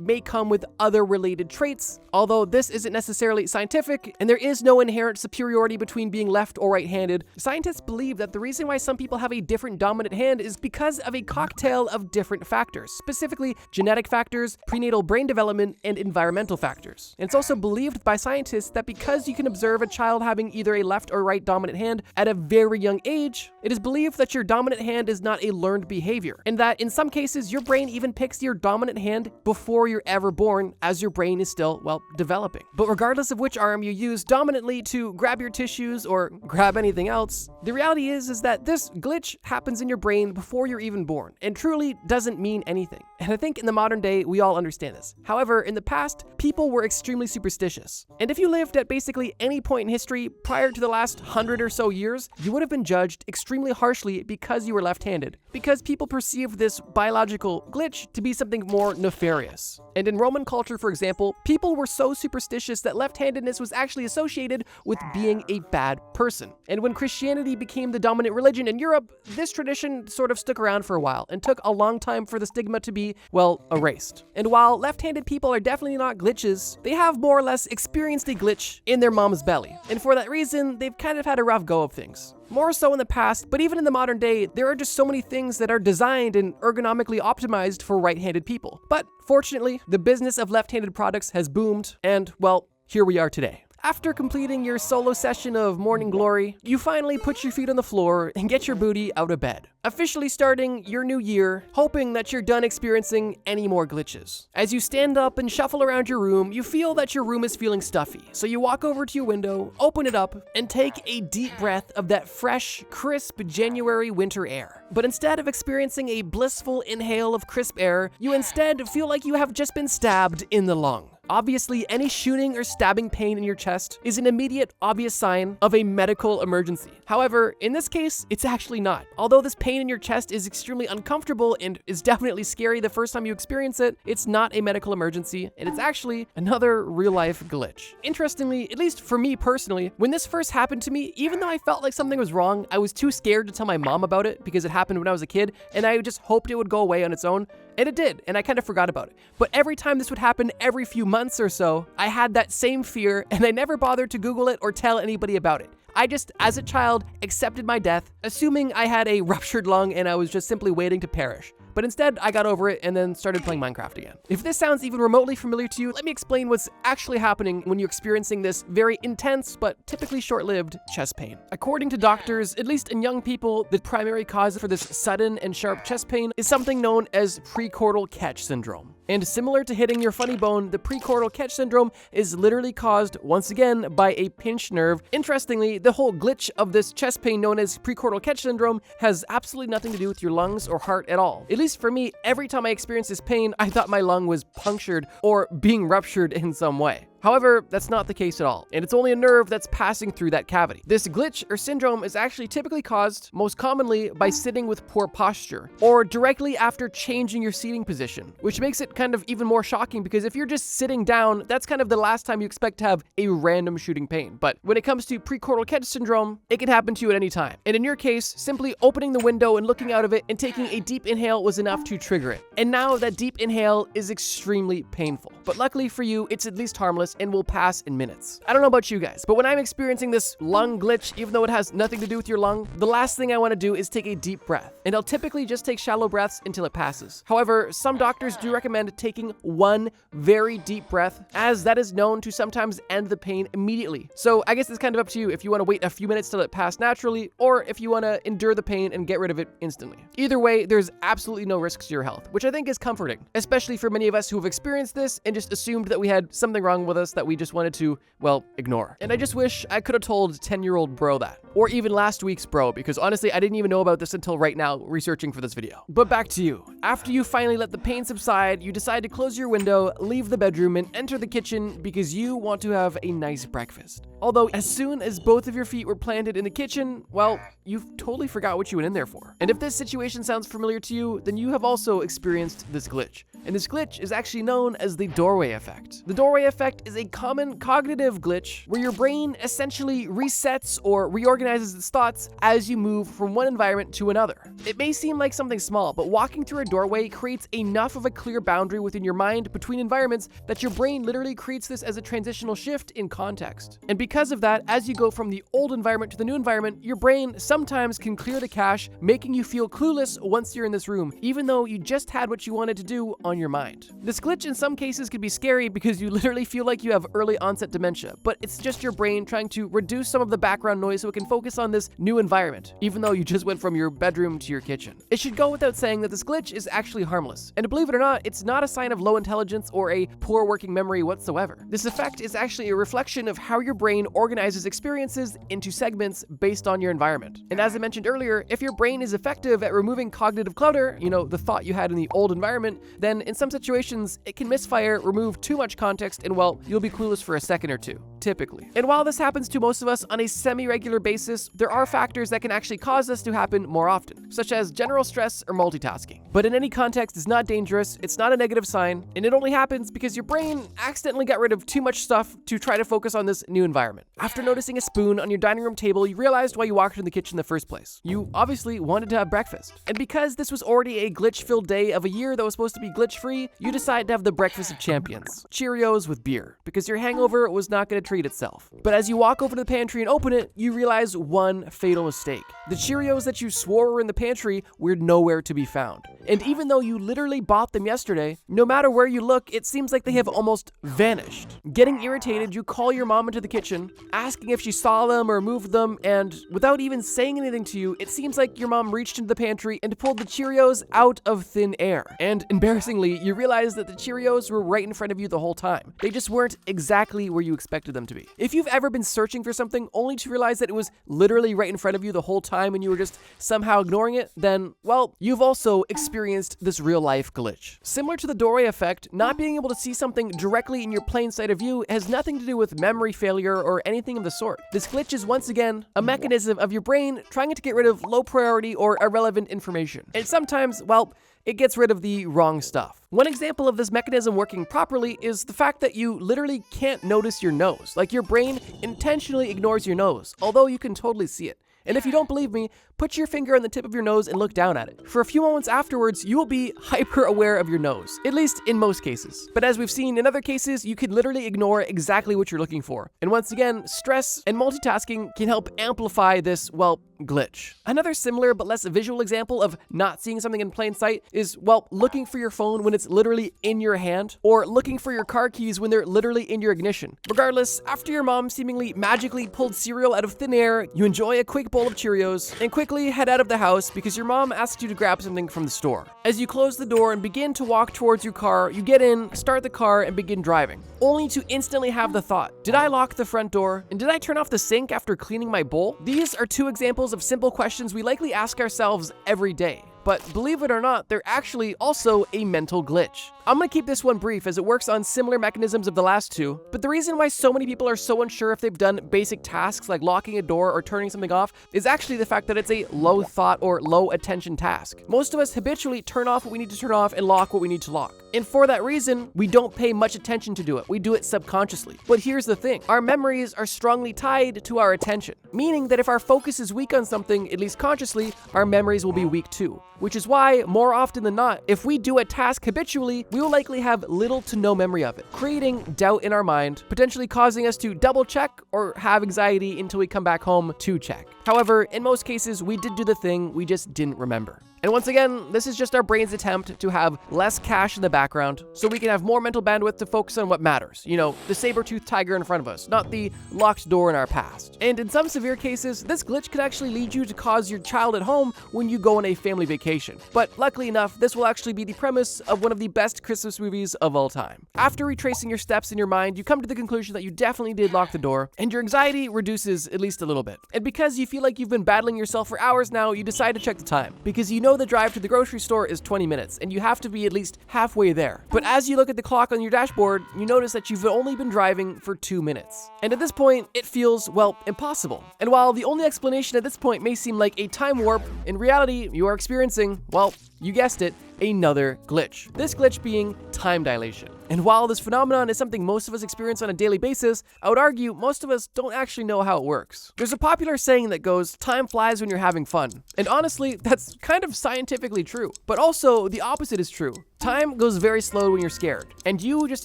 may come with other related traits, although this isn't necessarily scientific, and there is no inherent superiority between being left or right-handed. Scientists believe that the reason why some people have a different dominant hand is because of a cocktail of different factors, specifically genetic factors, prenatal brain development, and environmental factors. And it's also believed by scientists that because you can observe a child having either a left or right dominant hand at a very young age, it is believed that your dominant hand is not a learned behavior, and that in some cases your brain even picks your dominant hand before you're ever born, as your brain is still, well, developing. But regardless of which arm you use dominantly to grab your tissues or grab anything else, the reality is that this glitch happens in your brain before you're even born, and truly doesn't mean anything. And I think in the modern day, we all understand this. However, in the past, people were extremely superstitious. And if you lived at basically any point in history prior to the last 100 or so years, you would have been judged extremely harshly because you were left-handed, because people perceived this biological glitch to be something more nefarious. And in Roman culture, for example, people were so superstitious that left-handedness was actually associated with being a bad person. And when Christianity became the dominant religion in Europe, this tradition sort of stuck around for a while and took a long time for the stigma to be, well, erased. And while left-handed people are definitely not glitches, they have more or less experienced a glitch in their mom's belly. And for that reason, they've kind of had a rough go of things. More so in the past, but even in the modern day, there are just so many things that are designed and ergonomically optimized for right-handed people. But fortunately, the business of left-handed products has boomed, and, well, here we are today. After completing your solo session of morning glory, you finally put your feet on the floor and get your booty out of bed, officially starting your new year, hoping that you're done experiencing any more glitches. As you stand up and shuffle around your room, you feel that your room is feeling stuffy, so you walk over to your window, open it up, and take a deep breath of that fresh, crisp January winter air. But instead of experiencing a blissful inhale of crisp air, you instead feel like you have just been stabbed in the lung. Obviously, any shooting or stabbing pain in your chest is an immediate, obvious sign of a medical emergency. However, in this case, it's actually not. Although this pain in your chest is extremely uncomfortable and is definitely scary the first time you experience it, it's not a medical emergency, and it's actually another real-life glitch. Interestingly, at least for me personally, when this first happened to me, even though I felt like something was wrong, I was too scared to tell my mom about it because it happened when I was a kid, and I just hoped it would go away on its own. And it did, and I kind of forgot about it. But every time this would happen every few months or so, I had that same fear, and I never bothered to Google it or tell anybody about it. I just, as a child, accepted my death, assuming I had a ruptured lung and I was just simply waiting to perish. But instead, I got over it and then started playing Minecraft again. If this sounds even remotely familiar to you, let me explain what's actually happening when you're experiencing this very intense but typically short-lived chest pain. According to doctors, at least in young people, the primary cause for this sudden and sharp chest pain is something known as precordial catch syndrome. And similar to hitting your funny bone, the precordial catch syndrome is literally caused, once again, by a pinched nerve. Interestingly, the whole glitch of this chest pain known as precordial catch syndrome has absolutely nothing to do with your lungs or heart at all. At least for me, every time I experienced this pain, I thought my lung was punctured or being ruptured in some way. However, that's not the case at all, and it's only a nerve that's passing through that cavity. This glitch or syndrome is actually typically caused, most commonly, by sitting with poor posture, or directly after changing your seating position, which makes it kind of even more shocking because if you're just sitting down, that's kind of the last time you expect to have a random shooting pain. But when it comes to precordial catch syndrome, it can happen to you at any time. And in your case, simply opening the window and looking out of it and taking a deep inhale was enough to trigger it. And now that deep inhale is extremely painful. But luckily for you, it's at least harmless and will pass in minutes. I don't know about you guys, but when I'm experiencing this lung glitch, even though it has nothing to do with your lung, the last thing I want to do is take a deep breath. And I'll typically just take shallow breaths until it passes. However, some doctors do recommend taking one very deep breath, as that is known to sometimes end the pain immediately. So I guess it's kind of up to you if you want to wait a few minutes till it passes naturally, or if you want to endure the pain and get rid of it instantly. Either way, there's absolutely no risks to your health, which I think is comforting, especially for many of us who have experienced this and just assumed that we had something wrong with us that we just wanted to, well, ignore. And I just wish I could have told 10-year-old bro that. Or even last week's bro, because honestly, I didn't even know about this until right now, researching for this video. But back to you. After you finally let the pain subside, you decide to close your window, leave the bedroom, and enter the kitchen because you want to have a nice breakfast. Although, as soon as both of your feet were planted in the kitchen, well, you've totally forgot what you went in there for. And if this situation sounds familiar to you, then you have also experienced this glitch. And this glitch is actually known as the doorway effect. The doorway effect is a common cognitive glitch where your brain essentially resets or reorganizes its thoughts as you move from one environment to another. It may seem like something small, but walking through a doorway creates enough of a clear boundary within your mind between environments that your brain literally creates this as a transitional shift in context. And because of that, as you go from the old environment to the new environment, your brain sometimes can clear the cache, making you feel clueless once you're in this room, even though you just had what you wanted to do on your mind. This glitch in some cases can be scary because you literally feel like you have early onset dementia, but it's just your brain trying to reduce some of the background noise so it can focus on this new environment, even though you just went from your bedroom to your kitchen. It should go without saying that this glitch is actually harmless, and believe it or not, it's not a sign of low intelligence or a poor working memory whatsoever. This effect is actually a reflection of how your brain organizes experiences into segments based on your environment. And as I mentioned earlier, if your brain is effective at removing cognitive clutter, the thought you had in the old environment, then in some situations, it can misfire, remove too much context, and well, you'll be clueless for a second or two, typically. And while this happens to most of us on a semi-regular basis, there are factors that can actually cause this to happen more often, such as general stress or multitasking. But in any context, it's not dangerous, it's not a negative sign, and it only happens because your brain accidentally got rid of too much stuff to try to focus on this new environment. After noticing a spoon on your dining room table, you realized why you walked in the kitchen in the first place. You obviously wanted to have breakfast. And because this was already a glitch-filled day of a year that was supposed to be glitch-free, you decide to have the breakfast of champions, Cheerios with beer, because your hangover was not going to treat itself. But as you walk over to the pantry and open it, you realize one fatal mistake. The Cheerios that you swore were in the pantry were nowhere to be found. And even though you literally bought them yesterday, no matter where you look, it seems like they have almost vanished. Getting irritated, you call your mom into the kitchen, asking if she saw them or moved them, and without even saying anything to you, it seems like your mom reached into the pantry and pulled the Cheerios out of thin air. And embarrassingly, you realize that the Cheerios were right in front of you the whole time. They just weren't exactly where you expected them them to be. If you've ever been searching for something only to realize that it was literally right in front of you the whole time and you were just somehow ignoring it, then, well, you've also experienced this real-life glitch. Similar to the doorway effect, not being able to see something directly in your plain sight of view has nothing to do with memory failure or anything of the sort. This glitch is once again a mechanism of your brain trying to get rid of low priority or irrelevant information. And sometimes, well, it gets rid of the wrong stuff. One example of this mechanism working properly is the fact that you literally can't notice your nose. Like, your brain intentionally ignores your nose, although you can totally see it. And if you don't believe me, put your finger on the tip of your nose and look down at it. For a few moments afterwards, you will be hyper aware of your nose, at least in most cases. But as we've seen in other cases, you can literally ignore exactly what you're looking for. And once again, stress and multitasking can help amplify this, well, glitch. Another similar but less visual example of not seeing something in plain sight is, well, looking for your phone when it's literally in your hand, or looking for your car keys when they're literally in your ignition. Regardless, after your mom seemingly magically pulled cereal out of thin air, you enjoy a quick bowl of Cheerios and quickly head out of the house because your mom asked you to grab something from the store. As you close the door and begin to walk towards your car, you get in, start the car, and begin driving, only to instantly have the thought, did I lock the front door? And did I turn off the sink after cleaning my bowl? These are two examples of simple questions we likely ask ourselves every day. But believe it or not, they're actually also a mental glitch. I'm gonna keep this one brief as it works on similar mechanisms of the last two, but the reason why so many people are so unsure if they've done basic tasks like locking a door or turning something off is actually the fact that it's a low thought or low attention task. Most of us habitually turn off what we need to turn off and lock what we need to lock. And for that reason, we don't pay much attention to do it. We do it subconsciously. But here's the thing, our memories are strongly tied to our attention, meaning that if our focus is weak on something, at least consciously, our memories will be weak too. Which is why, more often than not, if we do a task habitually, we will likely have little to no memory of it, creating doubt in our mind, potentially causing us to double check or have anxiety until we come back home to check. However, in most cases, we did do the thing, we just didn't remember. And once again, this is just our brain's attempt to have less cache in the background so we can have more mental bandwidth to focus on what matters. You know, the saber-toothed tiger in front of us, not the locked door in our past. And in some severe cases, this glitch could actually lead you to cause your child at home when you go on a family vacation. But luckily enough, this will actually be the premise of one of the best Christmas movies of all time. After retracing your steps in your mind, you come to the conclusion that you definitely did lock the door, and your anxiety reduces at least a little bit. And because you feel like you've been battling yourself for hours now, you decide to check the time, because you know the drive to the grocery store is 20 minutes, and you have to be at least halfway there. But as you look at the clock on your dashboard, you notice that you've only been driving for 2 minutes. And at this point, it feels, well, impossible. And while the only explanation at this point may seem like a time warp, in reality, you are experiencing, well, you guessed it, another glitch. This glitch being time dilation. And while this phenomenon is something most of us experience on a daily basis, I would argue most of us don't actually know how it works. There's a popular saying that goes, time flies when you're having fun. And honestly, that's kind of scientifically true. But also, the opposite is true. Time goes very slow when you're scared, and you just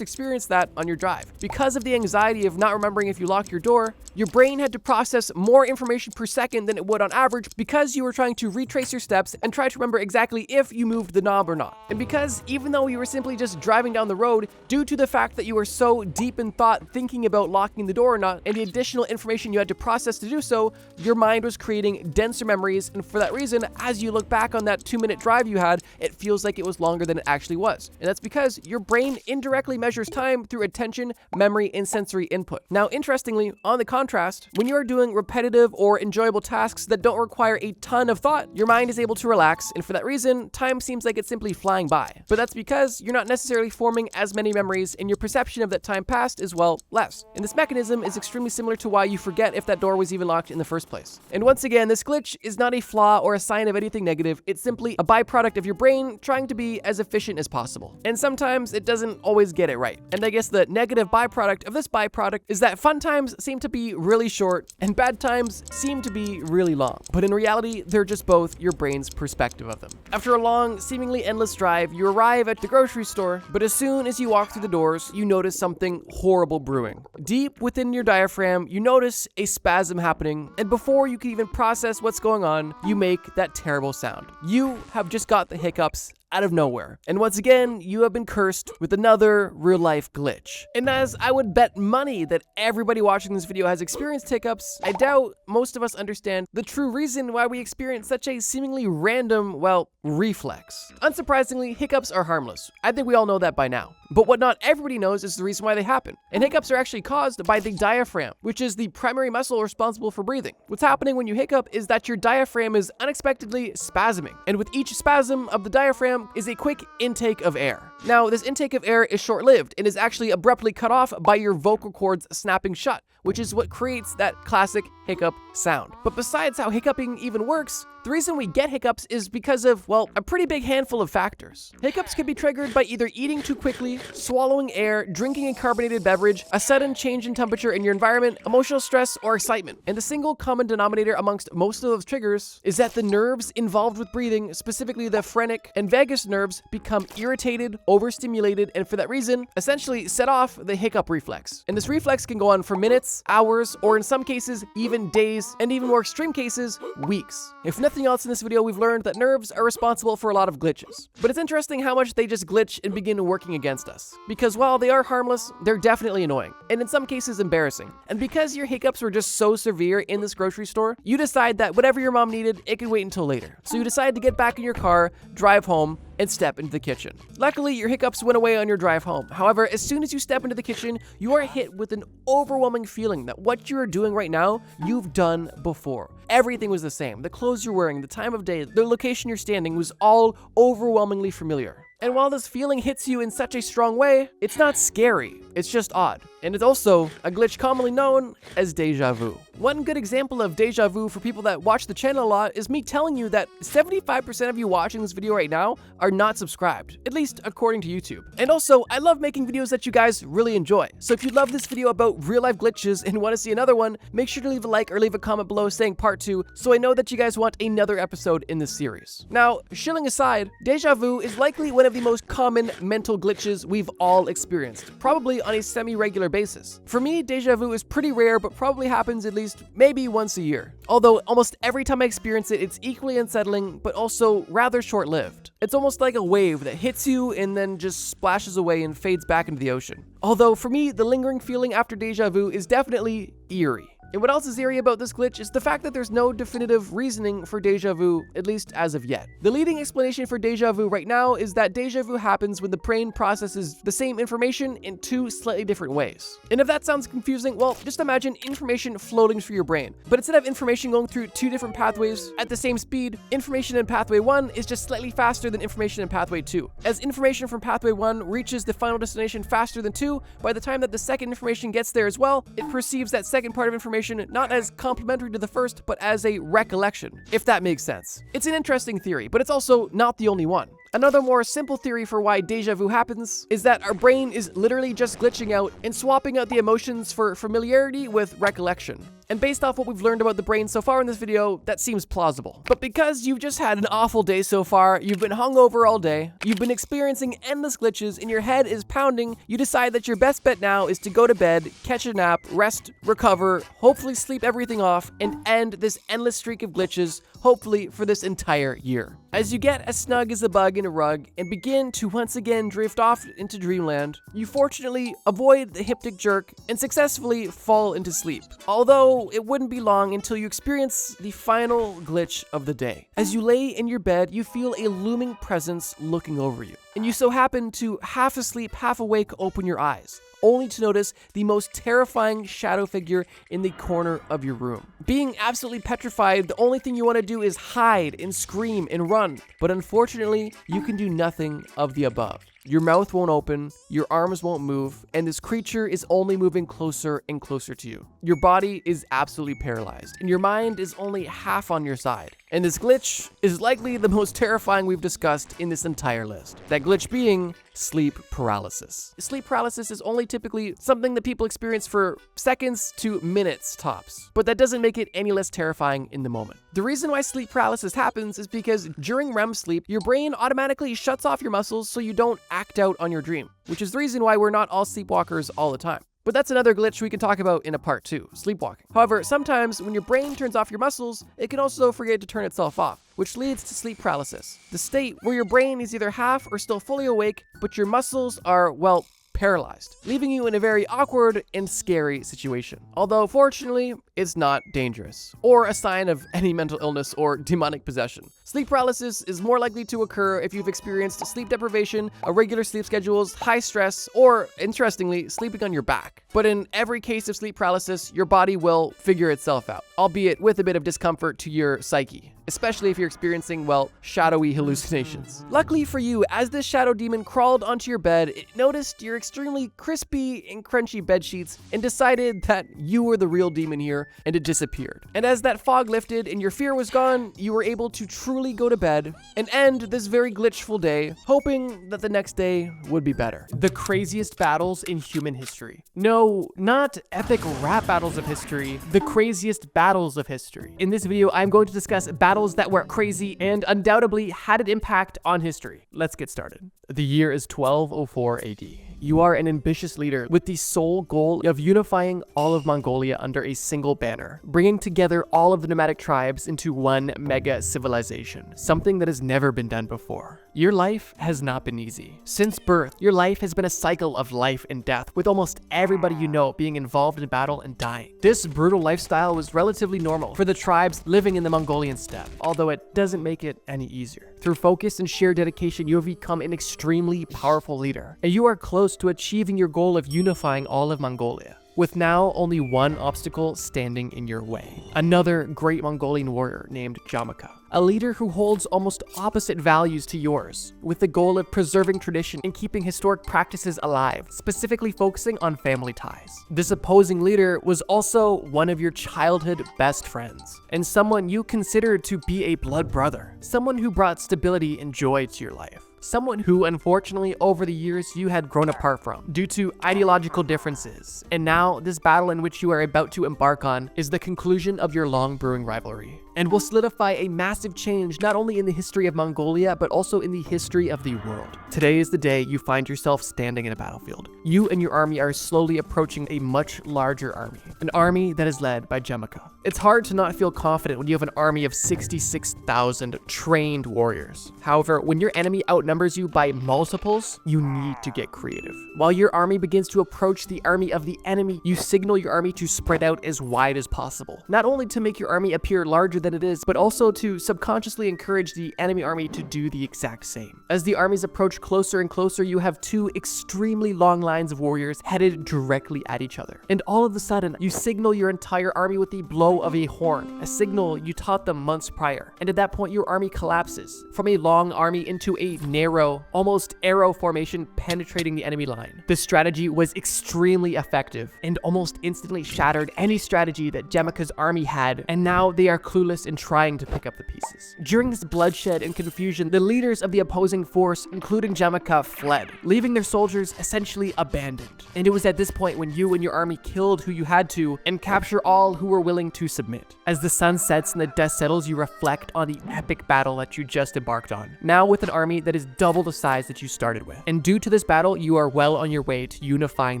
experienced that on your drive. Because of the anxiety of not remembering if you locked your door, your brain had to process more information per second than it would on average because you were trying to retrace your steps and try to remember exactly if you moved the knob or not. And because even though you were simply just driving down the road, due to the fact that you were so deep in thought thinking about locking the door or not, and the additional information you had to process to do so, your mind was creating denser memories, and for that reason, as you look back on that 2-minute drive you had, it feels like it was longer than it actually was. And that's because your brain indirectly measures time through attention, memory, and sensory input. Now, interestingly, on the contrast, when you are doing repetitive or enjoyable tasks that don't require a ton of thought, your mind is able to relax, and for that reason, time seems like it's simply flying by. But that's because you're not necessarily forming as many memories, and your perception of that time passed is, well, less. And this mechanism is extremely similar to why you forget if that door was even locked in the first place. And once again, this glitch is not a flaw or a sign of anything negative, it's simply a byproduct of your brain trying to be as efficient as possible. And sometimes it doesn't always get it right. And I guess the negative byproduct of this byproduct is that fun times seem to be really short and bad times seem to be really long. But in reality, they're just both your brain's perspective of them. After a long, seemingly endless drive, you arrive at the grocery store, but as soon as you walk through the doors, you notice something horrible brewing. Deep within your diaphragm, you notice a spasm happening, and before you can even process what's going on, you make that terrible sound. You have just got the hiccups out of nowhere. And once again, you have been cursed with another real-life glitch. And as I would bet money that everybody watching this video has experienced hiccups, I doubt most of us understand the true reason why we experience such a seemingly random, well, reflex. Unsurprisingly, hiccups are harmless. I think we all know that by now. But what not everybody knows is the reason why they happen. And hiccups are actually caused by the diaphragm, which is the primary muscle responsible for breathing. What's happening when you hiccup is that your diaphragm is unexpectedly spasming, and with each spasm of the diaphragm is a quick intake of air. Now, this intake of air is short-lived and is actually abruptly cut off by your vocal cords snapping shut, which is what creates that classic hiccup sound. But besides how hiccuping even works, the reason we get hiccups is because of, well, a pretty big handful of factors. Hiccups can be triggered by either eating too quickly, swallowing air, drinking a carbonated beverage, a sudden change in temperature in your environment, emotional stress, or excitement. And the single common denominator amongst most of those triggers is that the nerves involved with breathing, specifically the phrenic and vagus nerves, become irritated, overstimulated, and for that reason, essentially set off the hiccup reflex. And this reflex can go on for minutes, hours, or in some cases, even days, and even more extreme cases, weeks. If nothing else in this video, we've learned that nerves are responsible for a lot of glitches. But it's interesting how much they just glitch and begin working against us. Because while they are harmless, they're definitely annoying, and in some cases embarrassing. And because your hiccups were just so severe in this grocery store, you decide that whatever your mom needed, it could wait until later. So you decide to get back in your car, drive home, and step into the kitchen. Luckily, your hiccups went away on your drive home. However, as soon as you step into the kitchen, you are hit with an overwhelming feeling that what you are doing right now, you've done before. Everything was the same. The clothes you're wearing, the time of day, the location you're standing was all overwhelmingly familiar. And while this feeling hits you in such a strong way, it's not scary, it's just odd. And it's also a glitch commonly known as deja vu. One good example of deja vu for people that watch the channel a lot is me telling you that 75% of you watching this video right now are not subscribed, at least according to YouTube. And also, I love making videos that you guys really enjoy. So if you love this video about real life glitches and want to see another one, make sure to leave a like or leave a comment below saying part 2 so I know that you guys want another episode in this series. Now, shilling aside, deja vu is likely one of the most common mental glitches we've all experienced, probably on a semi-regular basis. For me, deja vu is pretty rare, but probably happens at least maybe once a year. Although almost every time I experience it, it's equally unsettling, but also rather short-lived. It's almost like a wave that hits you and then just splashes away and fades back into the ocean. Although for me, the lingering feeling after deja vu is definitely eerie. And what else is eerie about this glitch is the fact that there's no definitive reasoning for deja vu, at least as of yet. The leading explanation for deja vu right now is that deja vu happens when the brain processes the same information in two slightly different ways. And if that sounds confusing, well, just imagine information floating through your brain. But instead of information going through two different pathways at the same speed, information in pathway 1 is just slightly faster than information in pathway 2. As information from pathway 1 reaches the final destination faster than 2, by the time that the second information gets there as well, it perceives that second part of information not as complementary to the first, but as a recollection, if that makes sense. It's an interesting theory, but it's also not the only one. Another more simple theory for why deja vu happens is that our brain is literally just glitching out and swapping out the emotions for familiarity with recollection. And based off what we've learned about the brain so far in this video, that seems plausible. But because you've just had an awful day so far, you've been hungover all day, you've been experiencing endless glitches, and your head is pounding, you decide that your best bet now is to go to bed, catch a nap, rest, recover, hopefully sleep everything off, and end this endless streak of glitches, hopefully for this entire year. As you get as snug as a bug in a rug and begin to once again drift off into dreamland, you fortunately avoid the hypnic jerk and successfully fall into sleep. Although it wouldn't be long until you experience the final glitch of the day. As you lay in your bed, you feel a looming presence looking over you, and you so happen to, half asleep, half awake, open your eyes, only to notice the most terrifying shadow figure in the corner of your room. Being absolutely petrified, the only thing you want to do is hide and scream and run. But unfortunately, you can do nothing of the above. Your mouth won't open, your arms won't move, and this creature is only moving closer and closer to you. Your body is absolutely paralyzed, and your mind is only half on your side. And this glitch is likely the most terrifying we've discussed in this entire list. That glitch being sleep paralysis. Sleep paralysis is only typically something that people experience for seconds to minutes tops, but that doesn't make it any less terrifying in the moment. The reason why sleep paralysis happens is because during REM sleep, your brain automatically shuts off your muscles so you don't act out on your dream, which is the reason why we're not all sleepwalkers all the time. But that's another glitch we can talk about in a part 2, sleepwalking. However, sometimes when your brain turns off your muscles, it can also forget to turn itself off, which leads to sleep paralysis. The state where your brain is either half or still fully awake, but your muscles are, well, paralyzed, leaving you in a very awkward and scary situation. Although, fortunately, it's not dangerous, or a sign of any mental illness or demonic possession. Sleep paralysis is more likely to occur if you've experienced sleep deprivation, irregular sleep schedules, high stress, or, interestingly, sleeping on your back. But in every case of sleep paralysis, your body will figure itself out, albeit with a bit of discomfort to your psyche, especially if you're experiencing, well, shadowy hallucinations. Luckily for you, as this shadow demon crawled onto your bed, it noticed your extremely crispy and crunchy bed sheets and decided that you were the real demon here, and it disappeared. And as that fog lifted and your fear was gone, you were able to truly go to bed and end this very glitchful day, hoping that the next day would be better. The craziest battles in human history. No, not epic rap battles of history, the craziest battles of history. In this video, I'm going to discuss battles that were crazy and undoubtedly had an impact on history. Let's get started. The year is 1204 AD. You are an ambitious leader with the sole goal of unifying all of Mongolia under a single banner, bringing together all of the nomadic tribes into one mega civilization, something that has never been done before. Your life has not been easy. Since birth, your life has been a cycle of life and death, with almost everybody you know being involved in battle and dying. This brutal lifestyle was relatively normal for the tribes living in the Mongolian steppe, although it doesn't make it any easier. Through focus and sheer dedication, you have become an extremely powerful leader, and you are close to achieving your goal of unifying all of Mongolia, with now only one obstacle standing in your way. Another great Mongolian warrior named Jamaka, a leader who holds almost opposite values to yours, with the goal of preserving tradition and keeping historic practices alive, specifically focusing on family ties. This opposing leader was also one of your childhood best friends, and someone you considered to be a blood brother, someone who brought stability and joy to your life. Someone who, unfortunately, over the years you had grown apart from due to ideological differences. And now, this battle in which you are about to embark on is the conclusion of your long brewing rivalry, and will solidify a massive change not only in the history of Mongolia, but also in the history of the world. Today is the day you find yourself standing in a battlefield. You and your army are slowly approaching a much larger army, an army that is led by Jamaka. It's hard to not feel confident when you have an army of 66,000 trained warriors. However, when your enemy outnumbers you by multiples, you need to get creative. While your army begins to approach the army of the enemy, you signal your army to spread out as wide as possible, not only to make your army appear larger than it is, but also to subconsciously encourage the enemy army to do the exact same. As the armies approach closer and closer, you have two extremely long lines of warriors headed directly at each other. And all of a sudden, you signal your entire army with the blow of a horn, a signal you taught them months prior. And at that point, your army collapses from a long army into a narrow, almost arrow formation penetrating the enemy line. This strategy was extremely effective and almost instantly shattered any strategy that Jamaka's army had, and now they are clueless in trying to pick up the pieces. During this bloodshed and confusion, the leaders of the opposing force, including Jamaka, fled, leaving their soldiers essentially abandoned. And it was at this point when you and your army killed who you had to and capture all who were willing to submit. As the sun sets and the dust settles, you reflect on the epic battle that you just embarked on, now with an army that is double the size that you started with. And due to this battle, you are well on your way to unifying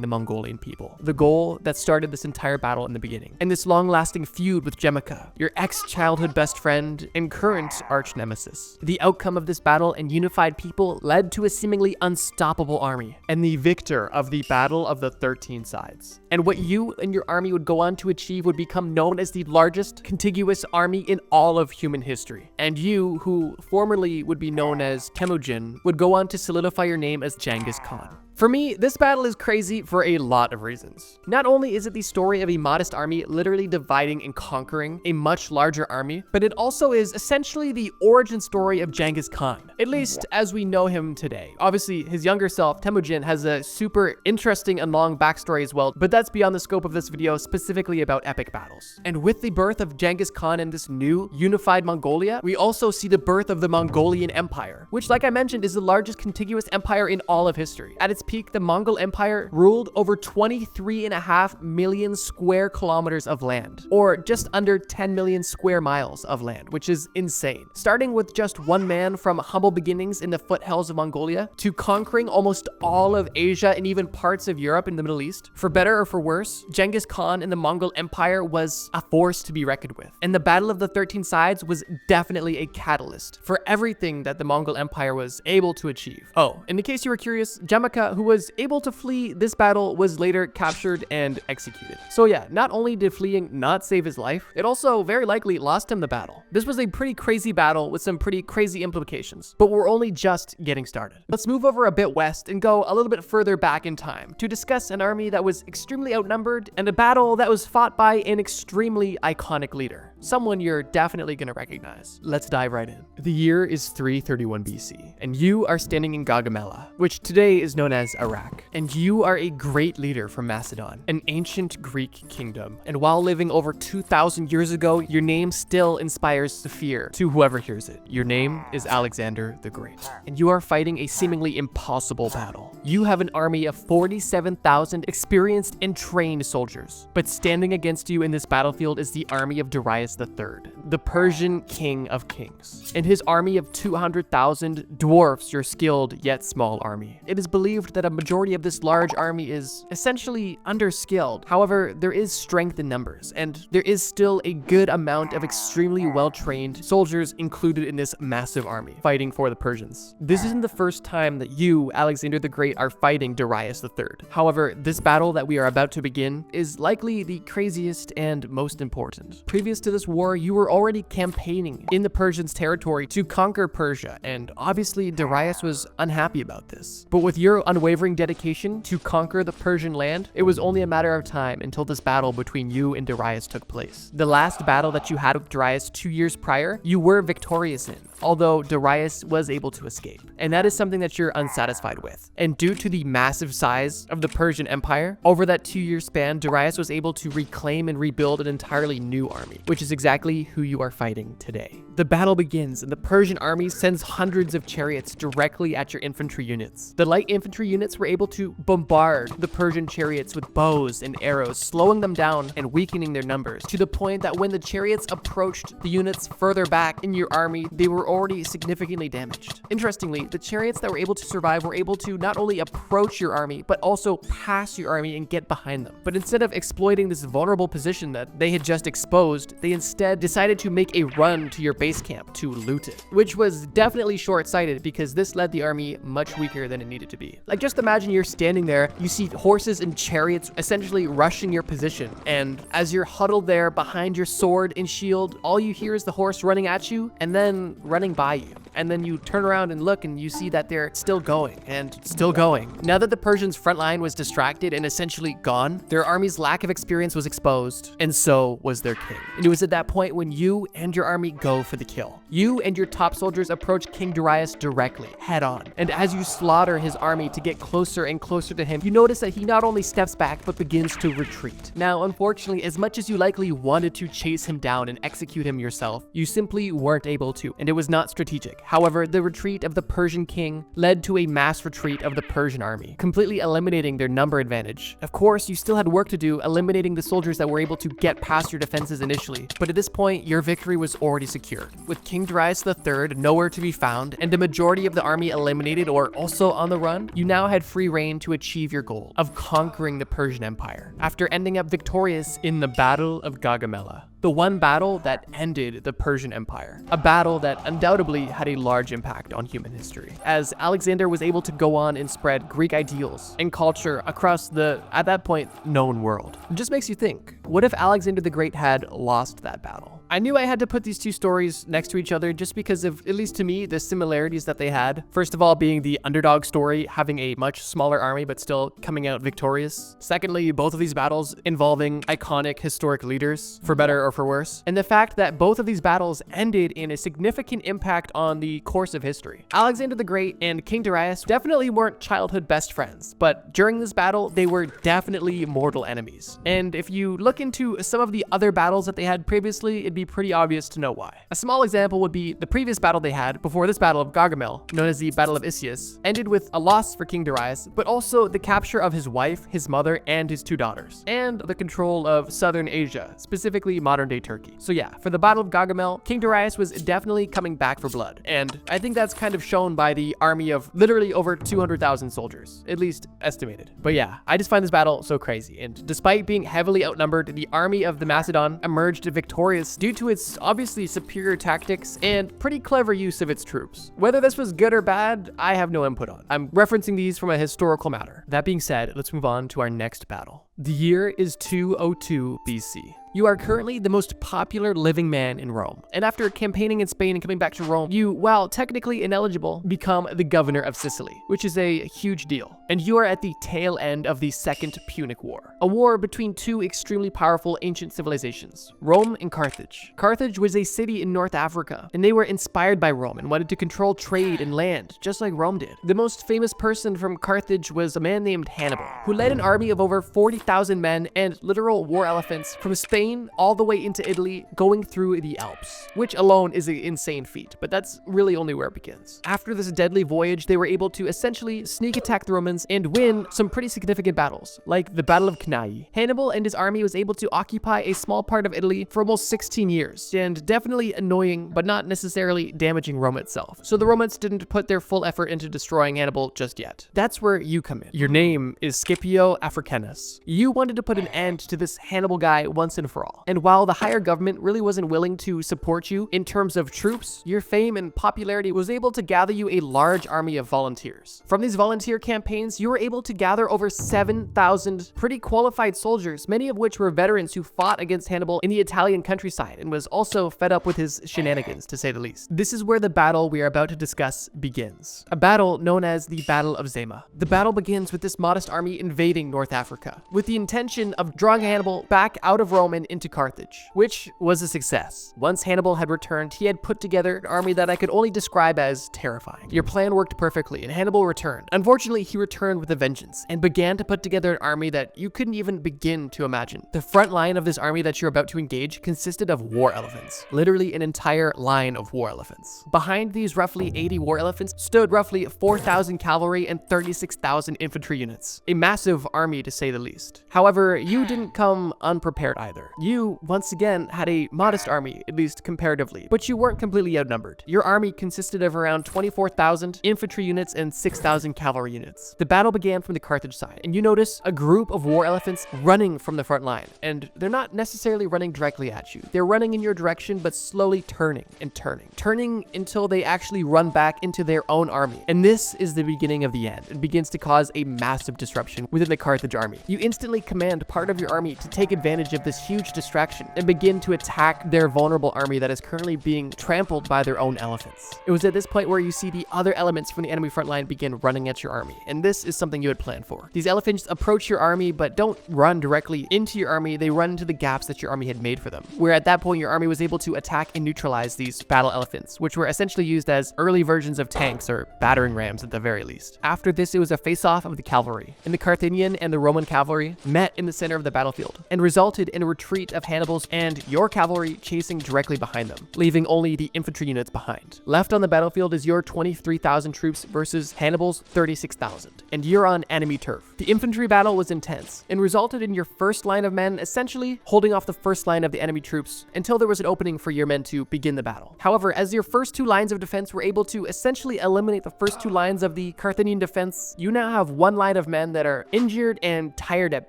the Mongolian people, the goal that started this entire battle in the beginning. And this long-lasting feud with Jamaka, your ex-childhood best friend and current arch-nemesis. The outcome of this battle and unified people led to a seemingly unstoppable army, and the victor of the Battle of the 13 Sides. And what you and your army would go on to achieve would become known as the largest contiguous army in all of human history. And you, who formerly would be known as Temujin, would go on to solidify your name as Genghis Khan. For me, this battle is crazy for a lot of reasons. Not only is it the story of a modest army literally dividing and conquering a much larger army, but it also is essentially the origin story of Genghis Khan, at least as we know him today. Obviously, his younger self, Temujin, has a super interesting and long backstory as well, but that's beyond the scope of this video, specifically about epic battles. And with the birth of Genghis Khan and this new unified Mongolia, we also see the birth of the Mongolian Empire, which, like I mentioned, is the largest contiguous empire in all of history. At its peak, the Mongol Empire ruled over 23.5 million square kilometers of land, or just under 10 million square miles of land, which is insane. Starting with just one man from humble beginnings in the foothills of Mongolia to conquering almost all of Asia and even parts of Europe and the Middle East. For better or for worse, Genghis Khan and the Mongol Empire was a force to be reckoned with. And the Battle of the 13 Sides was definitely a catalyst for everything that the Mongol Empire was able to achieve. Oh, in case you were curious, Jamaka, who was able to flee this battle, was later captured and executed. So yeah, not only did fleeing not save his life, it also very likely lost him the battle. This was a pretty crazy battle with some pretty crazy implications, but we're only just getting started. Let's move over a bit west and go a little bit further back in time to discuss an army that was extremely outnumbered and a battle that was fought by an extremely iconic leader, someone you're definitely gonna recognize. Let's dive right in. The year is 331 BC, and you are standing in Gaugamela, which today is known as Iraq. And you are a great leader from Macedon, an ancient Greek kingdom. And while living over 2,000 years ago, your name still inspires fear to whoever hears it. Your name is Alexander the Great, and you are fighting a seemingly impossible battle. You have an army of 47,000 experienced and trained soldiers, but standing against you in this battlefield is the army of Darius III, the Persian king of kings, and his army of 200,000 dwarfs your skilled yet small army. It is believed that a majority of this large army is essentially underskilled. However, there is strength in numbers, and there is still a good amount of extremely well-trained soldiers included in this massive army fighting for the Persians. This isn't the first time that you, Alexander the Great, are fighting Darius III. However, this battle that we are about to begin is likely the craziest and most important. Previous to this war, you were already campaigning in the Persians' territory to conquer Persia, and obviously Darius was unhappy about this. But with your unwavering dedication to conquer the Persian land, it was only a matter of time until this battle between you and Darius took place. The last battle that you had with Darius 2 years prior, you were victorious in, although Darius was able to escape. And that is something that you're unsatisfied with. And due to the massive size of the Persian Empire, over that 2-year span, Darius was able to reclaim and rebuild an entirely new army, which is exactly who you are fighting today. The battle begins, and the Persian army sends hundreds of chariots directly at your infantry units. The light infantry units were able to bombard the Persian chariots with bows and arrows, slowing them down and weakening their numbers, to the point that when the chariots approached the units further back in your army, they were already significantly damaged. Interestingly, the chariots that were able to survive were able to not only approach your army, but also pass your army and get behind them. But instead of exploiting this vulnerable position that they had just exposed, they instead decided to make a run to your base camp to loot it, which was definitely short-sighted because this led the army much weaker than it needed to be. Like, just imagine you're standing there, you see horses and chariots essentially rushing your position, and as you're huddled there behind your sword and shield, all you hear is the horse running at you and then running by you. And then you turn around and look and you see that they're still going and still going. Now that the Persians' front line was distracted and essentially gone, their army's lack of experience was exposed, and so was their king. And it was at that point when you and your army go for the kill. You and your top soldiers approach King Darius directly, head on. And as you slaughter his army to get closer and closer to him, you notice that he not only steps back, but begins to retreat. Now, unfortunately, as much as you likely wanted to chase him down and execute him yourself, you simply weren't able to, and it was not strategic. However, the retreat of the Persian king led to a mass retreat of the Persian army, completely eliminating their number advantage. Of course, you still had work to do eliminating the soldiers that were able to get past your defenses initially, but at this point, your victory was already secured. With King Darius III nowhere to be found, and the majority of the army eliminated or also on the run, you now had free reign to achieve your goal of conquering the Persian Empire, after ending up victorious in the Battle of Gaugamela. The one battle that ended the Persian Empire, a battle that undoubtedly had a large impact on human history, as Alexander was able to go on and spread Greek ideals and culture across the, at that point, known world. It just makes you think, what if Alexander the Great had lost that battle? I knew I had to put these two stories next to each other just because of, at least to me, the similarities that they had. First of all, being the underdog story, having a much smaller army but still coming out victorious. Secondly, both of these battles involving iconic historic leaders, for better or for worse. And the fact that both of these battles ended in a significant impact on the course of history. Alexander the Great and King Darius definitely weren't childhood best friends, but during this battle, they were definitely mortal enemies. And if you look into some of the other battles that they had previously, it'd be pretty obvious to know why. A small example would be the previous battle they had before this battle of Gaugamel, known as the Battle of Isius, ended with a loss for King Darius, but also the capture of his wife, his mother, and his 2 daughters, and the control of southern Asia, specifically modern-day Turkey. So yeah, for the Battle of Gaugamel, King Darius was definitely coming back for blood, and I think that's kind of shown by the army of literally over 200,000 soldiers, at least estimated. But yeah, I just find this battle so crazy, and despite being heavily outnumbered, the army of the Macedon emerged victorious due due to its obviously superior tactics and pretty clever use of its troops. Whether this was good or bad, I have no input on. I'm referencing these from a historical matter. That being said, let's move on to our next battle. The year is 202 BC. You are currently the most popular living man in Rome, and after campaigning in Spain and coming back to Rome, you, while technically ineligible, become the governor of Sicily, which is a huge deal. And you are at the tail end of the Second Punic War, a war between two extremely powerful ancient civilizations, Rome and Carthage. Carthage was a city in North Africa, and they were inspired by Rome and wanted to control trade and land, just like Rome did. The most famous person from Carthage was a man named Hannibal, who led an army of over 40,000 men and literal war elephants from Spain all the way into Italy, going through the Alps, which alone is an insane feat, but that's really only where it begins. After this deadly voyage, they were able to essentially sneak attack the Romans and win some pretty significant battles, like the Battle of Cannae. Hannibal and his army was able to occupy a small part of Italy for almost 16 years, and definitely annoying, but not necessarily damaging Rome itself. So the Romans didn't put their full effort into destroying Hannibal just yet. That's where you come in. Your name is Scipio Africanus. You wanted to put an end to this Hannibal guy once and for all. And while the higher government really wasn't willing to support you in terms of troops, your fame and popularity was able to gather you a large army of volunteers. From these volunteer campaigns, you were able to gather over 7,000 pretty qualified soldiers, many of which were veterans who fought against Hannibal in the Italian countryside and was also fed up with his shenanigans, to say the least. This is where the battle we are about to discuss begins. A battle known as the Battle of Zama. The battle begins with this modest army invading North Africa, with the intention of drawing Hannibal back out of Rome and into Carthage, which was a success. Once Hannibal had returned, he had put together an army that I could only describe as terrifying. Your plan worked perfectly, and Hannibal returned. Unfortunately, he returned with a vengeance and began to put together an army that you couldn't even begin to imagine. The front line of this army that you're about to engage consisted of war elephants, literally an entire line of war elephants. Behind these roughly 80 war elephants stood roughly 4,000 cavalry and 36,000 infantry units, a massive army to say the least. However, you didn't come unprepared either. You, once again, had a modest army, at least comparatively, but you weren't completely outnumbered. Your army consisted of around 24,000 infantry units and 6,000 cavalry units. The battle began from the Carthage side, and you notice a group of war elephants running from the front line, and they're not necessarily running directly at you. They're running in your direction, but slowly turning and turning until they actually run back into their own army. And this is the beginning of the end. It begins to cause a massive disruption within the Carthage army. You instantly command part of your army to take advantage of this huge distraction and begin to attack their vulnerable army that is currently being trampled by their own elephants. It was at this point where you see the other elements from the enemy front line begin running at your army, and this is something you had planned for. These elephants approach your army, but don't run directly into your army, they run into the gaps that your army had made for them, where at that point your army was able to attack and neutralize these battle elephants, which were essentially used as early versions of tanks or battering rams at the very least. After this, it was a face-off of the cavalry, and the Carthaginian and the Roman cavalry met in the center of the battlefield, and resulted in a retreat of Hannibal's and your cavalry chasing directly behind them, leaving only the infantry units behind. Left on the battlefield is your 23,000 troops versus Hannibal's 36,000, and you're on enemy turf. The infantry battle was intense, and resulted in your first line of men essentially holding off the first line of the enemy troops until there was an opening for your men to begin the battle. However, as your first two lines of defense were able to essentially eliminate the first two lines of the Carthaginian defense, you now have one line of men that are injured and tired at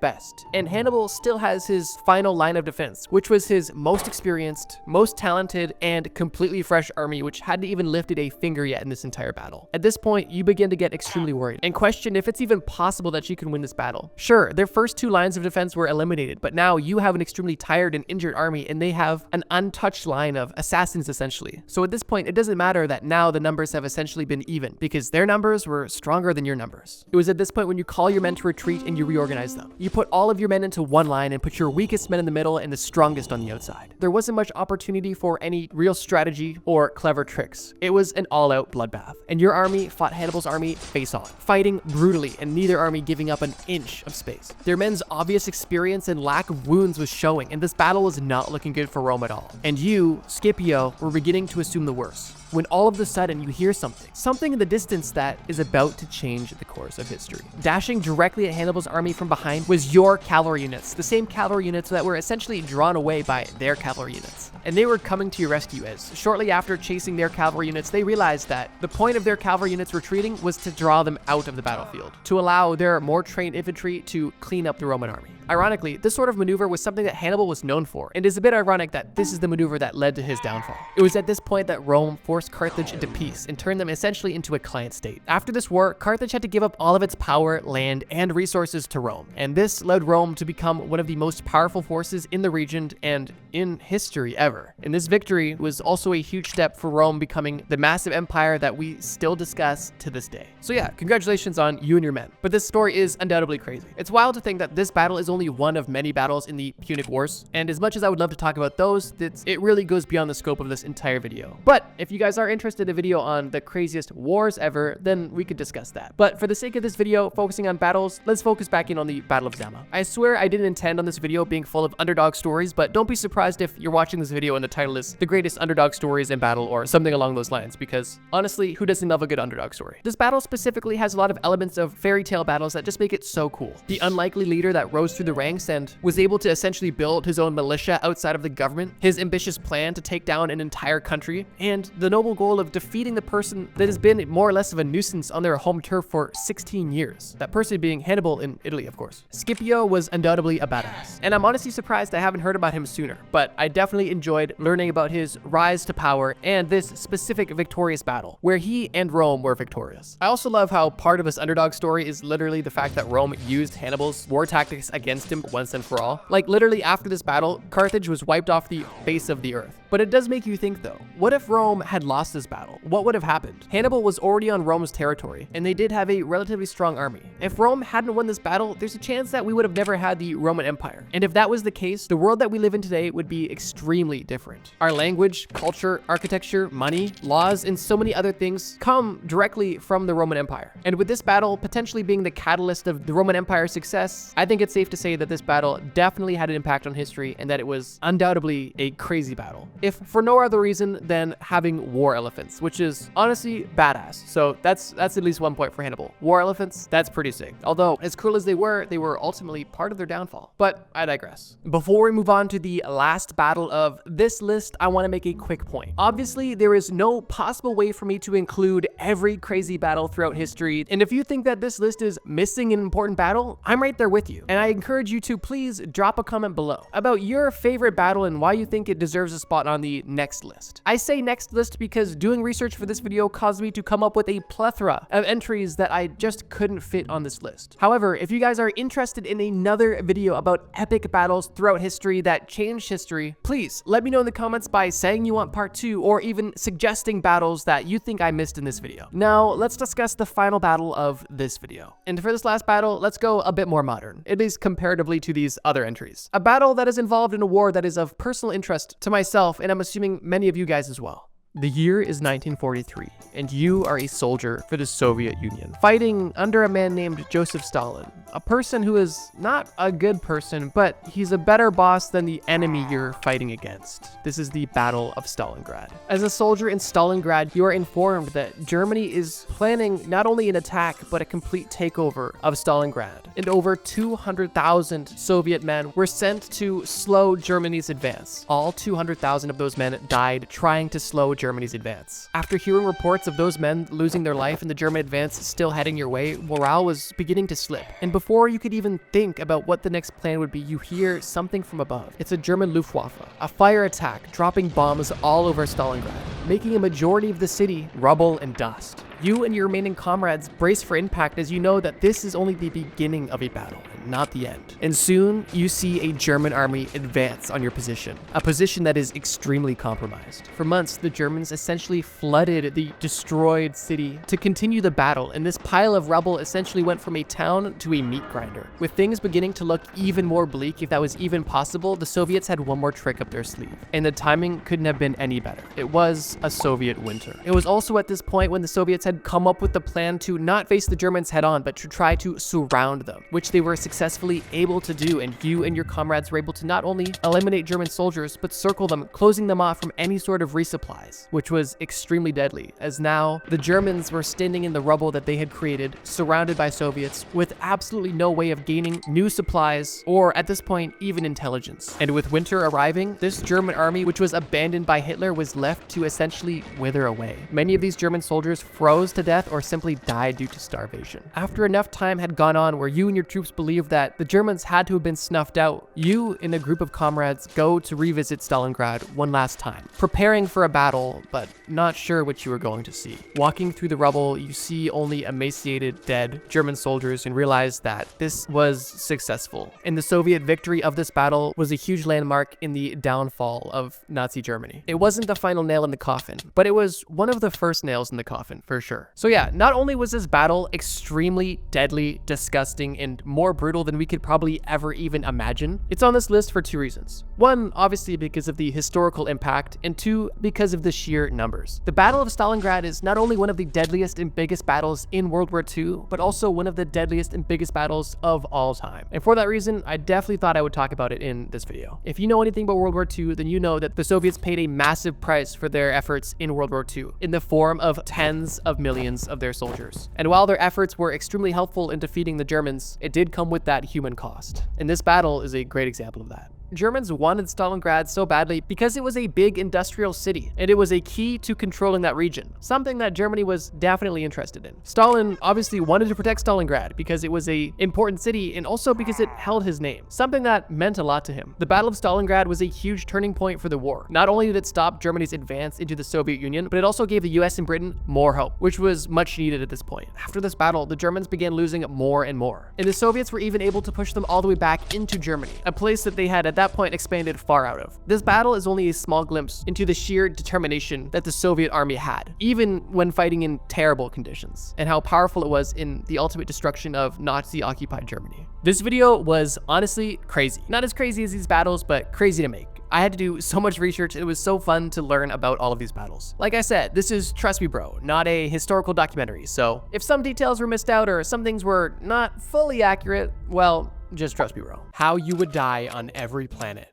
best, and Hannibal still has his final line of defense, which was his most experienced, most talented, and completely fresh army, which hadn't even lifted a finger yet in this entire battle. At this point, you begin to get extremely worried and question if it's even possible that you can win this battle. Sure, their first two lines of defense were eliminated, but now you have an extremely tired and injured army, and they have an untouched line of assassins essentially. So at this point, it doesn't matter that now the numbers have essentially been even, because their numbers were stronger than your numbers. It was at this point when you call your men to retreat and you reorganize them. You put all of your men into one line and put your weakest men in the middle and the strongest on the outside. There wasn't much opportunity for any real strategy or clever tricks. It was an all-out bloodbath, and your army fought Hannibal's army face on, fighting brutally and neither army giving up an inch of space. Their men's obvious experience and lack of wounds was showing, and this battle was not looking good for Rome at all. And you, Scipio, were beginning to assume the worst, when all of a sudden you hear something in the distance that is about to change the course of history. Dashing directly at Hannibal's army from behind was your cavalry units, the same cavalry units that were essentially drawn away by their cavalry units. And they were coming to your rescue, as shortly after chasing their cavalry units, they realized that the point of their cavalry units retreating was to draw them out of the battlefield, to allow their more trained infantry to clean up the Roman army. Ironically, this sort of maneuver was something that Hannibal was known for, and is a bit ironic that this is the maneuver that led to his downfall. It was at this point that Rome forced Carthage into peace and turned them essentially into a client state. After this war, Carthage had to give up all of its power, land, and resources to Rome, and this led Rome to become one of the most powerful forces in the region and in history ever. And this victory was also a huge step for Rome becoming the massive empire that we still discuss to this day. So yeah, congratulations on you and your men. But this story is undoubtedly crazy. It's wild to think that this battle is only one of many battles in the Punic Wars, and as much as I would love to talk about those, it really goes beyond the scope of this entire video. But if you guys are interested in a video on the craziest wars ever, then we could discuss that. But for the sake of this video, focusing on battles, let's focus back in on the Battle of Zama. I swear I didn't intend on this video being full of underdog stories, but don't be surprised if you're watching this video and the title is The Greatest Underdog Stories in Battle or something along those lines, because honestly, who doesn't love a good underdog story? This battle specifically has a lot of elements of fairy tale battles that just make it so cool. The unlikely leader that rose through the ranks and was able to essentially build his own militia outside of the government, his ambitious plan to take down an entire country, and the noble goal of defeating the person that has been more or less of a nuisance on their home turf for 16 years. That person being Hannibal in Italy, of course. Scipio was undoubtedly a badass, and I'm honestly surprised I haven't heard about him sooner, but I definitely enjoyed learning about his rise to power and this specific victorious battle, where he and Rome were victorious. I also love how part of his underdog story is literally the fact that Rome used Hannibal's war tactics against him once and for all. Like literally after this battle, Carthage was wiped off the face of the earth. But it does make you think though, what if Rome had lost this battle? What would have happened? Hannibal was already on Rome's territory, and they did have a relatively strong army. If Rome hadn't won this battle, there's a chance that we would have never had the Roman Empire. And if that was the case, the world that we live in today would be extremely different. Our language, culture, architecture, money, laws, and so many other things come directly from the Roman Empire. And with this battle potentially being the catalyst of the Roman Empire's success, I think it's safe to say that this battle definitely had an impact on history and that it was undoubtedly a crazy battle. If for no other reason than having war elephants, which is honestly badass. So that's at least 1 point for Hannibal. War elephants, that's pretty sick. Although, as cool as they were ultimately part of their downfall. But I digress. Before we move on to the last battle of this list, I want to make a quick point. Obviously, there is no possible way for me to include every crazy battle throughout history, and if you think that this list is missing an important battle, I'm right there with you. And I encourage you to please drop a comment below about your favorite battle and why you think it deserves a spot on the next list. I say next list because doing research for this video caused me to come up with a plethora of entries that I just couldn't fit on this list. However, if you guys are interested in another video about epic battles throughout history that changed history, please let me know in the comments by saying you want part 2 or even suggesting battles that you think I missed in this video. Now, let's discuss the final battle of this video. And for this last battle, let's go a bit more modern, at least comparatively to these other entries. A battle that is involved in a war that is of personal interest to myself, and I'm assuming many of you guys as well. The year is 1943, and you are a soldier for the Soviet Union, fighting under a man named Joseph Stalin, a person who is not a good person, but he's a better boss than the enemy you're fighting against. This is the Battle of Stalingrad. As a soldier in Stalingrad, you are informed that Germany is planning not only an attack, but a complete takeover of Stalingrad, and over 200,000 Soviet men were sent to slow Germany's advance. All 200,000 of those men died trying to slow Germany's advance. After hearing reports of those men losing their life and the German advance still heading your way, morale was beginning to slip. And before you could even think about what the next plan would be, you hear something from above. It's a German Luftwaffe, a fire attack dropping bombs all over Stalingrad, making a majority of the city rubble and dust. You and your remaining comrades brace for impact as you know that this is only the beginning of a battle, not the end. And soon, you see a German army advance on your position, a position that is extremely compromised. For months, the Germans essentially flooded the destroyed city to continue the battle, and this pile of rubble essentially went from a town to a meat grinder. With things beginning to look even more bleak, if that was even possible, the Soviets had one more trick up their sleeve, and the timing couldn't have been any better. It was a Soviet winter. It was also at this point when the Soviets had come up with the plan to not face the Germans head on, but to try to surround them, which they were successfully able to do, and you and your comrades were able to not only eliminate German soldiers, but circle them, closing them off from any sort of resupplies, which was extremely deadly, as now the Germans were standing in the rubble that they had created, surrounded by Soviets, with absolutely no way of gaining new supplies, or at this point, even intelligence. And with winter arriving, this German army, which was abandoned by Hitler, was left to essentially wither away. Many of these German soldiers froze to death or simply died due to starvation. After enough time had gone on where you and your troops believed believe that the Germans had to have been snuffed out, you and a group of comrades go to revisit Stalingrad one last time, preparing for a battle, but not sure what you were going to see. Walking through the rubble, you see only emaciated, dead German soldiers and realize that this was successful. And the Soviet victory of this battle was a huge landmark in the downfall of Nazi Germany. It wasn't the final nail in the coffin, but it was one of the first nails in the coffin, for sure. So yeah, not only was this battle extremely deadly, disgusting, and more brutal than we could probably ever even imagine, it's on this list for two reasons. One, obviously because of the historical impact, and two, because of the sheer numbers. The Battle of Stalingrad is not only one of the deadliest and biggest battles in World War II, but also one of the deadliest and biggest battles of all time. And for that reason, I definitely thought I would talk about it in this video. If you know anything about World War II, then you know that the Soviets paid a massive price for their efforts in World War II, in the form of tens of millions of their soldiers. And while their efforts were extremely helpful in defeating the Germans, it did come with that human cost. And this battle is a great example of that. Germans wanted Stalingrad so badly because it was a big industrial city, and it was a key to controlling that region, something that Germany was definitely interested in. Stalin obviously wanted to protect Stalingrad because it was an important city and also because it held his name, something that meant a lot to him. The Battle of Stalingrad was a huge turning point for the war. Not only did it stop Germany's advance into the Soviet Union, but it also gave the US and Britain more hope, which was much needed at this point. After this battle, the Germans began losing more and more, and the Soviets were even able to push them all the way back into Germany, a place that they had at that point expanded far out of. This battle is only a small glimpse into the sheer determination that the Soviet army had, even when fighting in terrible conditions, and how powerful it was in the ultimate destruction of Nazi-occupied Germany. This video was honestly crazy. Not as crazy as these battles, but crazy to make. I had to do so much research, and it was so fun to learn about all of these battles. Like I said, this is Trust Me Bro, not a historical documentary, so if some details were missed out or some things were not fully accurate, well, just trust me, bro. How you would die on every planet.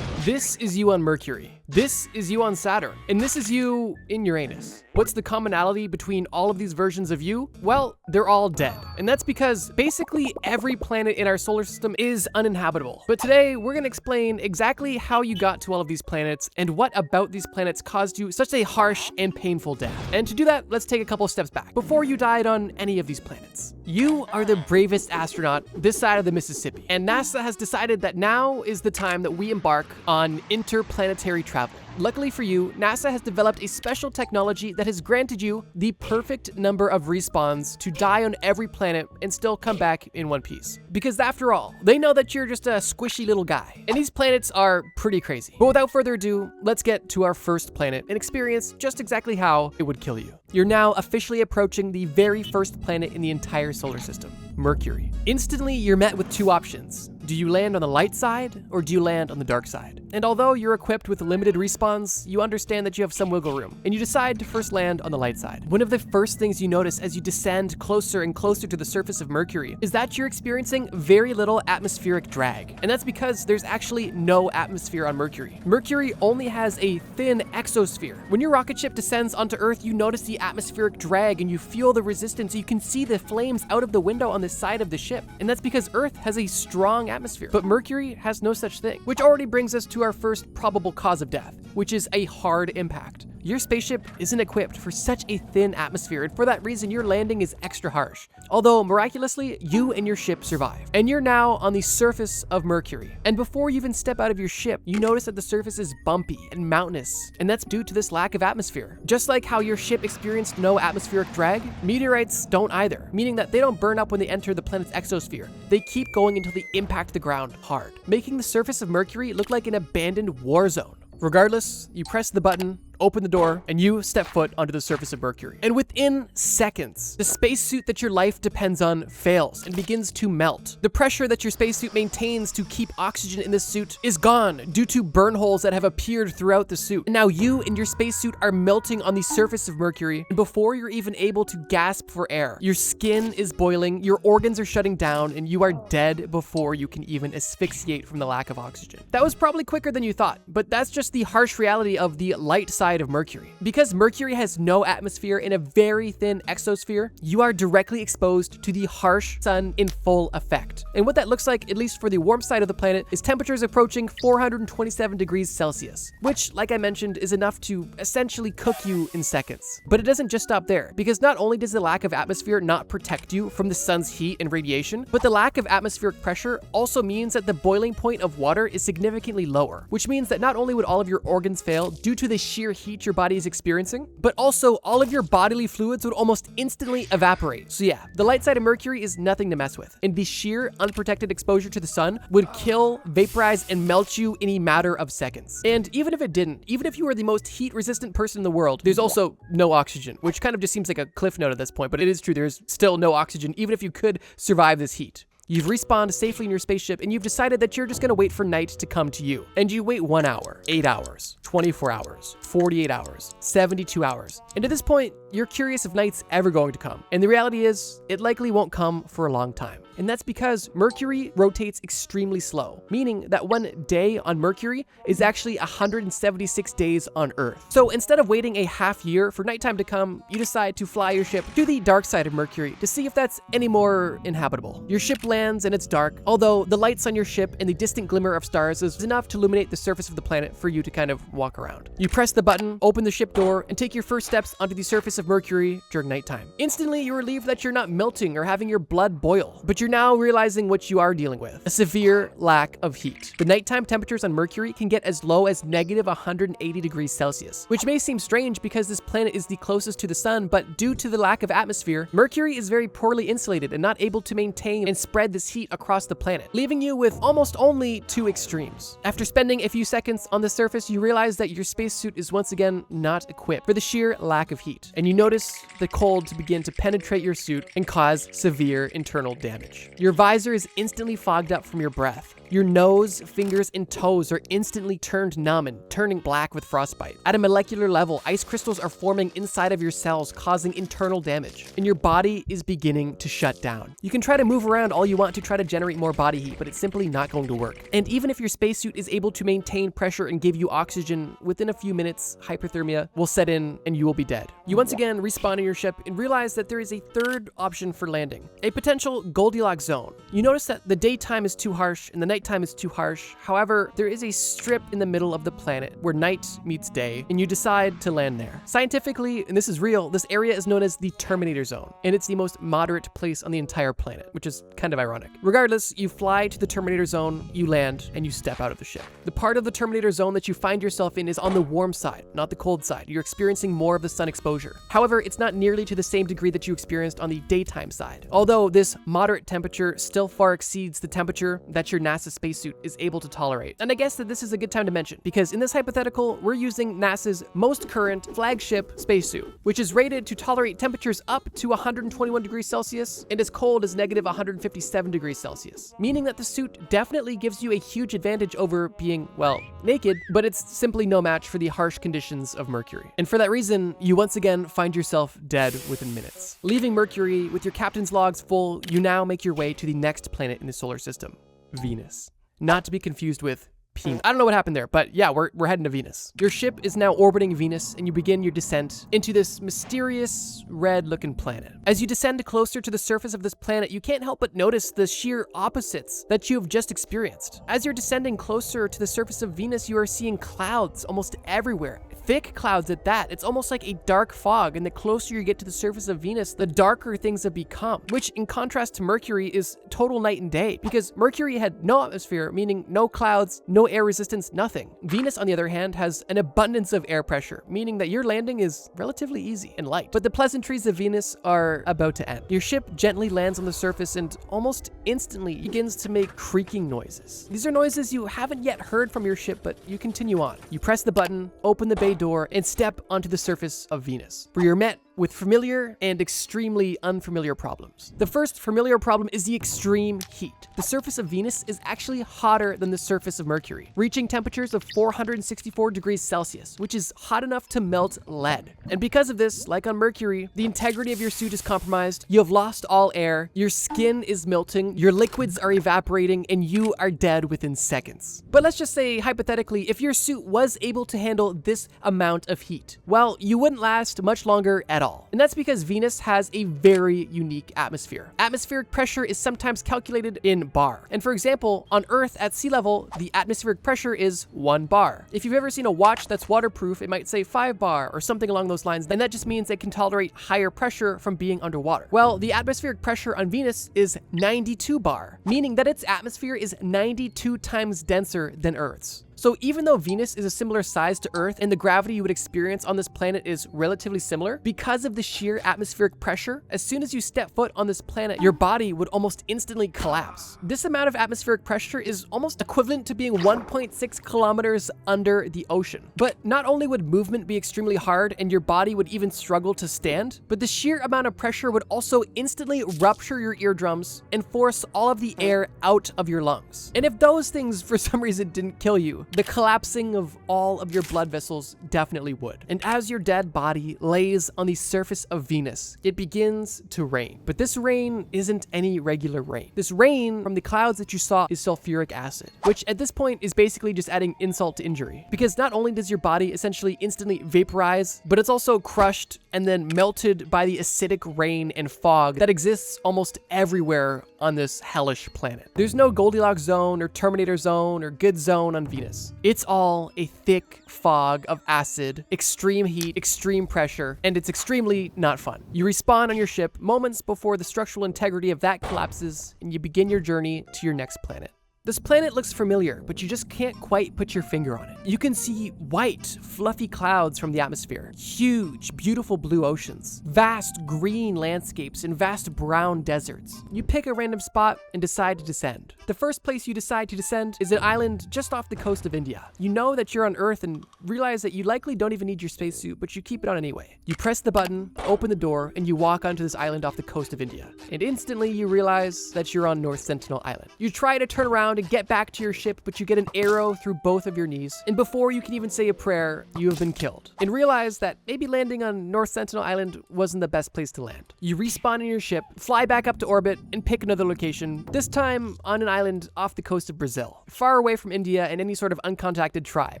This is you on Mercury. This is you on Saturn. And this is you in Uranus. What's the commonality between all of these versions of you? Well, they're all dead. And that's because basically every planet in our solar system is uninhabitable. But today, we're gonna explain exactly how you got to all of these planets and what about these planets caused you such a harsh and painful death. And to do that, let's take a couple steps back. Before you died on any of these planets, you are the bravest astronaut this side of the Mississippi. And NASA has decided that now is the time that we embark on interplanetary travel. Luckily for you, NASA has developed a special technology that has granted you the perfect number of respawns to die on every planet and still come back in one piece. Because after all, they know that you're just a squishy little guy, and these planets are pretty crazy. But without further ado, let's get to our first planet and experience just exactly how it would kill you. You're now officially approaching the very first planet in the entire solar system, Mercury. Instantly, you're met with two options. Do you land on the light side, or do you land on the dark side? And although you're equipped with limited respawns, you understand that you have some wiggle room, and you decide to first land on the light side. One of the first things you notice as you descend closer and closer to the surface of Mercury is that you're experiencing very little atmospheric drag. And that's because there's actually no atmosphere on Mercury. Mercury only has a thin exosphere. When your rocket ship descends onto Earth, you notice the atmospheric drag and you feel the resistance. You can see the flames out of the window on the side of the ship. And that's because Earth has a strong atmosphere, but Mercury has no such thing, which already brings us to our first probable cause of death, which is a hard impact. Your spaceship isn't equipped for such a thin atmosphere, and for that reason, your landing is extra harsh. Although, miraculously, you and your ship survive. And you're now on the surface of Mercury. And before you even step out of your ship, you notice that the surface is bumpy and mountainous, and that's due to this lack of atmosphere. Just like how your ship experienced no atmospheric drag, meteorites don't either, meaning that they don't burn up when they enter the planet's exosphere. They keep going until they impact the ground hard, making the surface of Mercury look like an abandoned war zone. Regardless, you press the button, open the door, and you step foot onto the surface of Mercury. And within seconds, the spacesuit that your life depends on fails and begins to melt. The pressure that your spacesuit maintains to keep oxygen in the suit is gone due to burn holes that have appeared throughout the suit. And now you and your spacesuit are melting on the surface of Mercury, and before you're even able to gasp for air, your skin is boiling, your organs are shutting down, and you are dead before you can even asphyxiate from the lack of oxygen. That was probably quicker than you thought, but that's just the harsh reality of the light side side of Mercury. Because Mercury has no atmosphere and a very thin exosphere, you are directly exposed to the harsh sun in full effect. And what that looks like, at least for the warm side of the planet, is temperatures approaching 427 degrees Celsius, which, like I mentioned, is enough to essentially cook you in seconds. But it doesn't just stop there, because not only does the lack of atmosphere not protect you from the sun's heat and radiation, but the lack of atmospheric pressure also means that the boiling point of water is significantly lower, which means that not only would all of your organs fail due to the sheer heat your body is experiencing, but also all of your bodily fluids would almost instantly evaporate. So yeah, the light side of Mercury is nothing to mess with, and the sheer unprotected exposure to the sun would kill, vaporize, and melt you in a matter of seconds. And even if it didn't, even if you were the most heat-resistant person in the world, there's also no oxygen, which kind of just seems like a cliff note at this point, but it is true, there's still no oxygen, even if you could survive this heat. You've respawned safely in your spaceship, and you've decided that you're just gonna wait for night to come to you. And you wait 1 hour, 8 hours, 24 hours, 48 hours, 72 hours. And at this point, you're curious if night's ever going to come. And the reality is, it likely won't come for a long time. And that's because Mercury rotates extremely slow, meaning that 1 day on Mercury is actually 176 days on Earth. So instead of waiting a half year for nighttime to come, you decide to fly your ship to the dark side of Mercury to see if that's any more inhabitable. Your ship lands and it's dark, although the lights on your ship and the distant glimmer of stars is enough to illuminate the surface of the planet for you to kind of walk around. You press the button, open the ship door, and take your first steps onto the surface of Mercury during nighttime. Instantly, you're relieved that you're not melting or having your blood boil, but you're now realizing what you are dealing with: a severe lack of heat. The nighttime temperatures on Mercury can get as low as negative 180 degrees Celsius, which may seem strange because this planet is the closest to the sun, but due to the lack of atmosphere, Mercury is very poorly insulated and not able to maintain and spread this heat across the planet, leaving you with almost only 2 extremes. After spending a few seconds on the surface, you realize that your spacesuit is once again not equipped for the sheer lack of heat, and you notice the cold to begin to penetrate your suit and cause severe internal damage. Your visor is instantly fogged up from your breath. Your nose, fingers, and toes are instantly turned numb and turning black with frostbite. At a molecular level, ice crystals are forming inside of your cells, causing internal damage, and your body is beginning to shut down. You can try to move around all you want to try to generate more body heat, but it's simply not going to work. And even if your spacesuit is able to maintain pressure and give you oxygen, within a few minutes, hypothermia will set in and you will be dead. You once again respawn in your ship and realize that there is a third option for landing, a potential Goldilocks zone. You notice that the daytime is too harsh and the nighttime is too harsh. However, there is a strip in the middle of the planet where night meets day, and you decide to land there. Scientifically, and this is real, this area is known as the Terminator Zone, and it's the most moderate place on the entire planet, which is kind of ironic. Regardless, you fly to the Terminator Zone, you land, and you step out of the ship. The part of the Terminator Zone that you find yourself in is on the warm side, not the cold side. You're experiencing more of the sun exposure. However, it's not nearly to the same degree that you experienced on the daytime side, although this moderate temperature still far exceeds the temperature that your NASA spacesuit is able to tolerate. And I guess that this is a good time to mention, because in this hypothetical, we're using NASA's most current flagship spacesuit, which is rated to tolerate temperatures up to 121 degrees Celsius and as cold as negative 157 degrees Celsius, meaning that the suit definitely gives you a huge advantage over being, well, naked, but it's simply no match for the harsh conditions of Mercury. And for that reason, you once again find yourself dead within minutes. Leaving Mercury with your captain's logs full, you now make your way to the next planet in the solar system, Venus. Not to be confused with Penis. I don't know what happened there, but yeah, we're heading to Venus. Your ship is now orbiting Venus, and you begin your descent into this mysterious red-looking planet. As you descend closer to the surface of this planet, you can't help but notice the sheer opposites that you have just experienced. As you're descending closer to the surface of Venus, you are seeing clouds almost everywhere. Thick clouds at that. It's almost like a dark fog, and the closer you get to the surface of Venus, the darker things have become, which in contrast to Mercury is total night and day, because Mercury had no atmosphere, meaning no clouds, no air resistance, nothing. Venus, on the other hand, has an abundance of air pressure, meaning that your landing is relatively easy and light. But the pleasantries of Venus are about to end. Your ship gently lands on the surface and almost instantly begins to make creaking noises. These are noises you haven't yet heard from your ship, but you continue on. You press the button, open the bay door, and step onto the surface of Venus, where you're met with familiar and extremely unfamiliar problems. The first familiar problem is the extreme heat. The surface of Venus is actually hotter than the surface of Mercury, reaching temperatures of 464 degrees Celsius, which is hot enough to melt lead. And because of this, like on Mercury, the integrity of your suit is compromised, you have lost all air, your skin is melting, your liquids are evaporating, and you are dead within seconds. But let's just say, hypothetically, if your suit was able to handle this amount of heat, well, you wouldn't last much longer at all. And that's because Venus has a very unique atmosphere. Atmospheric pressure is sometimes calculated in bar. And for example, on Earth at sea level, the atmospheric pressure is 1 bar. If you've ever seen a watch that's waterproof, it might say 5 bar or something along those lines, and that just means it can tolerate higher pressure from being underwater. Well, the atmospheric pressure on Venus is 92 bar, meaning that its atmosphere is 92 times denser than Earth's. So even though Venus is a similar size to Earth and the gravity you would experience on this planet is relatively similar, because of the sheer atmospheric pressure, as soon as you step foot on this planet, your body would almost instantly collapse. This amount of atmospheric pressure is almost equivalent to being 1.6 kilometers under the ocean. But not only would movement be extremely hard and your body would even struggle to stand, but the sheer amount of pressure would also instantly rupture your eardrums and force all of the air out of your lungs. And if those things for some reason didn't kill you, the collapsing of all of your blood vessels definitely would. And as your dead body lays on the surface of Venus, it begins to rain. But this rain isn't any regular rain. This rain from the clouds that you saw is sulfuric acid, which at this point is basically just adding insult to injury. Because not only does your body essentially instantly vaporize, but it's also crushed and then melted by the acidic rain and fog that exists almost everywhere on this hellish planet. There's no Goldilocks zone or Terminator zone or good zone on Venus. It's all a thick fog of acid, extreme heat, extreme pressure, and it's extremely not fun. You respawn on your ship moments before the structural integrity of that collapses, and you begin your journey to your next planet. This planet looks familiar, but you just can't quite put your finger on it. You can see white, fluffy clouds from the atmosphere, huge, beautiful blue oceans, vast green landscapes, and vast brown deserts. You pick a random spot and decide to descend. The first place you decide to descend is an island just off the coast of India. You know that you're on Earth and realize that you likely don't even need your spacesuit, but you keep it on anyway. You press the button, open the door, and you walk onto this island off the coast of India. And instantly you realize that you're on North Sentinel Island. You try to turn around and get back to your ship, but you get an arrow through both of your knees, and before you can even say a prayer, you have been killed. And realize that maybe landing on North Sentinel Island wasn't the best place to land. You respawn in your ship, fly back up to orbit, and pick another location, this time on an island off the coast of Brazil, far away from India and any sort of uncontacted tribe,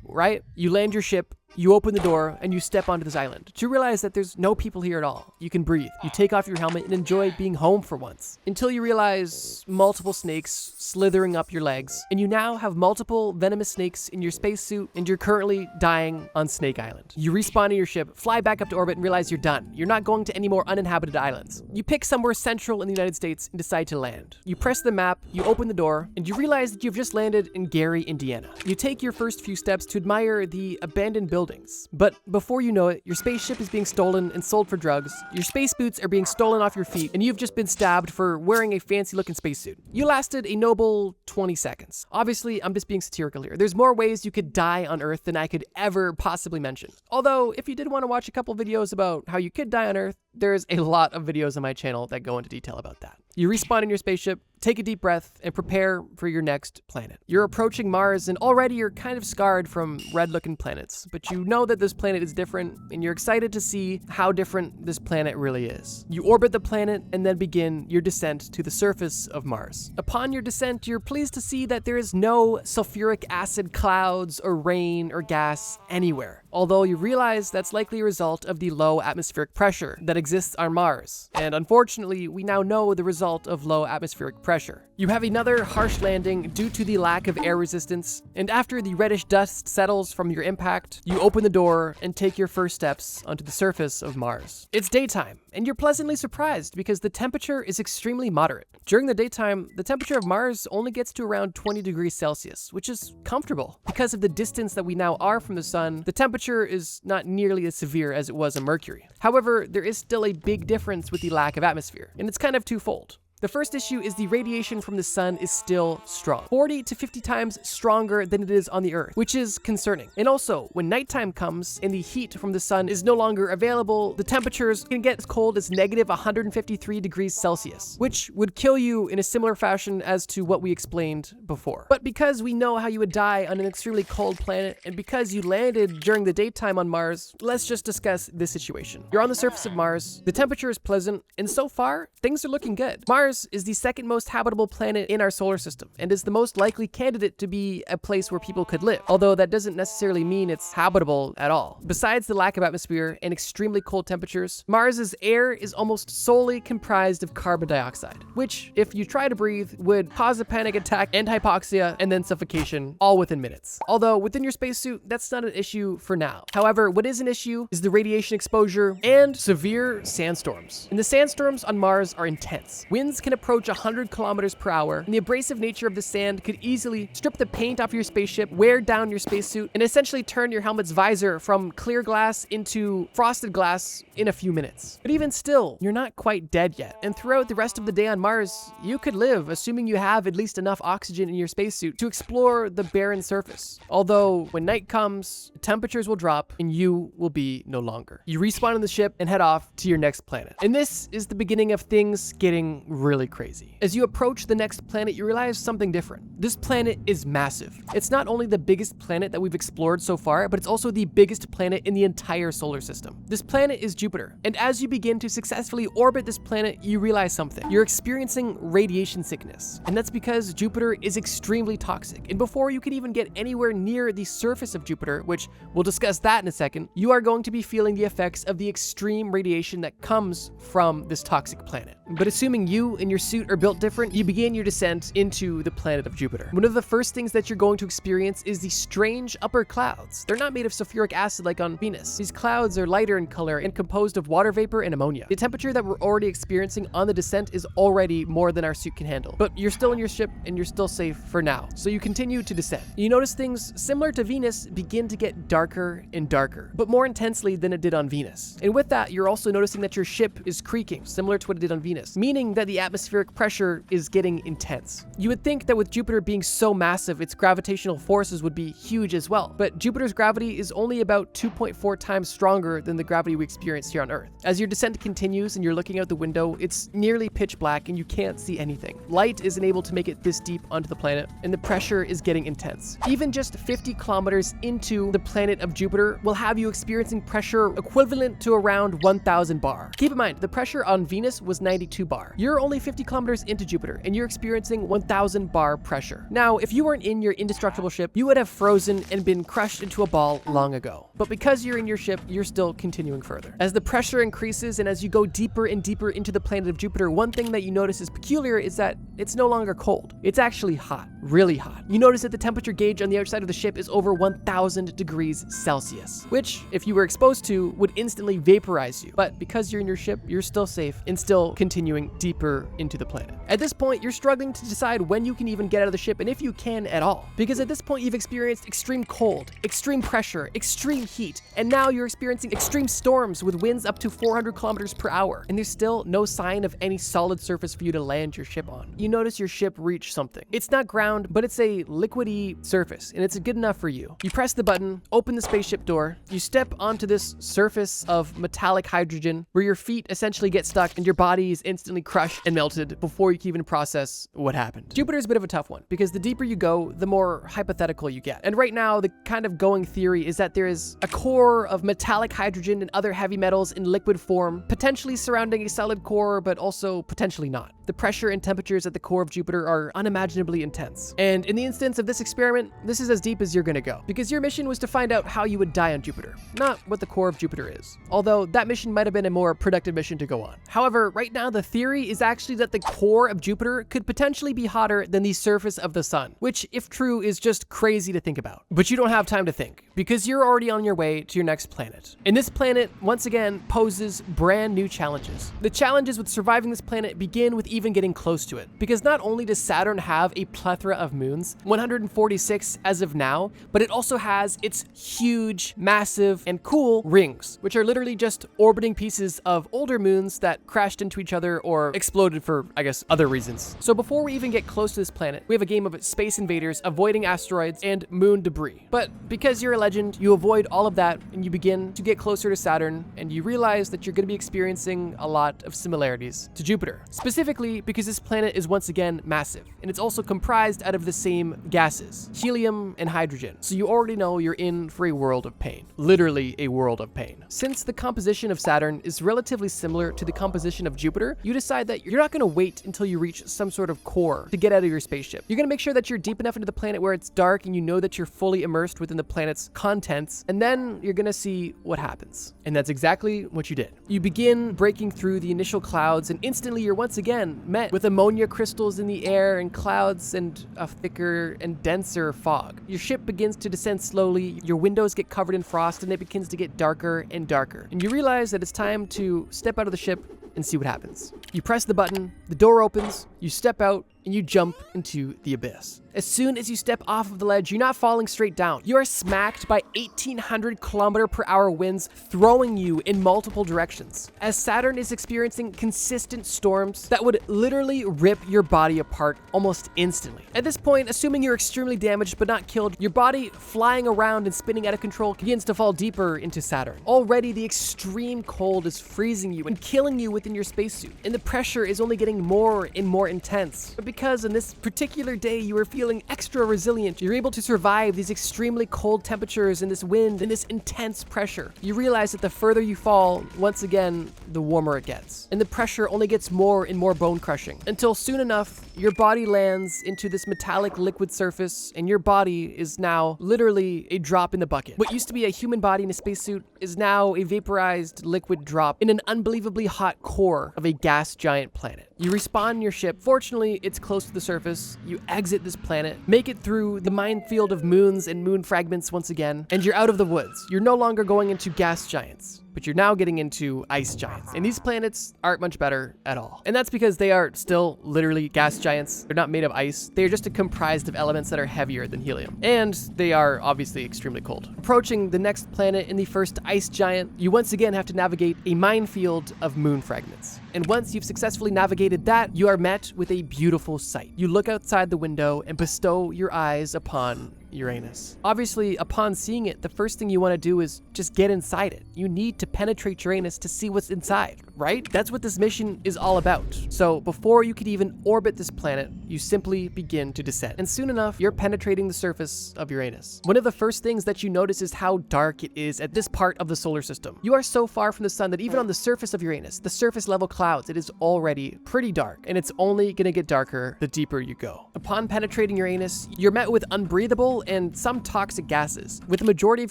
right? You land your ship, you open the door, and you step onto this island to realize that there's no people here at all. You can breathe. You take off your helmet and enjoy being home for once. Until you realize multiple snakes slithering up your legs, and you now have multiple venomous snakes in your spacesuit, and you're currently dying on Snake Island. You respawn in your ship, fly back up to orbit, and realize you're done. You're not going to any more uninhabited islands. You pick somewhere central in the United States and decide to land. You press the map, you open the door, and you realize that you've just landed in Gary, Indiana. You take your first few steps to admire the abandoned buildings. But before you know it, your spaceship is being stolen and sold for drugs, your space boots are being stolen off your feet, and you've just been stabbed for wearing a fancy-looking spacesuit. You lasted a noble 20 seconds. Obviously, I'm just being satirical here. There's more ways you could die on Earth than I could ever possibly mention. Although, if you did want to watch a couple videos about how you could die on Earth, there's a lot of videos on my channel that go into detail about that. You respawn in your spaceship, take a deep breath, and prepare for your next planet. You're approaching Mars, and already you're kind of scarred from red-looking planets, but you know that this planet is different, and you're excited to see how different this planet really is. You orbit the planet, and then begin your descent to the surface of Mars. Upon your descent, you're pleased to see that there is no sulfuric acid clouds or rain or gas anywhere, although you realize that's likely a result of the low atmospheric pressure that exists on Mars. And unfortunately, we now know the result of low atmospheric pressure. You have another harsh landing due to the lack of air resistance, and after the reddish dust settles from your impact, you open the door and take your first steps onto the surface of Mars. It's daytime, and you're pleasantly surprised because the temperature is extremely moderate. During the daytime, the temperature of Mars only gets to around 20 degrees Celsius, which is comfortable. Because of the distance that we now are from the sun, the temperature is not nearly as severe as it was on Mercury. However, there is still a big difference with the lack of atmosphere, and it's kind of twofold. The first issue is the radiation from the sun is still strong, 40 to 50 times stronger than it is on the Earth, which is concerning. And also, when nighttime comes and the heat from the sun is no longer available, the temperatures can get as cold as negative 153 degrees Celsius, which would kill you in a similar fashion as to what we explained before. But because we know how you would die on an extremely cold planet, and because you landed during the daytime on Mars, let's just discuss this situation. You're on the surface of Mars, the temperature is pleasant, and so far, things are looking good. Mars is the second most habitable planet in our solar system, and is the most likely candidate to be a place where people could live, although that doesn't necessarily mean it's habitable at all. Besides the lack of atmosphere and extremely cold temperatures, Mars's air is almost solely comprised of carbon dioxide, which, if you try to breathe, would cause a panic attack and hypoxia and then suffocation, all within minutes. Although within your spacesuit, that's not an issue for now. However, what is an issue is the radiation exposure and severe sandstorms. And the sandstorms on Mars are intense. Winds can approach 100 kilometers per hour, and the abrasive nature of the sand could easily strip the paint off your spaceship, wear down your spacesuit, and essentially turn your helmet's visor from clear glass into frosted glass in a few minutes. But even still, you're not quite dead yet, and throughout the rest of the day on Mars, you could live, assuming you have at least enough oxygen in your spacesuit to explore the barren surface. Although, when night comes, temperatures will drop, and you will be no longer. You respawn on the ship and head off to your next planet. And this is the beginning of things getting really crazy. As you approach the next planet, you realize something different. This planet is massive. It's not only the biggest planet that we've explored so far, but it's also the biggest planet in the entire solar system. This planet is Jupiter, and as you begin to successfully orbit this planet, you realize something. You're experiencing radiation sickness, and that's because Jupiter is extremely toxic. And before you can even get anywhere near the surface of Jupiter, which we'll discuss that in a second, you are going to be feeling the effects of the extreme radiation that comes from this toxic planet. But assuming you and your suit are built different, you begin your descent into the planet of Jupiter. One of the first things that you're going to experience is the strange upper clouds. They're not made of sulfuric acid like on Venus. These clouds are lighter in color and composed of water vapor and ammonia. The temperature that we're already experiencing on the descent is already more than our suit can handle. But you're still in your ship and you're still safe for now. So you continue to descend. You notice things similar to Venus begin to get darker and darker, but more intensely than it did on Venus. And with that, you're also noticing that your ship is creaking, similar to what it did on Venus, meaning that the atmospheric pressure is getting intense. You would think that with Jupiter being so massive, its gravitational forces would be huge as well, but Jupiter's gravity is only about 2.4 times stronger than the gravity we experience here on Earth. As your descent continues and you're looking out the window, it's nearly pitch black and you can't see anything. Light isn't able to make it this deep onto the planet, and the pressure is getting intense. Even just 50 kilometers into the planet of Jupiter will have you experiencing pressure equivalent to around 1,000 bar. Keep in mind, the pressure on Venus was 92 bar. You're only 50 kilometers into Jupiter, and you're experiencing 1,000 bar pressure. Now, if you weren't in your indestructible ship, you would have frozen and been crushed into a ball long ago. But because you're in your ship, you're still continuing further. As the pressure increases and as you go deeper and deeper into the planet of Jupiter, one thing that you notice is peculiar is that it's no longer cold. It's actually hot, really hot. You notice that the temperature gauge on the outside of the ship is over 1,000 degrees Celsius, which, if you were exposed to, would instantly vaporize you. But because you're in your ship, you're still safe and still continuing deeper into the planet. At this point, you're struggling to decide when you can even get out of the ship and if you can at all. Because at this point, you've experienced extreme cold, extreme pressure, extreme heat, and now you're experiencing extreme storms with winds up to 400 kilometers per hour. And there's still no sign of any solid surface for you to land your ship on. You notice your ship reach something. It's not ground, but it's a liquidy surface, and it's good enough for you. You press the button, open the spaceship door, you step onto this surface of metallic hydrogen where your feet essentially get stuck and your body is instantly crushed and melted before you can even process what happened. Jupiter's a bit of a tough one because the deeper you go, the more hypothetical you get. And right now, the kind of going theory is that there is a core of metallic hydrogen and other heavy metals in liquid form, potentially surrounding a solid core, but also potentially not. The pressure and temperatures at the core of Jupiter are unimaginably intense. And in the instance of this experiment, this is as deep as you're gonna go, because your mission was to find out how you would die on Jupiter, not what the core of Jupiter is. Although that mission might have been a more productive mission to go on. However, right now the theory is actually that the core of Jupiter could potentially be hotter than the surface of the sun, which, if true, is just crazy to think about. But you don't have time to think, because you're already on your way to your next planet. And this planet, once again, poses brand new challenges. The challenges with surviving this planet begin with even getting close to it, because not only does Saturn have a plethora of moons, 146 as of now, but it also has its huge, massive, and cool rings, which are literally just orbiting pieces of older moons that crashed into each other or exploded for, I guess, other reasons. So before we even get close to this planet, we have a game of Space Invaders avoiding asteroids and moon debris. But because you're a legend, you avoid all of that and you begin to get closer to Saturn, and you realize that you're going to be experiencing a lot of similarities to Jupiter. Specifically because this planet is once again massive, and it's also comprised out of the same gases, helium and hydrogen. So you already know you're in for a world of pain. Literally a world of pain. Since the composition of Saturn is relatively similar to the composition of Jupiter, you decide that you're not going to wait until you reach some sort of core to get out of your spaceship. You're going to make sure that you're deep enough into the planet where it's dark and you know that you're fully immersed within the planet's contents, and then you're going to see what happens. And that's exactly what you did. You begin breaking through the initial clouds, and instantly you're once again met with ammonia crystals in the air and clouds and a thicker and denser fog. Your ship begins to descend slowly, your windows get covered in frost, and it begins to get darker and darker. And you realize that it's time to step out of the ship and see what happens. You press the button, the door opens, you step out, and you jump into the abyss. As soon as you step off of the ledge, you're not falling straight down. You are smacked by 1,800 km/h winds throwing you in multiple directions, as Saturn is experiencing consistent storms that would literally rip your body apart almost instantly. At this point, assuming you're extremely damaged but not killed, your body flying around and spinning out of control begins to fall deeper into Saturn. Already, the extreme cold is freezing you and killing you within your spacesuit, and the pressure is only getting more and more intense. But because on this particular day you were feeling extra resilient, you're able to survive these extremely cold temperatures and this wind and this intense pressure. You realize that the further you fall, once again, the warmer it gets. And the pressure only gets more and more bone crushing, until soon enough, your body lands into this metallic liquid surface, and your body is now literally a drop in the bucket. What used to be a human body in a spacesuit is now a vaporized liquid drop in an unbelievably hot core of a gas giant planet. You respawn in your ship. Fortunately, it's close to the surface. You exit this planet, make it through the minefield of moons and moon fragments once again, and you're out of the woods. You're no longer going into gas giants, but you're now getting into ice giants. And these planets aren't much better at all. And that's because they are still literally gas giants. They're not made of ice. They are just comprised of elements that are heavier than helium. And they are obviously extremely cold. Approaching the next planet in the first ice giant, you once again have to navigate a minefield of moon fragments. And once you've successfully navigated that, you are met with a beautiful sight. You look outside the window and bestow your eyes upon Uranus. Obviously, upon seeing it, the first thing you want to do is just get inside it. You need to penetrate Uranus to see what's inside, right? That's what this mission is all about. So before you could even orbit this planet, you simply begin to descend. And soon enough, you're penetrating the surface of Uranus. One of the first things that you notice is how dark it is at this part of the solar system. You are so far from the sun that even on the surface of Uranus, the surface level clouds, it is already pretty dark, and it's only gonna get darker the deeper you go. Upon penetrating Uranus, you're met with unbreathable and some toxic gases, with the majority of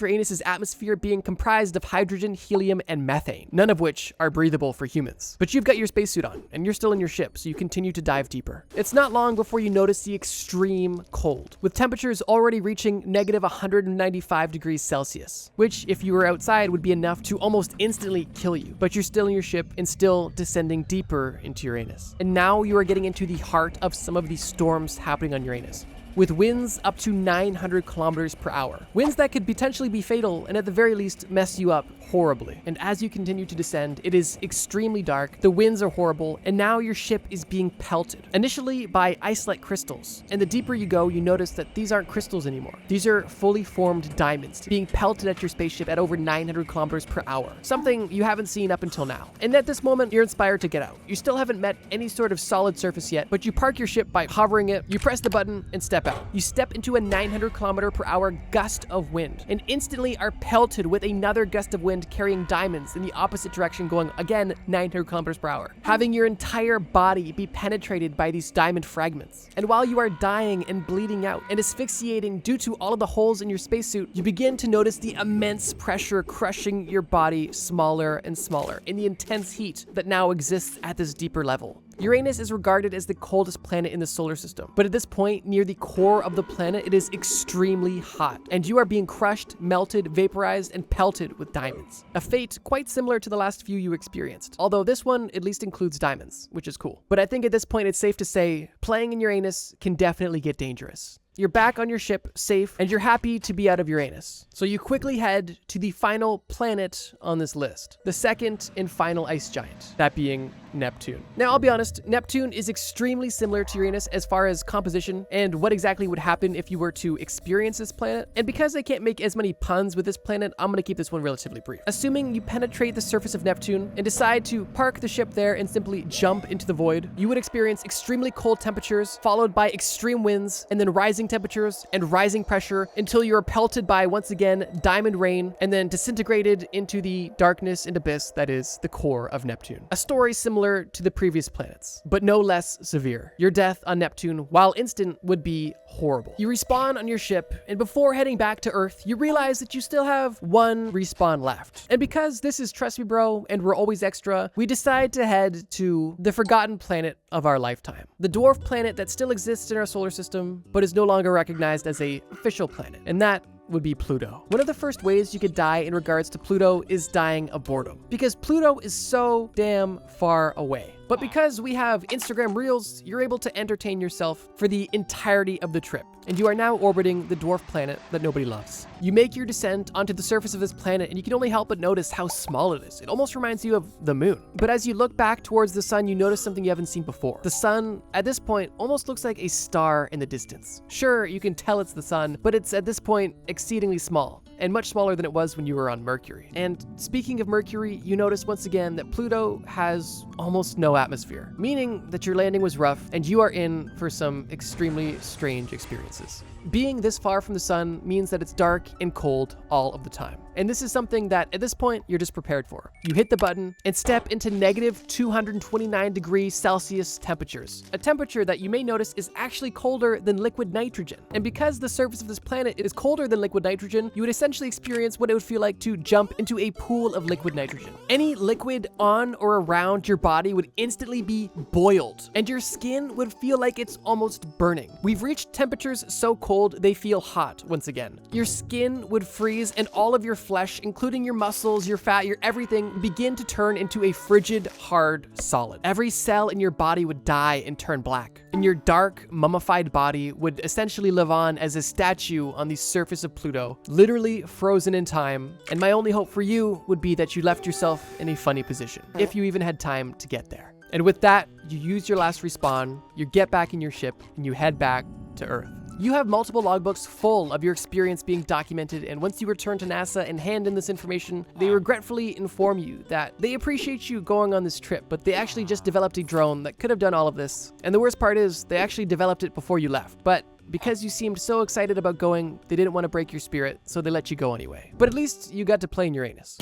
Uranus's atmosphere being comprised of hydrogen, helium, and methane, none of which are breathable for humans. But you've got your spacesuit on, and you're still in your ship, so you continue to dive deeper. It's not long before you notice the extreme cold, with temperatures already reaching negative 195 degrees Celsius, which, if you were outside, would be enough to almost instantly kill you. But you're still in your ship and still descending deeper into Uranus. And now you are getting into the heart of some of these storms happening on Uranus, with winds up to 900 km/h. Winds that could potentially be fatal and at the very least mess you up horribly. And as you continue to descend, it is extremely dark, the winds are horrible, and now your ship is being pelted, initially by ice-like crystals. And the deeper you go, you notice that these aren't crystals anymore. These are fully formed diamonds being pelted at your spaceship at over 900 km/h, something you haven't seen up until now. And at this moment, you're inspired to get out. You still haven't met any sort of solid surface yet, but you park your ship by hovering it, you press the button, and step out. You step into a 900 km/h gust of wind, and instantly are pelted with another gust of wind carrying diamonds in the opposite direction, going again 900 km/h, having your entire body be penetrated by these diamond fragments. And while you are dying and bleeding out and asphyxiating due to all of the holes in your spacesuit, you begin to notice the immense pressure crushing your body smaller and smaller in the intense heat that now exists at this deeper level. Uranus is regarded as the coldest planet in the solar system, but at this point, near the core of the planet, it is extremely hot, and you are being crushed, melted, vaporized, and pelted with diamonds. A fate quite similar to the last few you experienced, although this one at least includes diamonds, which is cool. But I think at this point it's safe to say playing in Uranus can definitely get dangerous. You're back on your ship, safe, and you're happy to be out of Uranus. So you quickly head to the final planet on this list, the second and final ice giant, that being Neptune. Now, I'll be honest, Neptune is extremely similar to Uranus as far as composition and what exactly would happen if you were to experience this planet. And because I can't make as many puns with this planet, I'm gonna keep this one relatively brief. Assuming you penetrate the surface of Neptune and decide to park the ship there and simply jump into the void, you would experience extremely cold temperatures, followed by extreme winds, and then rising temperatures and rising pressure until you are pelted by, once again, diamond rain, and then disintegrated into the darkness and abyss that is the core of Neptune. A story similar to the previous planets, but no less severe. Your death on Neptune, while instant, would be horrible. You respawn on your ship, and before heading back to Earth, you realize that you still have one respawn left. And because this is Trust Me Bro, and we're always extra, we decide to head to the forgotten planet of our lifetime. The dwarf planet that still exists in our solar system, but is no longer recognized as an official planet, and that would be Pluto. One of the first ways you could die in regards to Pluto is dying of boredom, because Pluto is so damn far away. But because we have Instagram Reels, you're able to entertain yourself for the entirety of the trip, and you are now orbiting the dwarf planet that nobody loves. You make your descent onto the surface of this planet, and you can only help but notice how small it is. It almost reminds you of the moon. But as you look back towards the sun, you notice something you haven't seen before. The sun, at this point, almost looks like a star in the distance. Sure, you can tell it's the sun, but it's at this point exceedingly small, and much smaller than it was when you were on Mercury. And speaking of Mercury, you notice once again that Pluto has almost no atmosphere, meaning that your landing was rough and you are in for some extremely strange experiences. Being this far from the sun means that it's dark and cold all of the time. And this is something that at this point you're just prepared for. You hit the button and step into negative 229 degrees Celsius temperatures, a temperature that you may notice is actually colder than liquid nitrogen. And because the surface of this planet is colder than liquid nitrogen, you would essentially experience what it would feel like to jump into a pool of liquid nitrogen. Any liquid on or around your body would instantly be boiled, and your skin would feel like it's almost burning. We've reached temperatures so cold they feel hot once again. Your skin would freeze, and all of your flesh, including your muscles, your fat, your everything, begin to turn into a frigid, hard solid. Every cell in your body would die and turn black, and your dark, mummified body would essentially live on as a statue on the surface of Pluto, literally frozen in time. And my only hope for you would be that you left yourself in a funny position, if you even had time to get there. And with that, you use your last respawn, you get back in your ship, and you head back to Earth. You have multiple logbooks full of your experience being documented, and once you return to NASA and hand in this information, they regretfully inform you that they appreciate you going on this trip, but they actually just developed a drone that could have done all of this. And the worst part is, they actually developed it before you left. But because you seemed so excited about going, they didn't want to break your spirit, so they let you go anyway. But at least you got to play in Uranus.